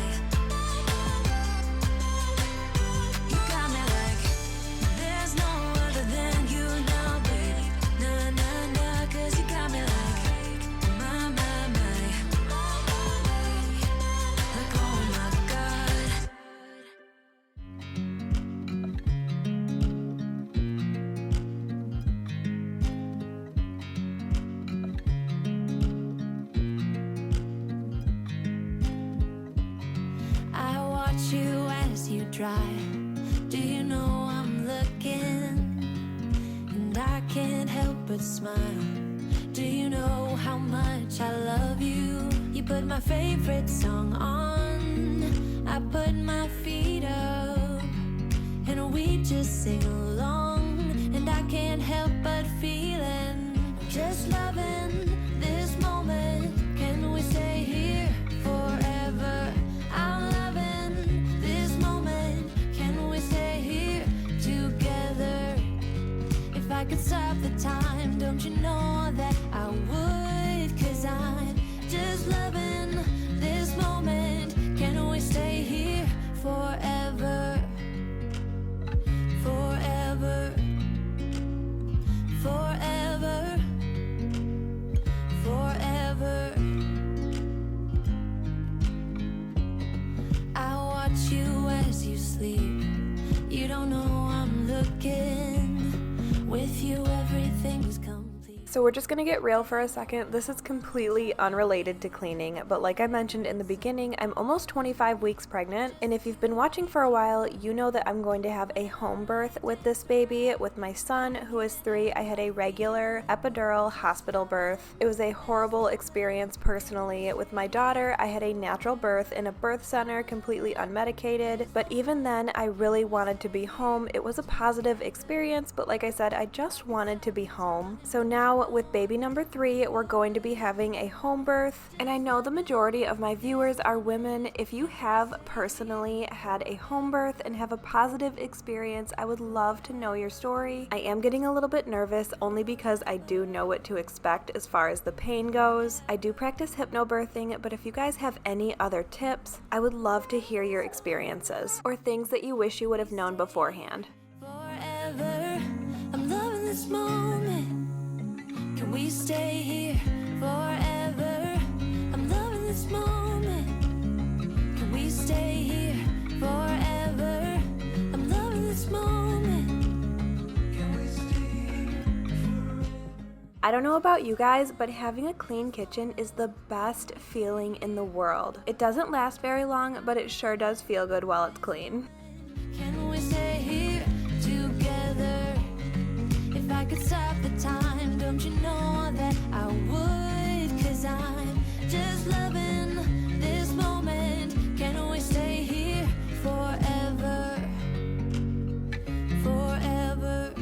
[SPEAKER 2] You got me like there's no other than you now, baby. Nah, nah, nah, 'cause you got me like my, my, my. Like oh my God.
[SPEAKER 4] I watch you as you drive. Do you know I'm looking? And I can't help but smile. Do you know how much I love you? You put my favorite song on. I put my feet up. And we just sing along. And I can't help but feeling. Just loving this moment. Can we stay here forever? I'm loving this moment. Can we stay here together? If I could stop the time, don't you know that I would? 'Cause I'm just loving this moment. Can we stay here forever? Forever. Forever. Forever. I watch you as you sleep. You don't know I'm looking. With you, everything's complete.
[SPEAKER 1] So we're just gonna get real for a second. This is completely unrelated to cleaning, but like I mentioned in the beginning, I'm almost 25 weeks pregnant, and if you've been watching for a while, you know that I'm going to have a home birth with this baby. With my son, who is 3, I had a regular epidural hospital birth. It was a horrible experience personally. With my daughter, I had a natural birth in a birth center, completely unmedicated, but even then, I really wanted to be home. It was a positive experience, but like I said, I just wanted to be home. So now with baby number 3, we're going to be having a home birth, and I know the majority of my viewers are women. If you have personally had a home birth and have a positive experience, I would love to know your story. I am getting a little bit nervous only because I do know what to expect as far as the pain goes. I do practice hypnobirthing, but if you guys have any other tips, I would love to hear your experiences or things that you wish you would have known beforehand.
[SPEAKER 4] Forever. I'm loving this moment. Can we stay here forever? I'm loving this moment. Can we stay here forever? I'm loving this moment. Can we stay here?
[SPEAKER 1] I don't know about you guys, but having a clean kitchen is the best feeling in the world. It doesn't last very long, but it sure does feel good while it's clean.
[SPEAKER 4] Can we stay here together? If I could stop the time, don't you know that I would? 'Cause I'm just loving this moment. Can we stay here forever? Forever.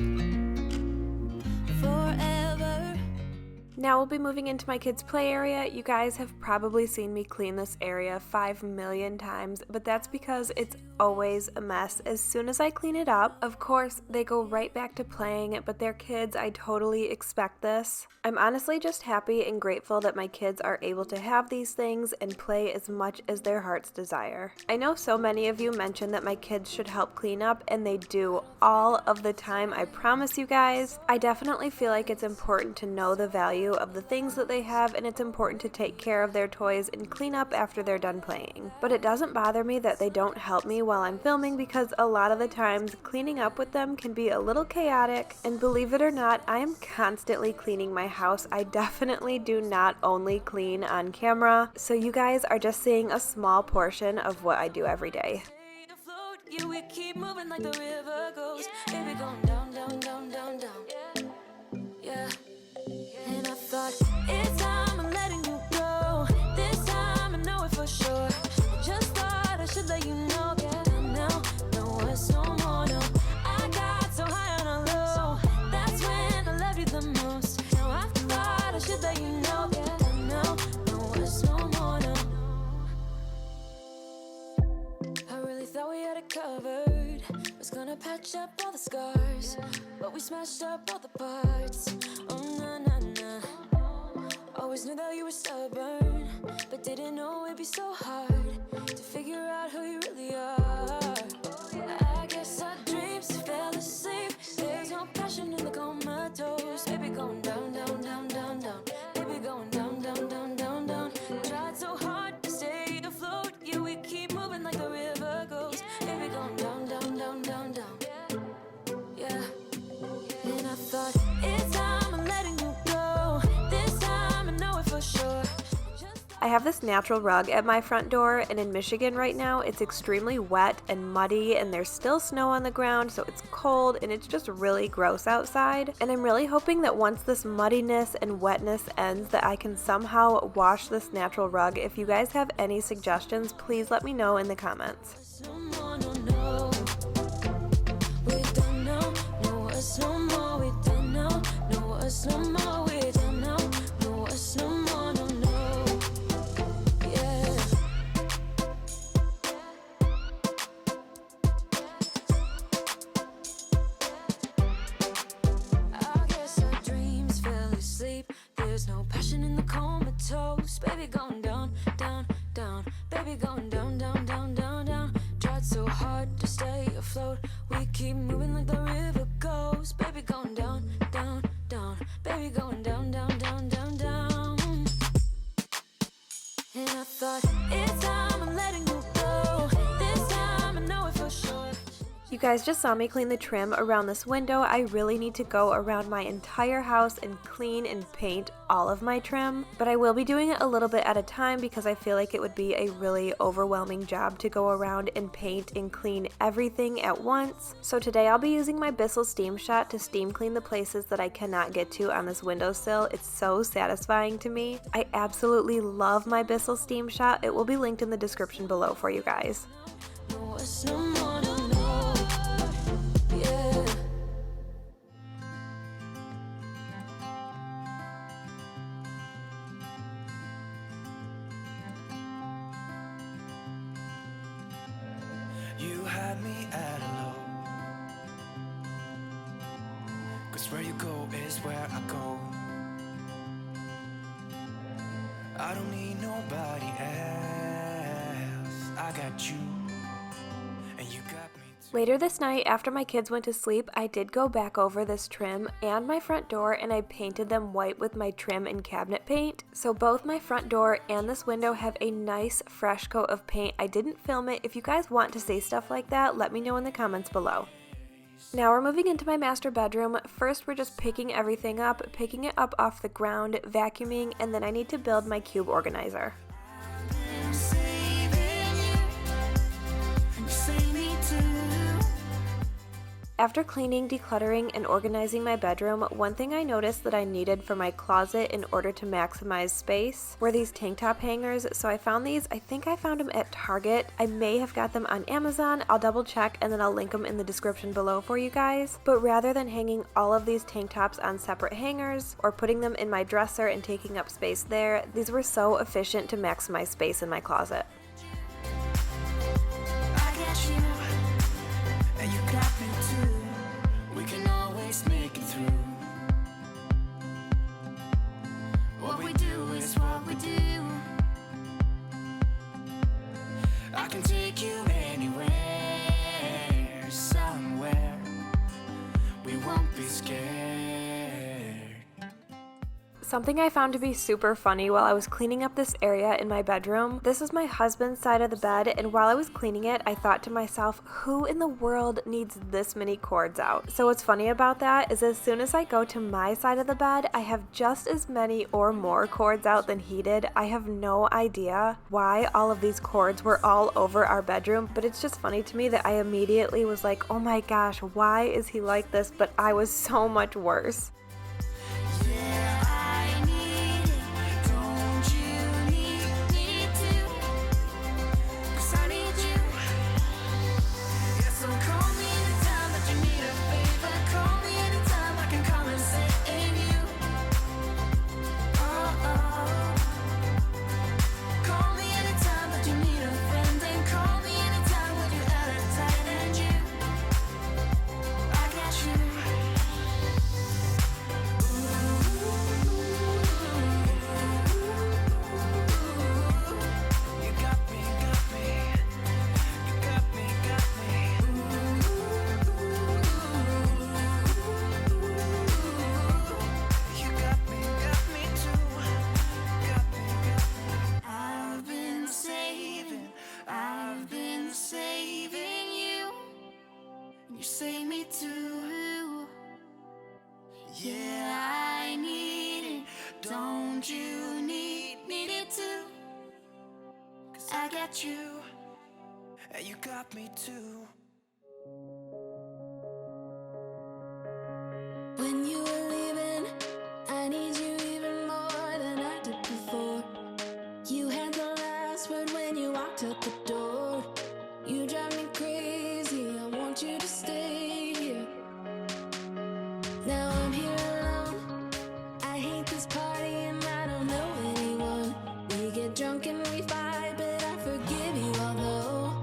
[SPEAKER 4] Forever.
[SPEAKER 1] Now we'll be moving into my kids' play area. You guys have probably seen me clean this area 5 million times, but that's because it's always a mess as soon as I clean it up. Of course, they go right back to playing, but they're kids. I totally expect this. I'm honestly just happy and grateful that my kids are able to have these things and play as much as their hearts desire. I know so many of you mentioned that my kids should help clean up, and they do all of the time, I promise you guys. I definitely feel like it's important to know the value of the things that they have, and it's important to take care of their toys and clean up after they're done playing. But it doesn't bother me that they don't help me while I'm filming, because a lot of the times cleaning up with them can be a little chaotic, and believe it or not, I am constantly cleaning my house. I definitely do not only clean on camera, so you guys are just seeing a small portion of what I do every day.
[SPEAKER 2] Yeah, we keep moving like the river goes. Baby, going down, down, down, down, down. Yeah. And I thought, it's time I'm letting you go. This time I know it for sure. I just thought I should let you know. Yeah, now, no words no more, no. I got so high on a low. That's when I loved you the most. Now I thought I should let you know. Yeah, now, no words no more, no. I really thought we had it covered. Was gonna patch up all the scars, but we smashed up all the parts. Oh, na na na. Always knew that you were stubborn, but didn't know it'd be so hard to figure out who you really are. I guess our dreams fell asleep. There's no passion in the comatose. Baby, going down, down, down, down, down. Baby, going down, down, down, down, down. Tried so hard to stay afloat. Yeah, we keep moving like the river goes. Baby, going down, down, down, down, down. Yeah. And I thought, it's time I'm letting you go. This time I know it for sure.
[SPEAKER 1] I have this natural rug at my front door, and in Michigan right now it's extremely wet and muddy, and there's still snow on the ground, so it's cold and it's just really gross outside. And I'm really hoping that once this muddiness and wetness ends that I can somehow wash this natural rug. If you guys have any suggestions, please let me know in the comments.
[SPEAKER 2] No more, no, no. We don't know, no us no more. We don't know, no us no more. We don't know, no us no more, no, no. Yeah. I guess our dreams fell asleep. There's no passion in the comatose. Baby, going down, down, down. Baby, going down, down, down, down, down. Tried so hard to stay afloat. We keep moving like the river goes. Baby, going down, down, down. Baby, going down, down, down, down, down. And I thought, it's time I'm letting you go. This time I know it for sure.
[SPEAKER 1] You guys just saw me clean the trim around this window. I really need to go around my entire house and clean and paint all of my trim, but I will be doing it a little bit at a time because I feel like it would be a really overwhelming job to go around and paint and clean everything at once. So today I'll be using my Bissell Steam Shot to steam clean the places that I cannot get to on this windowsill. It's so satisfying to me. I absolutely love my Bissell Steam Shot. It will be linked in the description below for you guys.
[SPEAKER 2] No us no more, no, no. Yeah.
[SPEAKER 3] You had me at a low, 'cause where you go is where I go. I don't need nobody else. I got you, and you got me too.
[SPEAKER 1] Later this night, after my kids went to sleep, I did go back over this trim and my front door, and I painted them white with my trim and cabinet paint. So both my front door and this window have a nice fresh coat of paint. I didn't film it. If you guys want to say stuff like that, let me know in the comments below. Now we're moving into my master bedroom. First, we're just picking everything up, picking it up off the ground, vacuuming, and then I need to build my cube organizer. After cleaning, decluttering, and organizing my bedroom, one thing I noticed that I needed for my closet in order to maximize space were these tank top hangers. So I found these. I think I found them at Target. I may have got them on Amazon. I'll double check and then I'll link them in the description below for you guys. But rather than hanging all of these tank tops on separate hangers or putting them in my dresser and taking up space there, these were so efficient to maximize space in my closet.
[SPEAKER 3] I got you, and you got me too. We can always make it through. What we do is what we do. I can take you anywhere, somewhere. We won't be scared.
[SPEAKER 1] Something I found to be super funny while I was cleaning up this area in my bedroom. This is my husband's side of the bed, and while I was cleaning it, I thought to myself, who in the world needs this many cords out? So what's funny about that is as soon as I go to my side of the bed, I have just as many or more cords out than he did. I have no idea why all of these cords were all over our bedroom, but it's just funny to me that I immediately was like, oh my gosh, why is he like this? But I was so much worse.
[SPEAKER 3] You, and you got me too.
[SPEAKER 2] When you were leaving, I need you even more than I did before. You had the last word when you walked out the door. You drive me crazy, I want you to stay here. Now I'm here alone, I hate this party and I don't know anyone. We get drunk and we fight, but I forgive you although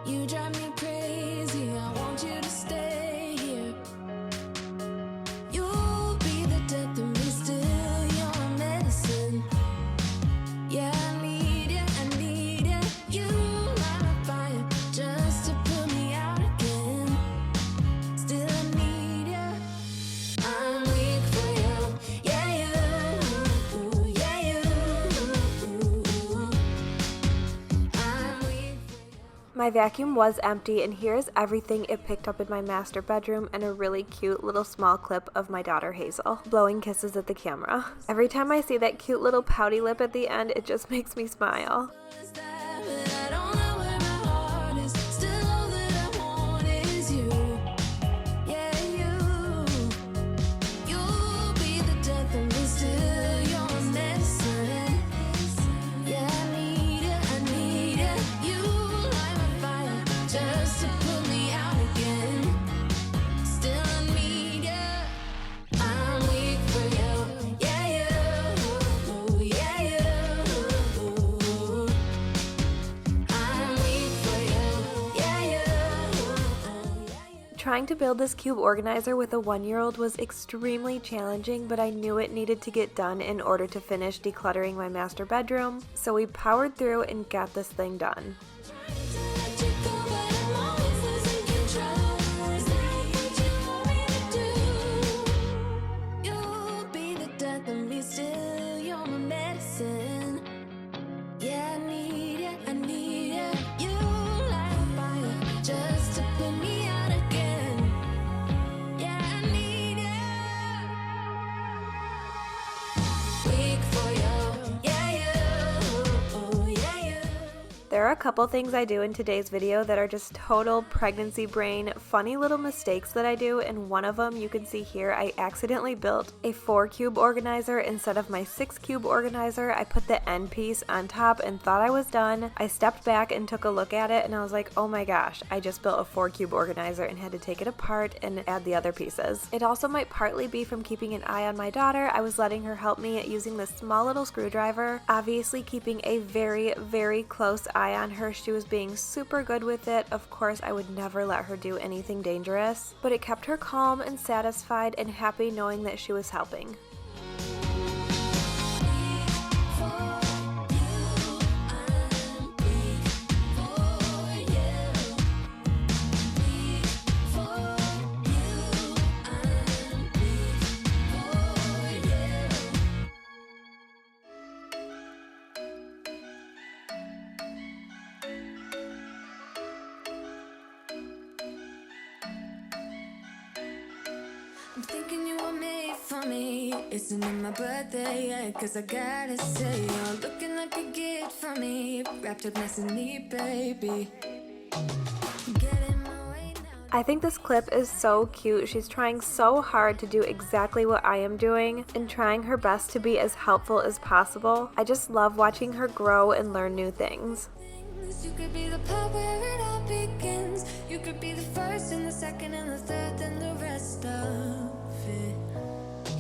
[SPEAKER 2] you drive me crazy, I want you to stay here. You'll be the death of me still, you're medicine. Yeah, I need you, I need you. You light a fire just to put me out again. Still I need you. I'm weak for you. Yeah, you. Yeah, you. I'm weak for you.
[SPEAKER 1] My vacuum was empty, and here's everything it picked up in my master bedroom and a really cute little small clip of my daughter Hazel blowing kisses at the camera. Every time I see that cute little pouty lip at the end, it just makes me smile.
[SPEAKER 2] I don't know where my heart is. Still all that I want is you. Yeah, you. You'll be the death of me still. You're medicine. Yeah, I need you, I need you. You light my fire just to put me out again. Still I need you. I'm weak for you. Yeah, you. Yeah, you. I'm weak for you. Yeah, you.
[SPEAKER 1] Trying to build this cube organizer with a 1-year-old was extremely challenging, but I knew it needed to get done in order to finish decluttering my master bedroom, so we powered through and got this thing done.
[SPEAKER 2] You'll be the death of me still, you're my medicine. Yeah, I need you, I need you. You light a fire just to put me out again. Yeah, I need you. Weak for you, yeah, you. Yeah, you.
[SPEAKER 1] There are a couple things I do in today's video that are just total pregnancy brain, funny little mistakes that I do, and one of them you can see here. I accidentally built a 4-cube organizer instead of my 6-cube organizer. I put the end piece on top and thought I was done. I stepped back and took a look at it and I was like, oh my gosh, I just built a 4-cube organizer and had to take it apart and add the other pieces. It also might partly be from keeping an eye on my daughter. I was letting her help me using this small little screwdriver, obviously keeping a very, very close eye on her. She was being super good with it. Of course, I would never let her do anything dangerous, but it kept her calm and satisfied and happy knowing that she was helping.
[SPEAKER 2] I'm thinking you were made for me. Isn't it my birthday yet? Cause I gotta say, you're looking like a gift for me. Wrapped up nice and neat, baby. Get in my way now.
[SPEAKER 1] I think this clip is so cute. She's trying so hard to do exactly what I am doing and trying her best to be as helpful as possible. I just love watching her grow and learn new things.
[SPEAKER 2] You could be the part where it all begins. You could be the first and the second and the third and the rest of it.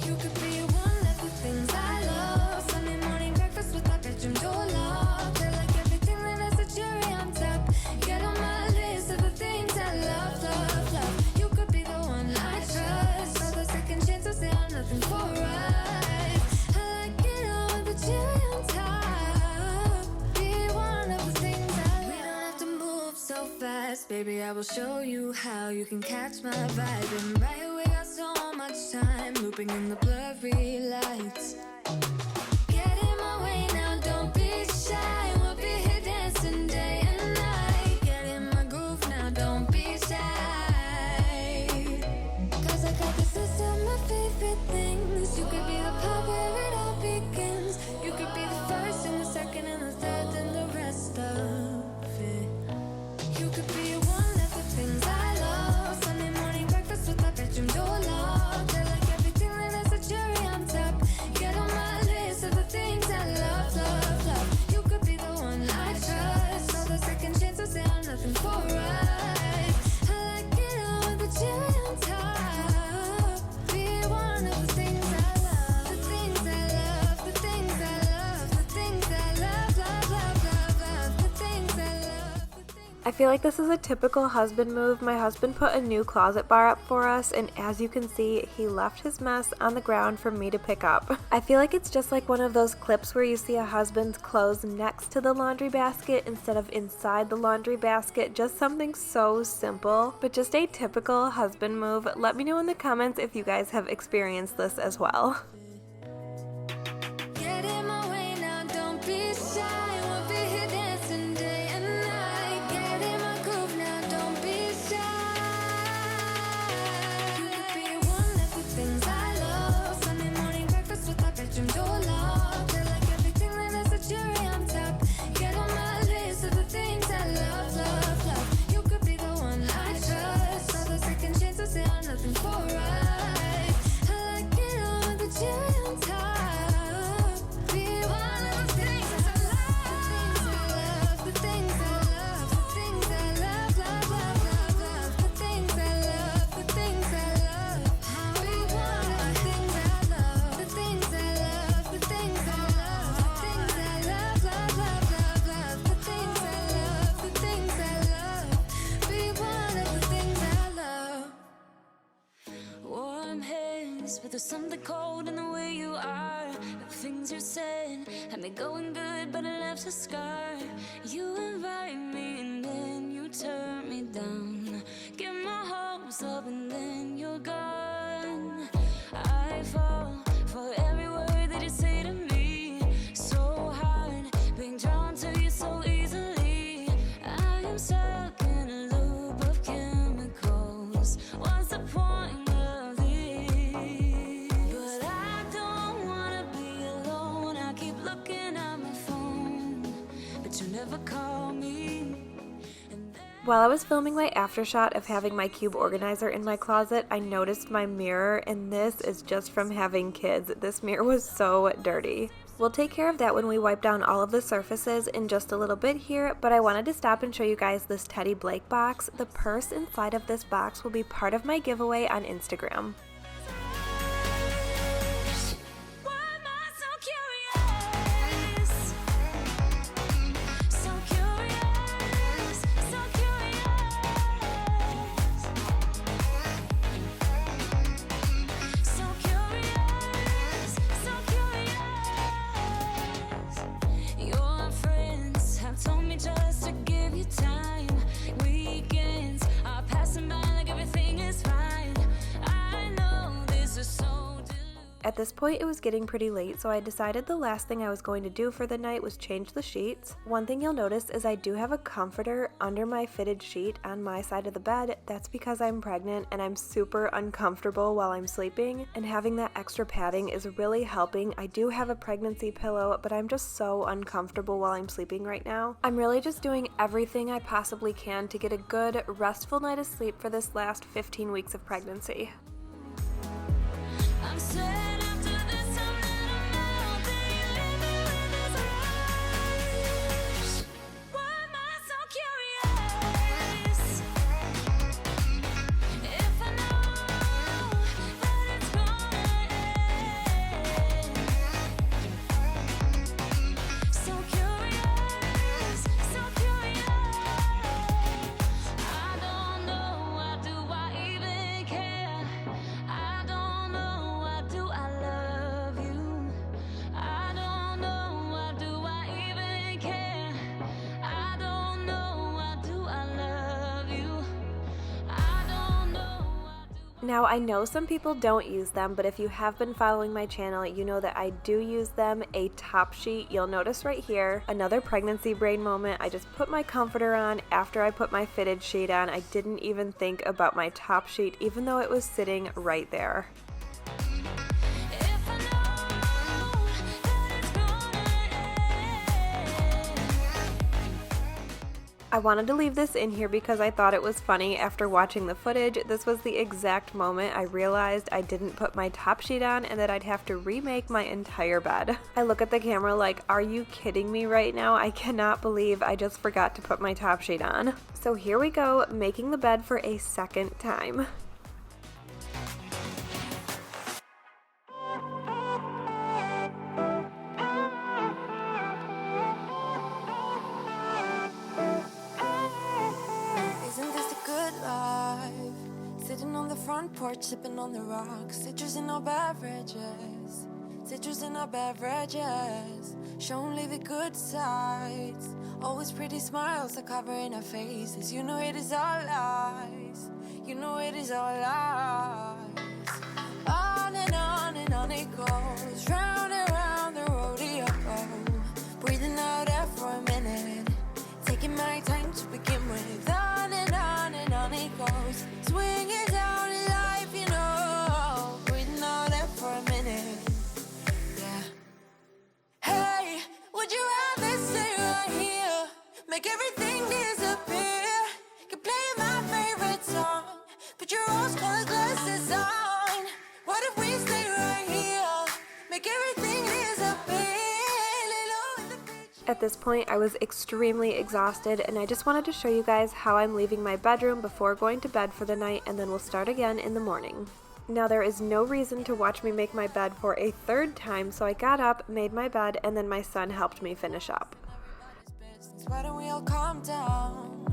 [SPEAKER 2] You could be one of the things I love. Sunday morning breakfast with our bedroom door locked. I like everything that has a cherry on top. Get on my list of the things I love, love, love. You could be the one I trust. For the second chance I'll say I'm nothing for right. I like it all with the cherry on top. Be one of the things I love. We don't have to move so fast, baby. I will show you how you can catch my vibe. And right away, got so much time looping in the blurry lights. Get in my way now, don't be shy. We'll be here dancing day and night. Get in my groove now, don't be shy. Cause I got this list of my favorite things. You could be the part where it all begins. You could be the first and the second and the third and the rest of it. You could be one of the things I love. Sunday morning breakfast with our bedroom door locked. I like everything that has a cherry on top. Get on my list of the things I love, love, love. You could be the one I trust. For the second chance I'll say I'm nothing for right. I like it all with the cherry on top. Be one of the things I love. The things I love, the things I love, the things I love, love, love, love, love. The things I love, the things
[SPEAKER 1] I feel like this is a typical husband move. My husband put a new closet bar up for us, and as you can see, he left his mess on the ground for me to pick up. I feel like it's just like one of those clips where you see a husband's clothes next to the laundry basket instead of inside the laundry basket. Just something so simple, but just a typical husband move. Let me know in the comments if you guys have experienced this as well.
[SPEAKER 2] Get in my way now, don't be shy. We'll be here dancing day and night. Get in my groove now, don't be shy. You could be one of the things I love. Sunday morning breakfast with our bedroom door locked. I like everything that has a cherry on top. Get on my list of the things I love, love, love. You could be the one I trust. For the second chance I'll say I'm nothing for right. I like it all with the cherry on top. Be one of the things I love. The things I love, the things I love, the things I love, love, love, love, love. The things I love, the things I love. Be one of the things I love. The things I love, the things I love, the things I love, love, love, love, love. The things I love, the things I love. Be one of the things I love. Warm hands, but there's something cold in the way you are. The things you said had me going good, but it left a scar. You invite me and then you turn me down. Get my hopes up and then you're gone. I fall for every word that you say to me. So hard, being drawn to you so easily. I am stuck in a loop of chemicals. What's the point of this? But I don't wanna be alone. I keep looking at my phone, but you never call me. And then
[SPEAKER 1] While I was filming my after shot of having my cube organizer in my closet, I noticed my mirror, and this is just from having kids. This mirror was so dirty. We'll take care of that when we wipe down all of the surfaces in just a little bit here, but I wanted to stop and show you guys this Teddy Blake box. The purse inside of this box will be part of my giveaway on Instagram.
[SPEAKER 2] why am I so curious? So curious, so curious. So curious, so curious. Your friends have told me just to give you time. Weekends are passing by like everything is fine. I know
[SPEAKER 1] At this point it was getting pretty late, so I decided the last thing I was going to do for the night was change the sheets. One thing you'll notice is I do have a comforter under my fitted sheet on my side of the bed. That's because I'm pregnant and I'm super uncomfortable while I'm sleeping, and having that extra padding is really helping. I do have a pregnancy pillow, but I'm just so uncomfortable while I'm sleeping right now. I'm really just doing everything I possibly can to get a good, restful night of sleep for this last 15 weeks of pregnancy.
[SPEAKER 2] I'm sad after this, I'm letting out that you're living with this rush. Why am I so curious? If I know that it's gonna end. So curious, so curious. I don't know, why do I even care? I don't know, why do I love you? I don't know, why do I even care? I don't know, why do I love you? I don't know, why do
[SPEAKER 1] Now, I know some people don't use them, but if you have been following my channel, you know that I do use them. A top sheet, you'll notice right here, another pregnancy brain moment. I just put my comforter on after I put my fitted sheet on. I didn't even think about my top sheet, even though it was sitting right there.
[SPEAKER 2] if I know that it's gonna end.
[SPEAKER 1] I wanted to leave this in here because I thought it was funny. After watching the footage, this was the exact moment I realized I didn't put my top sheet on and that I'd have to remake my entire bed. I look at the camera like, are you kidding me right now? I cannot believe I just forgot to put my top sheet on. So here we go, making the bed for a second time.
[SPEAKER 2] Isn't this a good life? Sitting on the front porch, sipping on the rocks. Citrus in our beverages. Citrus in our beverages. Show only the good sides. Always pretty smiles are covering our faces. You know it is all lies. You know it is all lies. On and on it goes. Round and round the rodeo. Breathing out air for a minute. Taking my time to begin with. On and on it goes. Swinging down in life, you know. Breathing out air for a minute. Yeah. Hey, would you rather stay right here? Make everything disappear. Keep playing my favorite song. Put your rose-colored glasses on. What if we stay right here? Make everything disappear. Lay low in the beach.
[SPEAKER 1] At this point, I was extremely exhausted, and I just wanted to show you guys how I'm leaving my bedroom before going to bed for the night, and then we'll start again in the morning. Now, there is no reason to watch me make my bed for a third time, so I got up, made my bed, and then my son helped me finish up.
[SPEAKER 2] Business. Why don't we all calm down?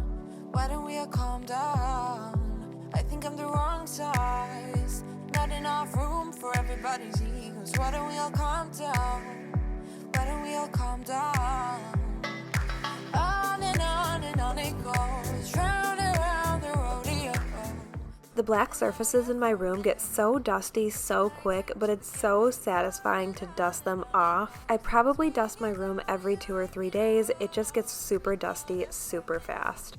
[SPEAKER 2] Why don't we all calm down? I think I'm the wrong size. Not enough room for everybody's egos. Why don't we all calm down? Why don't we all calm down? On and on it goes. Round and round the rodeo.
[SPEAKER 1] The black surfaces in my room get so dusty so quick, but it's so satisfying to dust them off. I probably dust my room every 2 or 3 days. It just gets super dusty super fast.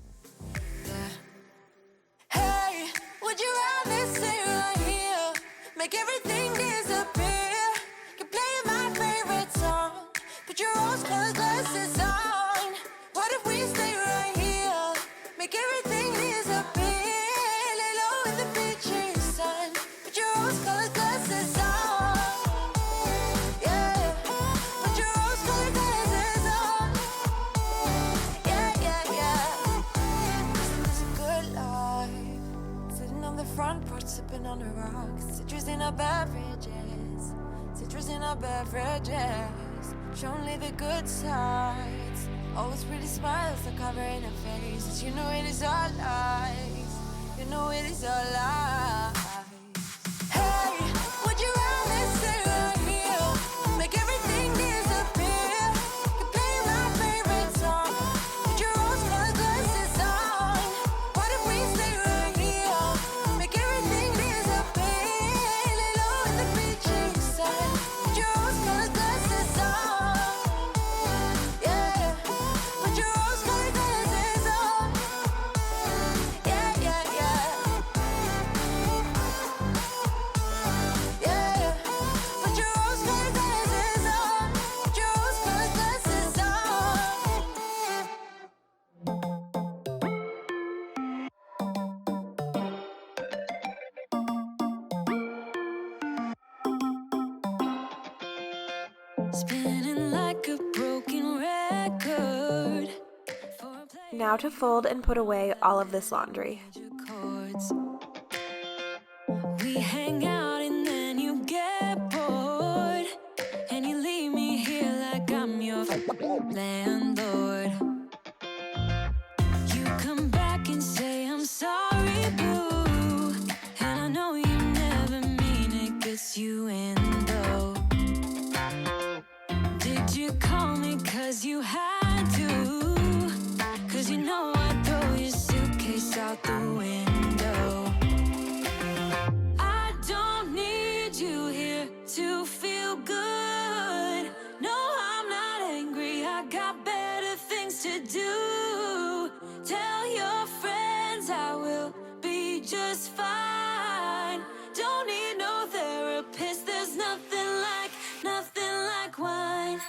[SPEAKER 2] Hey, would you rather stay right here? Make everything disappear. Keep playing my favorite song. Put your rose-colored glasses on. What if we stay right here? Make everything disappear. Lay low in the beaching sun. Put your rose-colored glasses on. Yeah, put your rose-colored glasses on. Yeah. Isn't this a good life? Sitting on the front porch, sipping on the rocks. Citrus in our beverages. Citrus in our beverages. Show only the good sides. Always pretty smiles are covering our faces. You know it is all lies. You know it is all lies. Hey, would you rather stay right here? Make everything disappear. Keep playing my favorite song. Put your rose-colored glasses on. What if we stay right here? Make everything disappear. Lay low in the beaching sun. spinning like a broken record.
[SPEAKER 1] Now to fold and put away all of this laundry.
[SPEAKER 2] We hang out and then you get bored, and you leave me here like I'm your landlord. You come back and say I'm sorry, boo, and I know you never mean it, gets you in though. Did you call me 'cause you had to? 'Cause you know I'd throw your suitcase out the window. I don't need you here to feel good. No, I'm not angry, I got better things to do. Tell your friends I will be just fine. Don't need no therapist, there's nothing like wine.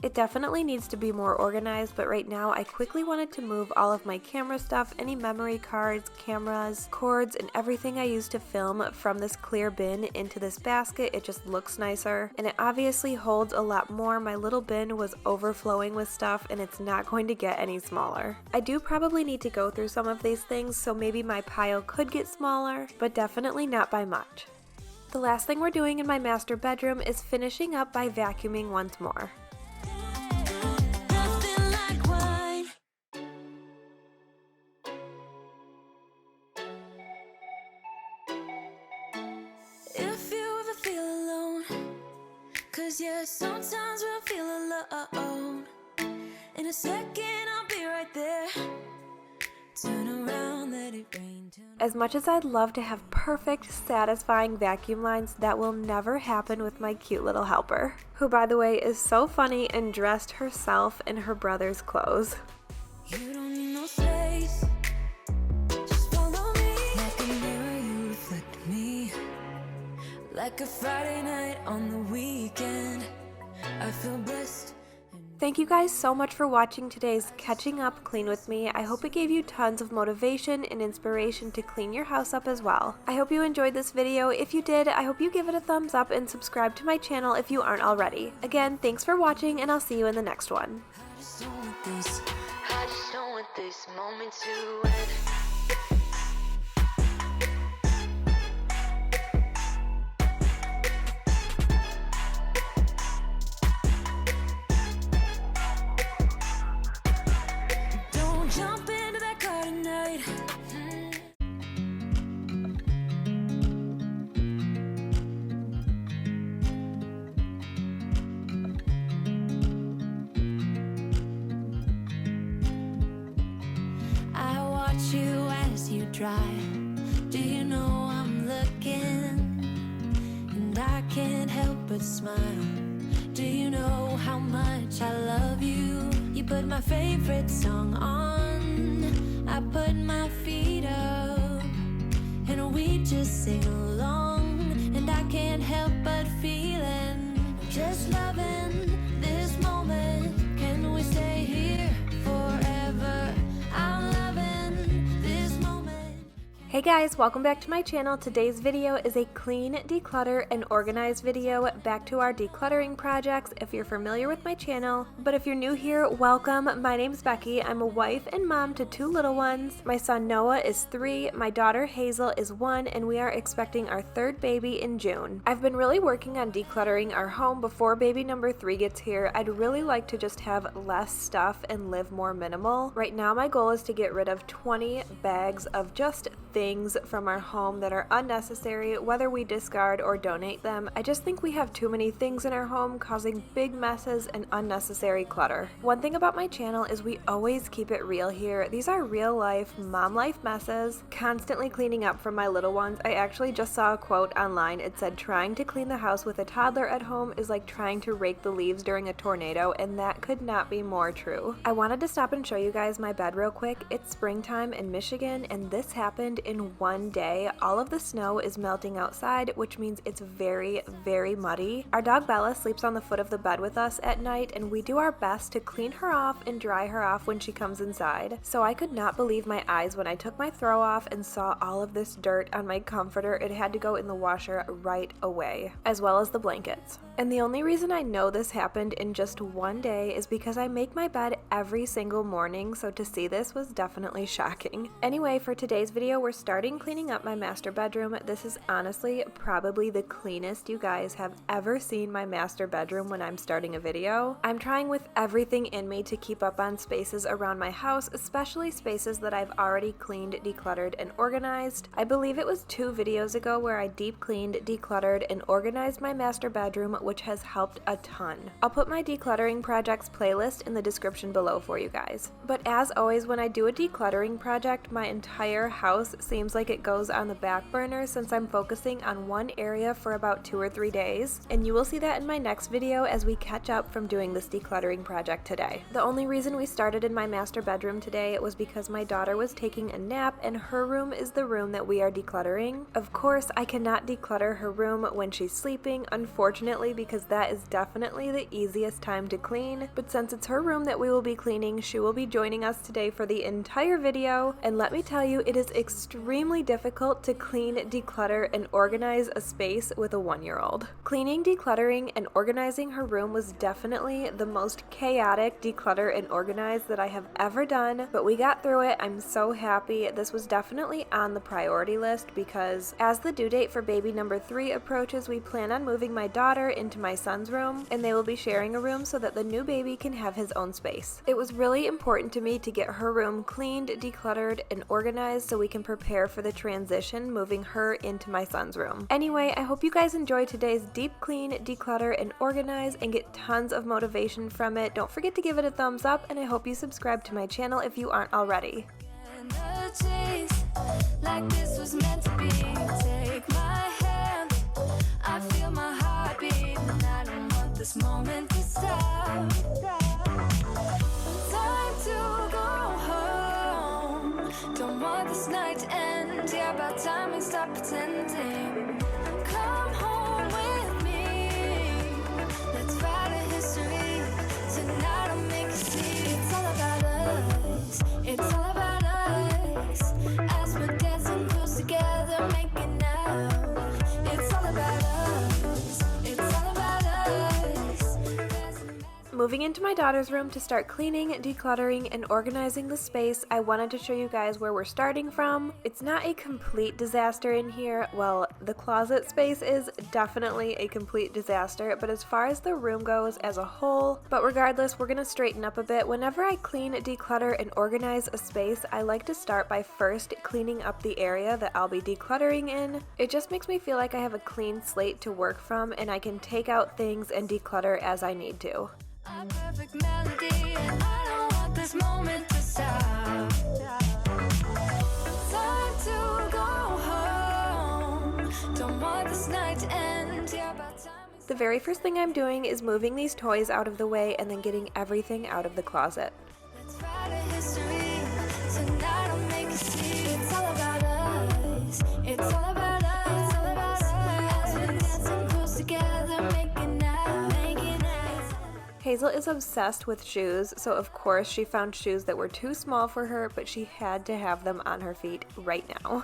[SPEAKER 1] It definitely needs to be more organized, but right now I quickly wanted to move all of my camera stuff, any memory cards, cameras, cords, and everything I used to film from this clear bin into this basket. It just looks nicer, and it obviously holds a lot more. My little bin was overflowing with stuff, and it's not going to get any smaller. I do probably need to go through some of these things, so maybe my pile could get smaller, but definitely not by much. The last thing we're doing in my master bedroom is finishing up by vacuuming once more.
[SPEAKER 2] Yeah, sometimes we'll feel alone. In a second, I'll be right there. Turn around, let it rain.
[SPEAKER 1] As much as I'd love to have perfect, satisfying vacuum lines, that will never happen with my cute little helper, who, by the way, is so funny and dressed herself in her brother's clothes.
[SPEAKER 2] You don't need no space. Just follow me. Like a mirror, you reflect me. Like a Friday night on the weekend, I feel blessed.
[SPEAKER 1] Thank you guys so much for watching today's Catching Up Clean with me. I hope it gave you tons of motivation and inspiration to clean your house up as well. I hope you enjoyed this video. If you did, I hope you give it a thumbs up and subscribe to my channel if you aren't already. Again, thanks for watching, and I'll see you in the next one.
[SPEAKER 2] I just don't want this moment to end. You as you drive. Do you know I'm looking? And I can't help but smile. Do you know how much I love you? You put my favorite song on. I put my feet up, and we just sing along. And I can't help but feeling, just loving this moment. Can we stay here forever? I'm loving this moment.
[SPEAKER 1] Hey guys, welcome back to my channel. Today's video is a clean, declutter, and organize video back to our decluttering projects if you're familiar with my channel. But if you're new here, welcome. My name's Becky. I'm a wife and mom to 2 little ones. My son Noah is 3, my daughter Hazel is 1, and we are expecting our 3rd baby in June. I've been really working on decluttering our home before baby number 3 gets here. I'd really like to just have less stuff and live more minimal. Right now my goal is to get rid of 20 bags of just things from our home that are unnecessary, whether we discard or donate them. I just think we have too many things in our home causing big messes and unnecessary clutter. One thing about my channel is we always keep it real here. These are real life, mom life messes, constantly cleaning up from my little ones. I actually just saw a quote online. It said, trying to clean the house with a toddler at home is like trying to rake the leaves during a tornado, and that could not be more true. I wanted to stop and show you guys my bed real quick. It's springtime in Michigan, and this happened in one day. All of the snow is melting outside, which means it's very, very muddy. Our dog Bella sleeps on the foot of the bed with us at night, and we do our best to clean her off and dry her off when she comes inside. So I could not believe my eyes when I took my throw off and saw all of this dirt on my comforter. It had to go in the washer right away, as well as the blankets. And the only reason I know this happened in just one day is because I make my bed every single morning, so to see this was definitely shocking. Anyway, for today's video, we're starting cleaning up my master bedroom. This is honestly probably the cleanest you guys have ever seen my master bedroom when I'm starting a video. I'm trying with everything in me to keep up on spaces around my house, especially spaces that I've already cleaned, decluttered, and organized. I believe it was 2 videos ago where I deep cleaned, decluttered, and organized my master bedroom, which has helped a ton. I'll put my decluttering projects playlist in the description below for you guys. But as always, when I do a decluttering project, my entire house seems like it goes on the back burner since I'm focusing on one area for about 2 or 3 days, and you will see that in my next video as we catch up from doing this decluttering project today. The only reason we started in my master bedroom today was because my daughter was taking a nap and her room is the room that we are decluttering. Of course, I cannot declutter her room when she's sleeping, unfortunately, because that is definitely the easiest time to clean, but since it's her room that we will be cleaning, she will be joining us today for the entire video, and let me tell you, it is extremely difficult to clean, declutter, and organize a space with a 1-year-old. Cleaning, decluttering, and organizing her room was definitely the most chaotic declutter and organize that I have ever done, but we got through it. I'm so happy. This was definitely on the priority list because as the due date for baby number 3 approaches, we plan on moving my daughter into my son's room, and they will be sharing a room so that the new baby can have his own space. It was really important to me to get her room cleaned, decluttered, and organized so we can prepare for the transition moving her into my son's room. Anyway, I hope you guys enjoy today's deep clean, declutter, and organize and get tons of motivation from it. Don't forget to give it a thumbs up, and I hope you subscribe to my channel if you aren't already.
[SPEAKER 2] Like this was meant to be. Take my hand, I feel my heart beat, and I don't want this moment to stop. Time to go home. Don't want this night to end. Yeah, about time we stop pretending. Come home with me. Let's write a history. Tonight I'll make you see. It's all about us. It's all about us. As we're dancing close together, making out. It's all about us. It's all about us.
[SPEAKER 1] Moving into my daughter's room to start cleaning, decluttering, and organizing the space, I wanted to show you guys where we're starting from. It's not a complete disaster in here. Well, the closet space is definitely a complete disaster, but as far as the room goes as a whole, but regardless, we're gonna straighten up a bit. Whenever I clean, declutter, and organize a space, I like to start by first cleaning up the area that I'll be decluttering in. It just makes me feel like I have a clean slate to work from, and I can take out things and declutter as I need to.
[SPEAKER 2] A perfect melody, and I don't want this moment to stop. Time to go home. Don't want this night to end. Yeah, about time.
[SPEAKER 1] The very first thing I'm doing is moving these toys out of the way and then getting everything out of the closet.
[SPEAKER 2] Let's write a history. Tonight I'll make you see. It's all about us. It's all about us. It's all about us. As we're dancing close together, making out, making out.
[SPEAKER 1] Hazel is obsessed with shoes, so of course she found shoes that were too small for her, but she had to have them on her feet right now.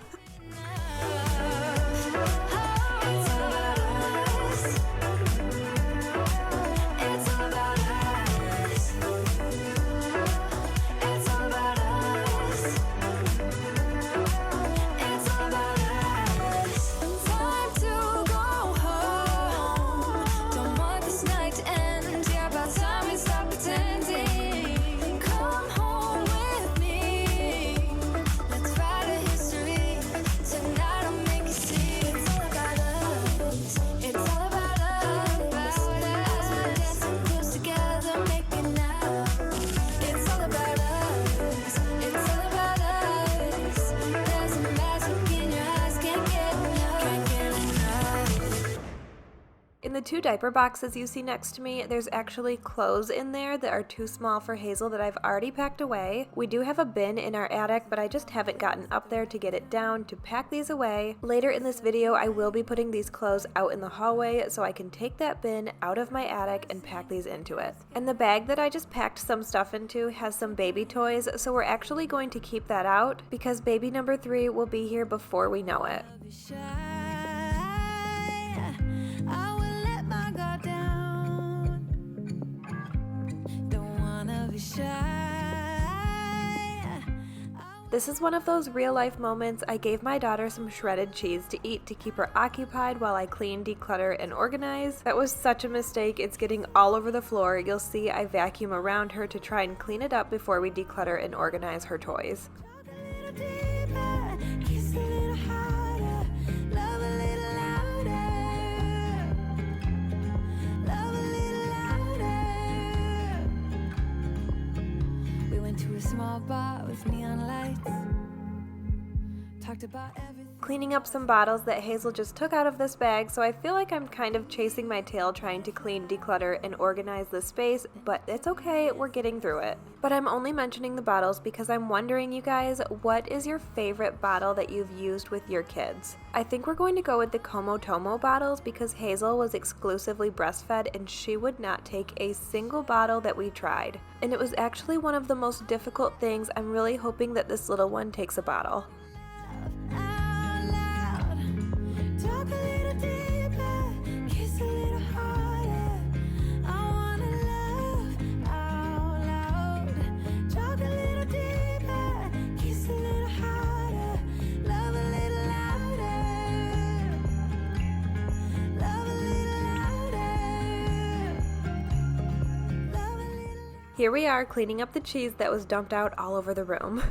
[SPEAKER 1] In the 2 diaper boxes you see next to me, there's actually clothes in there that are too small for Hazel that I've already packed away. We do have a bin in our attic, but I just haven't gotten up there to get it down to pack these away. Later in this video, I will be putting these clothes out in the hallway so I can take that bin out of my attic and pack these into it. And the bag that I just packed some stuff into has some baby toys, so we're actually going to keep that out because baby number 3 will be here before we know it. This is one of those real life moments. I gave my daughter some shredded cheese to eat to keep her occupied while I clean, declutter, and organize. That was such a mistake. It's getting all over the floor. You'll see I vacuum around her to try and clean it up before we declutter and organize her toys.
[SPEAKER 2] Small bar with neon lights. Talked about everything.
[SPEAKER 1] Cleaning up some bottles that Hazel just took out of this bag, so I feel like I'm kind of chasing my tail trying to clean, declutter, and organize the space, but it's okay, we're getting through it. But I'm only mentioning the bottles because I'm wondering, you guys, what is your favorite bottle that you've used with your kids? I think we're going to go with the Como Tomo bottles because Hazel was exclusively breastfed and she would not take a single bottle that we tried. And it was actually one of the most difficult things. I'm really hoping that this little one takes a bottle. Here we are cleaning up the cheese that was dumped out all over the room.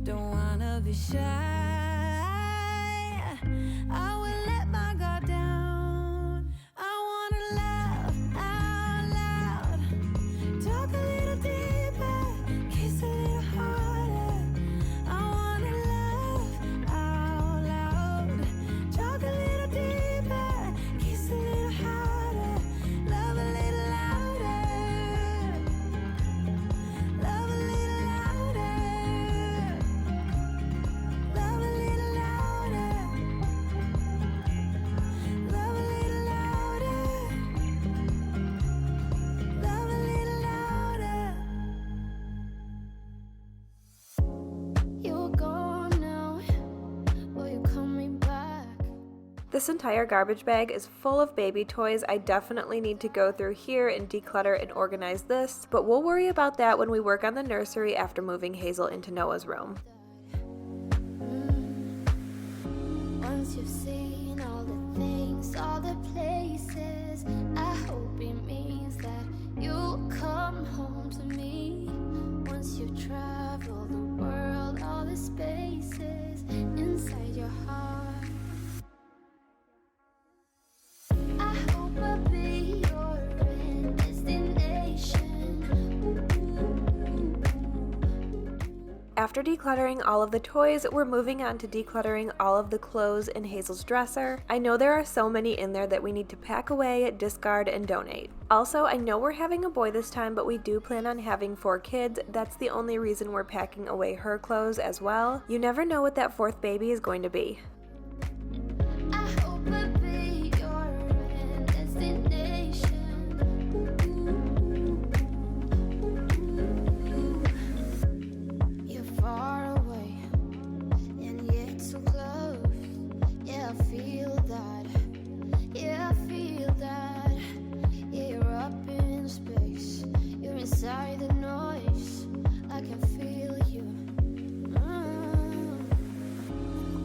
[SPEAKER 2] Don't wanna be shy.
[SPEAKER 1] This entire garbage bag is full of baby toys. I definitely need to go through here and declutter and organize this, but we'll worry about that when we work on the nursery after moving Hazel into Noah's room.
[SPEAKER 4] Once you've seen all the things, all the places, I hope it means that you'll come home to me. Once you've traveled the world, all the spaces inside your heart.
[SPEAKER 1] After After decluttering all of the toys, we're moving on to decluttering all of the clothes in Hazel's dresser. I know there are so many in there that we need to pack away, discard, and donate. Also, I know we're having a boy this time, but we do plan on having 4 kids. That's the only reason we're packing away her clothes as well. You never know what that 4th baby is going to be.
[SPEAKER 4] I hope I'll be your destination. You're far away, and yet so close. Yeah, I feel that. Yeah, I feel that. Yeah, you're up in space. You're inside the noise. I can feel you.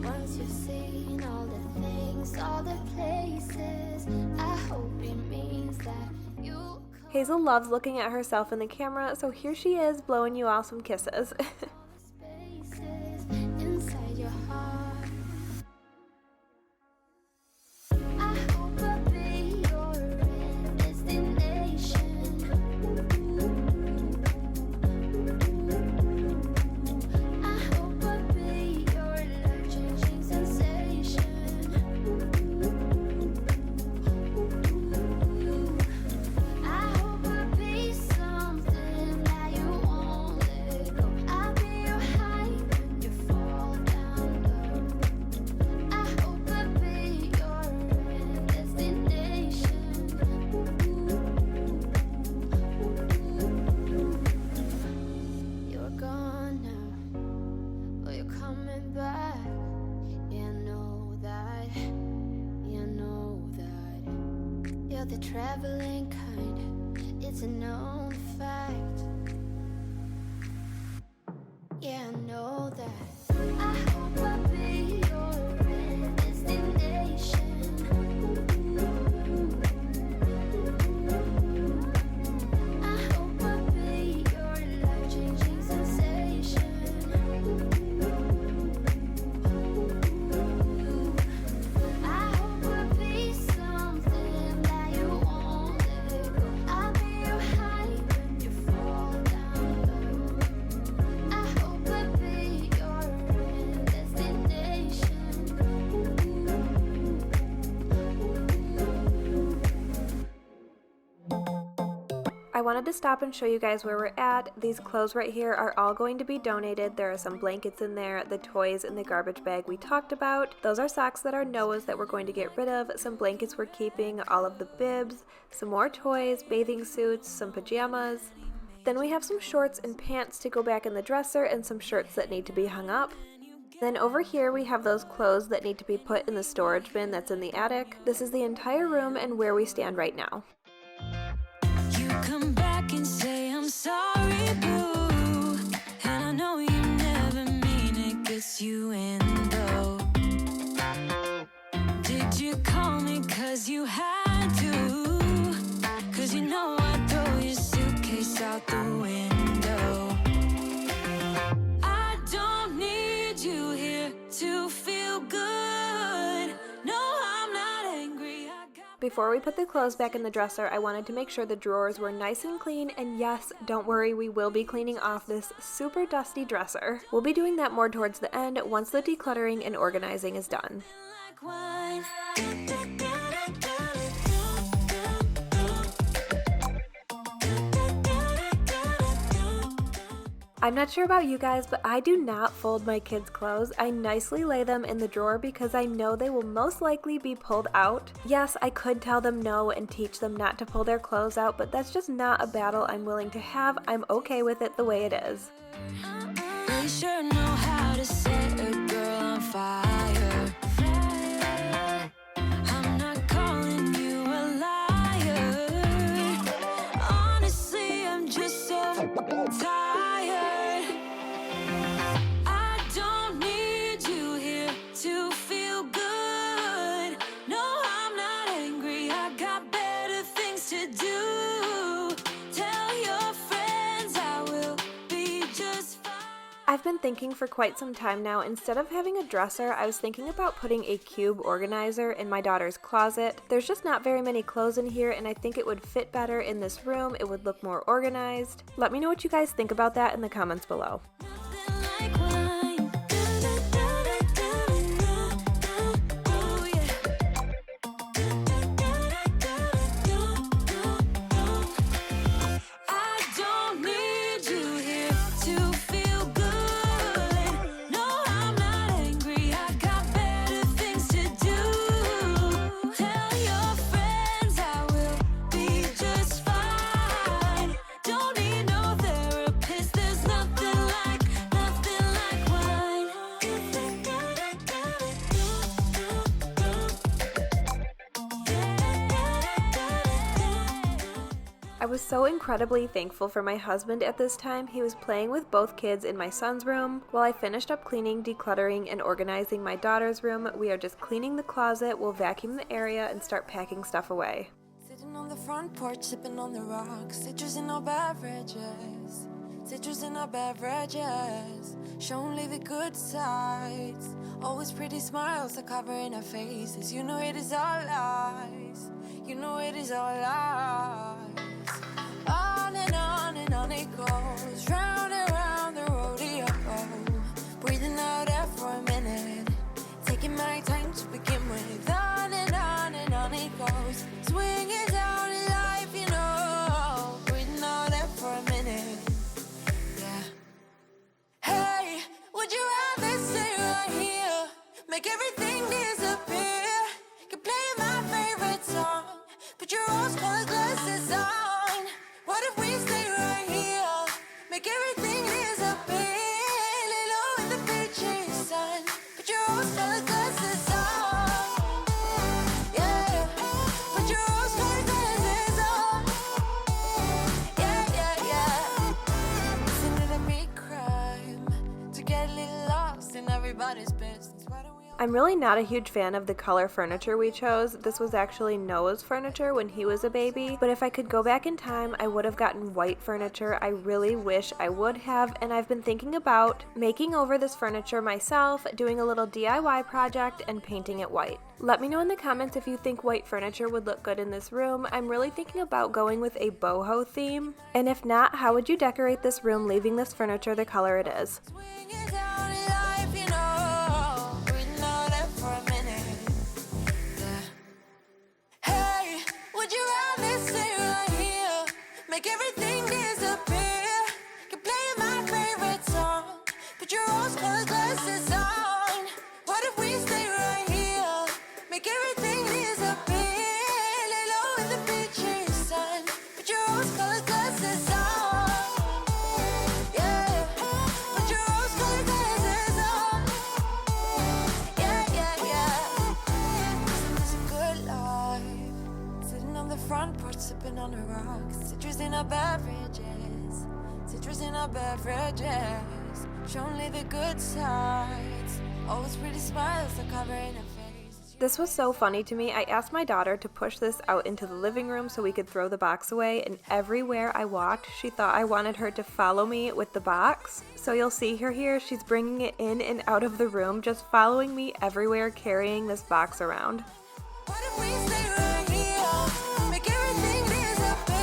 [SPEAKER 4] Once you've seen all the things, all the places, I hope it means that you
[SPEAKER 1] Hazel loves looking at herself in the camera, so here she is blowing you all some kisses.
[SPEAKER 4] spaces inside your heart. I hope I'll be your destination. I hope I'll be your life-changing sensation. I hope I'll be something that you won't let go. I'll be your high when you fall down low. I hope I'll be your destination. You're gone now, but you're coming back. Yeah, I know that. Yeah, I know that. You're the traveling kind. It's a known fact. Yeah, I know that. I hope I'll be your destination. I hope I'll be your life-changing sensation. I hope I'll be something that you won't let go. I'll be your high when you fall down low. I hope I'll be your destination.
[SPEAKER 1] I wanted to stop and show you guys where we're at. These clothes right here are all going to be donated. There are some blankets in there, the toys in the garbage bag we talked about. Those are socks that are Noah's that we're going to get rid of, some blankets we're keeping, all of the bibs, some more toys, bathing suits, some pajamas. Then we have some shorts and pants to go back in the dresser and some shirts that need to be hung up. Then over here we have those clothes that need to be put in the storage bin that's in the attic. This is the entire room and where we stand right now.
[SPEAKER 2] You come back and say I'm sorry, boo. And I know you never mean it, gets you in though. Did you call me cause you had to? Cause you know I'd throw your suitcase out the window. I don't need you here to feel good. No, I'm not angry.
[SPEAKER 1] Before we put the clothes back in the dresser, I wanted to make sure the drawers were nice and clean, and yes, don't worry, we will be cleaning off this super dusty dresser. We'll be doing that more towards the end once the decluttering and organizing is done.
[SPEAKER 2] Like wine.
[SPEAKER 1] I'm not sure about you guys, but I do not fold my kids' clothes. I nicely lay them in the drawer because I know they will most likely be pulled out. Yes, I could tell them no and teach them not to pull their clothes out, but that's just not a battle I'm willing to have. I'm okay with it the way it is.
[SPEAKER 2] We sure know how to set a girl on fire. I'm not calling you a liar. Honestly, I'm just so tired. I don't need you here to feel good. No, I'm not angry. I got better things to do. Tell your friends I will be just fine.
[SPEAKER 1] I've been thinking for quite some time now, instead of having a dresser, I was thinking about putting a cube organizer in my daughter's closet. There's just not very many clothes in here, and I think it would fit better in this room. It would look more organized. Let me know what you guys think about that in the comments below.
[SPEAKER 2] Nothing like
[SPEAKER 1] I was so incredibly thankful for my husband at this time. He was playing with both kids in my son's room. While I finished up cleaning, decluttering, and organizing my daughter's room, we are just cleaning the closet, we'll vacuum the area, and start packing stuff away.
[SPEAKER 2] Sitting on the front porch, sipping on the rocks, citrus in our beverages. Citrus in our beverages, show only the good sides. Always pretty smiles are covering our faces. You know it is all lies. You know it is all lies. On and on it goes, round and round the rodeo. Breathing out air for a minute, taking my time to begin with. On and on it goes, swinging down in life, you know. Breathing out air for a minute. Hey, would you rather stay right here? Make everything disappear. Keep playing my favorite song. Put your rose-colored glasses on. What if we stay right here? Make everything disappear. Lay low in the beaching sun. Put your rose-colored glasses on. Yeah, put your rose-colored glasses on. Yeah. Isn't it a big crime to get a little lost in everybody's business? Why don't we all...
[SPEAKER 1] I'm really not a huge fan of the color furniture we chose. This was actually Noah's furniture when he was a baby, but if I could go back in time, I would have gotten white furniture. I really wish I would have, and I've been thinking about making over this furniture myself, doing a little DIY project, and painting it white. Let me know in the comments if you think white furniture would look good in this room. I'm really thinking about going with a boho theme, and if not, how would you decorate this room leaving this furniture the color it is?
[SPEAKER 2] Swinging down in life, you know. Breathing out air for a minute. Yeah. Hey, would you rather stay right here? Make everything disappear. Keep playing my favorite song. Put your rose-colored glasses on. What if we stay right here? Make everything disappear. Lay low in the beaching sun. Put your rose-colored glasses on. Yeah, put your rose-colored glasses on. Yeah. It's a good life. Sitting on the front porch, sipping on the rocks. Citrus in our beverages. Citrus in our beverages. Show only the good sides. Always pretty smiles are covering her face.
[SPEAKER 1] This was so funny to me. I asked my daughter to push this out into the living room so we could throw the box away, and everywhere I walked, she thought I wanted her to follow me with the box. So you'll see her here, she's bringing it in and out of the room, just following me everywhere, carrying this box around.
[SPEAKER 2] What if we stay right here? Make everything disappear.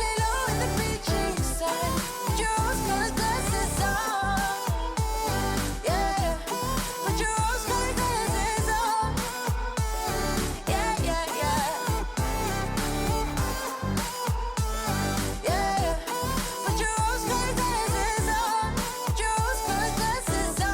[SPEAKER 2] Lay low in the beaching sun. Put your rose-colored glasses on. Yeah, put your rose-colored glasses on. Yeah. Yeah, put your rose-colored glasses on. Put your rose-colored glasses on.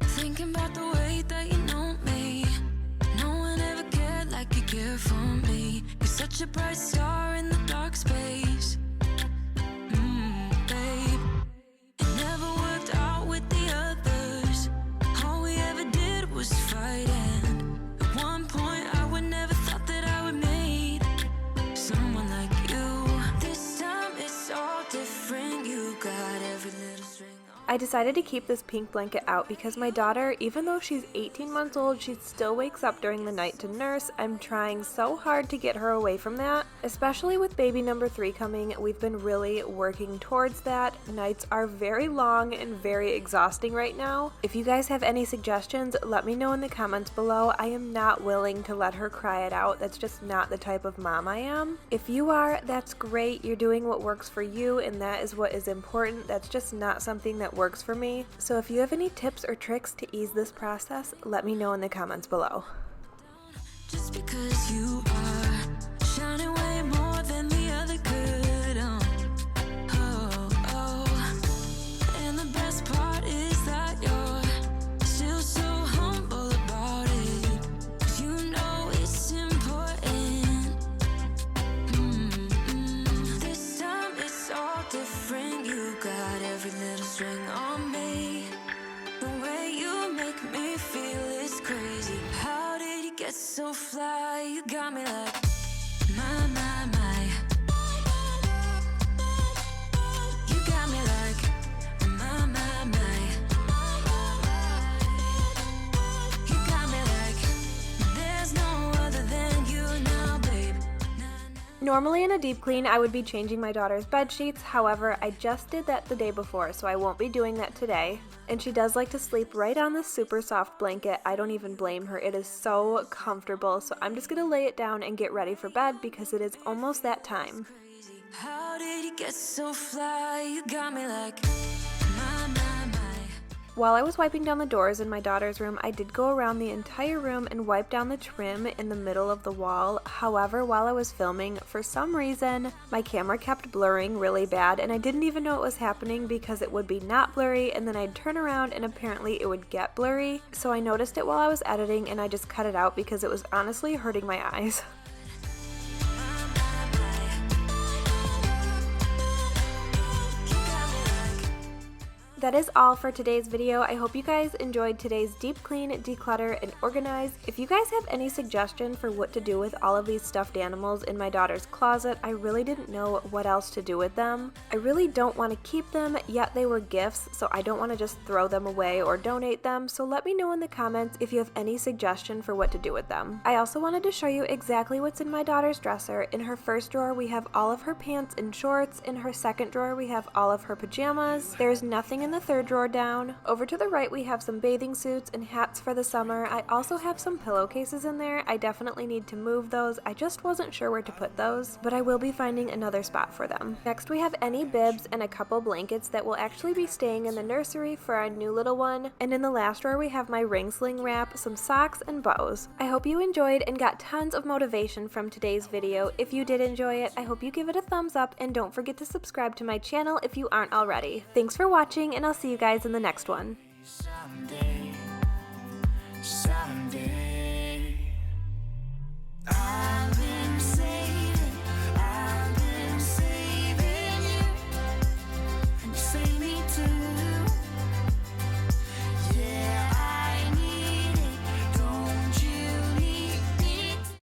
[SPEAKER 2] Thinking about the way that you know me. No one ever cared like you care for me. You're such a bright star in the dark space. Babe, it never worked out with the others. All we ever did was fight, and at one point I would never thought that I would meet someone like you. This time it's all different. You got every little string on.
[SPEAKER 1] I decided to keep this pink blanket out because my daughter, even though she's 18 months old, she still wakes up during the night to nurse. I'm trying so hard to get her away from that, especially with baby number 3 coming. We've been really working towards that. Nights are very long and very exhausting right now. If you guys have any suggestions, let me know in the comments below. I am not willing to let her cry it out. That's just not the type of mom I am. If you are, that's great. You're doing what works for you, and that is what is important. That's just not something that works for me. So if you have any tips or tricks to ease this process, let me know in the comments below.
[SPEAKER 2] Just because you are shining way more than the other could. And the best part is that you're still so humble about it. 'Cause you know it's important. This time it's all different. You got every little string on me. The way you
[SPEAKER 1] Normally in a deep clean, I would be changing my daughter's bed sheets. However, I just did that the day before, so I won't be doing that today. And she does like to sleep right on this super soft blanket. I don't even blame her. It is so comfortable. So I'm just gonna lay it down and get ready for bed because it is almost that time.
[SPEAKER 2] How did you get so fly? You got me like my.
[SPEAKER 1] While I was wiping down the doors in my daughter's room, I did go around the entire room and wipe down the trim in the middle of the wall. However, while I was filming, for some reason, my camera kept blurring really bad, and I didn't even know it was happening because it would be not blurry, and then I'd turn around and apparently it would get blurry. So I noticed it while I was editing and I just cut it out because it was honestly hurting my eyes. That is all for today's video. I hope you guys enjoyed today's deep clean, declutter, and organize. If you guys have any suggestion for what to do with all of these stuffed animals in my daughter's closet, I really didn't know what else to do with them. I really don't want to keep them, yet they were gifts, so I don't want to just throw them away or donate them, so let me know in the comments if you have any suggestion for what to do with them. I also wanted to show you exactly what's in my daughter's dresser. In her first drawer, we have all of her pants and shorts. In her second drawer, we have all of her pajamas. There's nothing in the third drawer down. Over to the right, we have some bathing suits and hats for the summer. I also have some pillowcases in there. I definitely need to move those. I just wasn't sure where to put those, but I will be finding another spot for them. Next, we have any bibs and a couple blankets that will actually be staying in the nursery for our new little one. And in the last drawer, we have my ring sling wrap, some socks, and bows. I hope you enjoyed and got tons of motivation from today's video. If you did enjoy it, I hope you give it a thumbs up and don't forget to subscribe to my channel if you aren't already. Thanks for watching, and I'll see you guys in the next one.
[SPEAKER 3] Someday